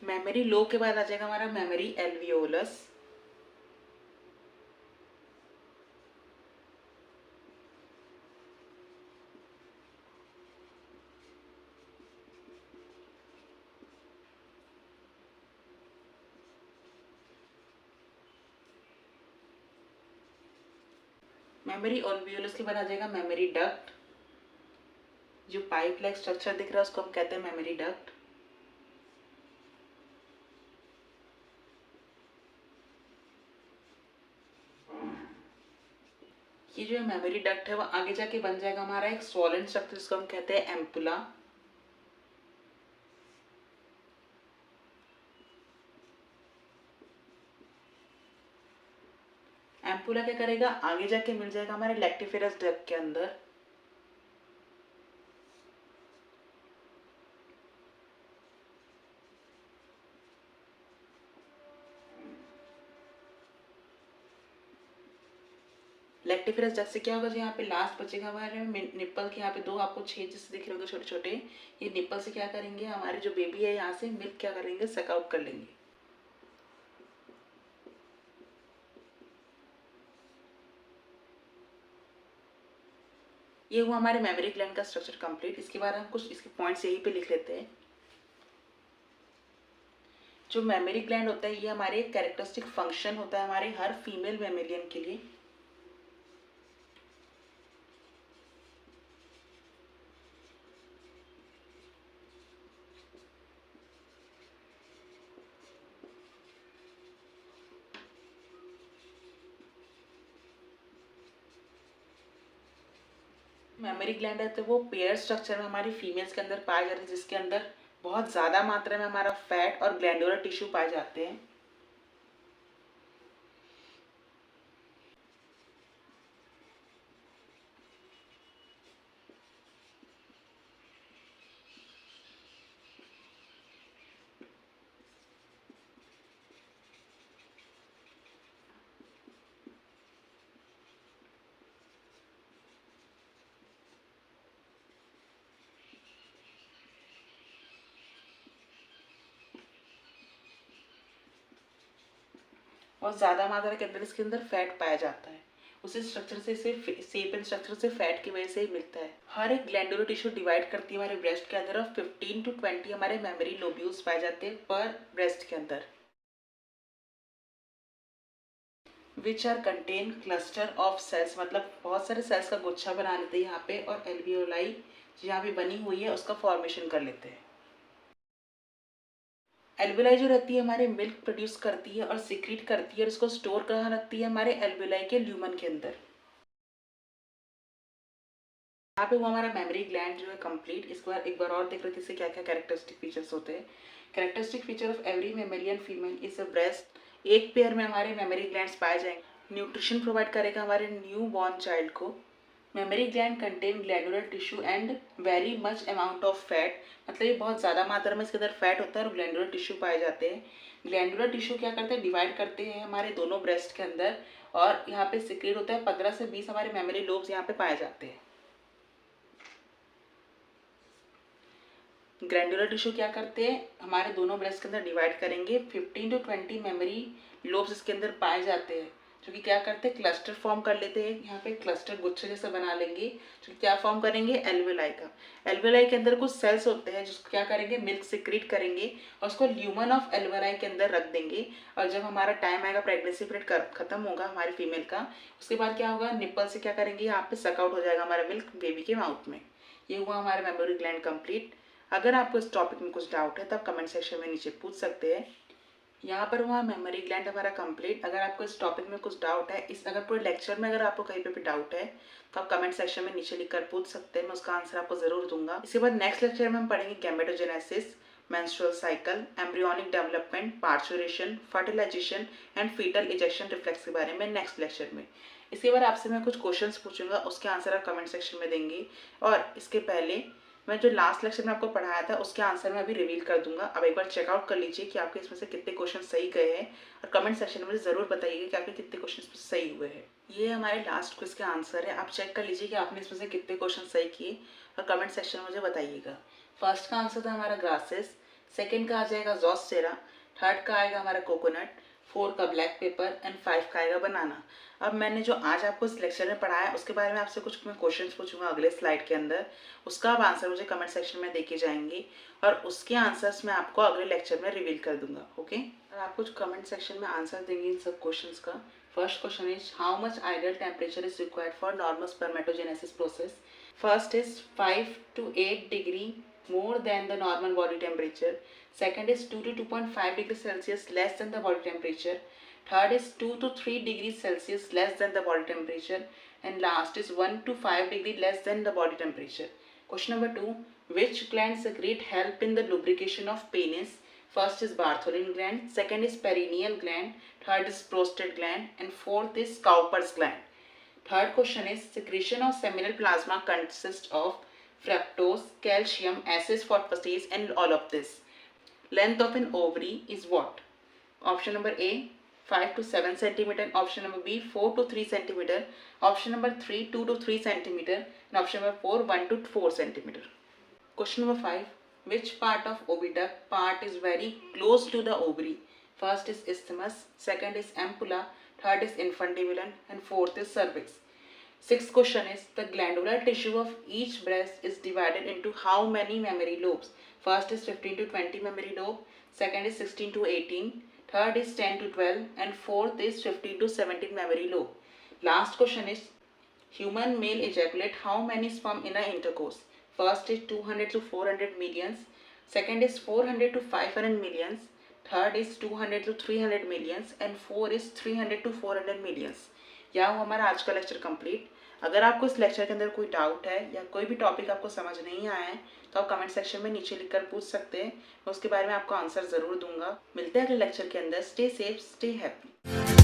मेमोरी लोब के बाद आ जाएगा हमारा मेमोरी एल्वियोलस। मेमोरी ऑल्वियोलस के बाद आ जाएगा मेमोरी डक्ट। जो पाइप लाइक स्ट्रक्चर दिख रहा है उसको हम कहते हैं मेमोरी डक्ट। ये जो मेमोरी डक्ट है वो आगे जाके बन जाएगा हमारा एक स्वॉलन स्ट्रक्चर, जिसको हम कहते हैं एम्पुला। एम्पुला क्या करेगा, आगे जाके मिल जाएगा हमारे लैक्टिफेरस डक्ट के अंदर। लैक्टिफेरस डक्ट से क्या होगा, जो यहाँ पे लास्ट बचेगा हमारे निप्पल के यहाँ पे दो आपको छेद जैसे दिख रहे होंगे छोटे छोटे। ये निप्पल से क्या करेंगे, हमारे जो बेबी है यहाँ से मिल्क क्या करेंगे, सक आउट कर लेंगे। ये हुआ हमारे मेमोरी ग्लैंड का स्ट्रक्चर कंप्लीट। इसके बाद हम कुछ इसके पॉइंट्स यहीं पे लिख लेते हैं। जो मेमोरी ग्लैंड होता है ये हमारे कैरेक्टरिस्टिक फंक्शन होता है हमारे हर फीमेल मेमेलियन के लिए। मेमोरी ग्लैंड है तो वो पेयर स्ट्रक्चर में हमारी फीमेल्स के अंदर पाए जाते हैं, जिसके अंदर बहुत ज़्यादा मात्रा में हमारा फैट और ग्लैंडुलर टिश्यू पाए जाते हैं। और ज़्यादा मात्रा के अंदर इसके अंदर फैट पाया जाता है। उसी स्ट्रक्चर से इसे शेप एंड स्ट्रक्चर से फैट की वजह से ही मिलता है। हर एक ग्लैंडुलर टिश्यू डिवाइड करती है हमारे ब्रेस्ट के अंदर और 15 to 20 हमारे मेमोरी लोब्यूल्स पाए जाते हैं पर ब्रेस्ट के अंदर, which are contain cluster of cells, मतलब बहुत सारे सेल्स का गुच्छा बना लेते हैं यहाँ पे, और एल्वियोलाई जहाँ पे बनी हुई है उसका फॉर्मेशन कर लेते हैं। एल्वियोलाई जो रहती है हमारे मिल्क प्रोड्यूस करती है और सिक्रीट करती है और इसको स्टोर कहाँ रखती है, हमारे एल्वियोलाई के ल्यूमन के अंदर। यहाँ पे वो हमारा मेमोरी ग्लैंड जो है कंप्लीट। इसके बाद एक बार और देख रहे थे इससे क्या क्या कैरेक्टरिस्टिक फीचर्स होते हैं। Characteristic feature of every mammalian female is a breast. एक पेयर में हमारे मेमोरी ग्लैंड्स पाए जाएंगे। न्यूट्रिशन प्रोवाइड करेगा हमारे न्यू बॉर्न चाइल्ड को। Memory gland contain glandular tissue and very much amount of fat, मतलब ये बहुत ज़्यादा मात्रा में इसके अंदर फैट होता है और ग्लैंडुलर टिश्यू पाए जाते हैं। ग्लैंडुलर टिश्यू क्या करते हैं, डिवाइड करते हैं हमारे दोनों ब्रेस्ट के अंदर, और यहाँ पे सिक्रेट होता है 15 से 20 हमारे मेमोरी लोब्स यहाँ पे पाए जाते हैं। ग्लैंडुलर टिश्यू क्या करते हैं, हमारे दोनों ब्रेस्ट के अंदर डिवाइड करेंगे। 15 to 20 मेमोरी लोब्स इसके अंदर पाए जाते हैं, जो कि क्या करते हैं, क्लस्टर फॉर्म कर लेते हैं। यहाँ पे क्लस्टर गुच्छे जैसा बना लेंगे, जो कि क्या फॉर्म करेंगे, एल्वियोलाई का। एल्वियोलाई के अंदर कुछ सेल्स होते हैं जिसको क्या करेंगे, मिल्क सिक्रीट करेंगे और उसको ल्यूमन ऑफ एल्वियोलाई के अंदर रख देंगे। और जब हमारा टाइम आएगा, प्रेगनेंसी पीरियड खत्म होगा हमारी फीमेल का, उसके बाद क्या होगा, निप्पल से क्या करेंगे, यहाँ पे सक आउट हो जाएगा हमारा मिल्क बेबी के माउथ में। ये हुआ हमारा मेमोरी ग्लैंड कंप्लीट। अगर आपको इस टॉपिक में कुछ डाउट है तो आप कमेंट सेक्शन में नीचे पूछ सकते हैं। यहाँ पर हुआ मेमोरी ग्लैंड हमारा कंप्लीट। अगर आपको इस टॉपिक में कुछ डाउट है, इस अगर पूरे लेक्चर में अगर आपको कहीं पे भी डाउट है तो आप कमेंट सेक्शन में नीचे लिखकर पूछ सकते हैं, मैं उसका आंसर आपको जरूर दूंगा। इसके बाद नेक्स्ट लेक्चर में हम पढ़ेंगे gametogenesis, menstrual cycle, embryonic development, parturition, fertilization and fetal ejection reflex के बारे में नेक्स्ट लेक्चर में। इसके बाद आपसे मैं कुछ क्वेश्चंस पूछूंगा, उसके आंसर आप कमेंट सेक्शन में देंगे। और इसके पहले मैं जो लास्ट लेक्चर में आपको पढ़ाया था उसके आंसर मैं अभी रिवील कर दूंगा। अब एक बार चेकआउट कर लीजिए कि आपके इसमें से कितने क्वेश्चन सही गए हैं, और कमेंट सेक्शन में मुझे जरूर बताइएगा कि आपके कितने क्वेश्चन सही हुए हैं। ये हमारे लास्ट क्विज के आंसर है, आप चेक कर लीजिए कि आपने इसमें से कितने क्वेश्चन सही किए और कमेंट सेक्शन में मुझे बताइएगा। फर्स्ट का आंसर था हमारा ग्रासेस, सेकेंड का आ जाएगा जॉस्टेरा, थर्ड का आएगा हमारा कोकोनट, 4 का ब्लैक पेपर एंड 5 का आएगा बनाना। अब मैंने जो आज आपको इस लेक्चर में पढ़ाया उसके बारे में आपसे कुछ मैं क्वेश्चंस पूछूंगा अगले स्लाइड के अंदर, उसका आप आंसर मुझे कमेंट सेक्शन में देके जाएंगे और उसके आंसर्स मैं आपको अगले लेक्चर में रिवील कर दूंगा। ओके, और आप कुछ कमेंट सेक्शन में आंसर देंगे इन सब क्वेश्चंस का। First question is how much ideal temperature is required for normal spermatogenesis process. First is 5 to 8 degree more than the normal body temperature. Second is 2 to 2.5 degrees Celsius less than the body temperature. Third is 2 to 3 degrees Celsius less than the body temperature. And last is 1 to 5 degrees less than the body temperature. Question number 2. Which gland secrete help in the lubrication of penis? First is Bartholin gland. Second is perineal gland. Third is prostate gland. And fourth is Cowper's gland. Third question is secretion of seminal plasma consists of fructose, calcium, acid phosphatase and all of this. Length of an ovary is what? Option number A 5 to 7 centimeter, option number B 4 to 3 centimeter, option number 3 2 to 3 centimeter, and option number 4 1 to 4 centimeter. Question number 5. Which part of oviduct part is very close to the ovary? First is isthmus, second is ampulla, third is infundibulum and fourth is cervix. Sixth question is the glandular tissue of each breast is divided into how many memory lobes? First is 15 to 20 memory lobe, second is 16 to 18, third is 10 to 12 and fourth is 15 to 17 memory lobe. Last question is human male ejaculate how many sperm in a intercourse? First is 200 to 400 millions, second is 400 to 500 millions, third is 200 to 300 millions and fourth is 300 to 400 millions. यह हुआ हमारा आज का लेक्चर कंप्लीट। अगर आपको इस लेक्चर के अंदर कोई डाउट है या कोई भी टॉपिक आपको समझ नहीं आया है तो आप कमेंट सेक्शन में नीचे लिखकर पूछ सकते हैं, मैं उसके बारे में आपको आंसर ज़रूर दूंगा। मिलते हैं अगले लेक्चर के अंदर। Stay safe, stay happy.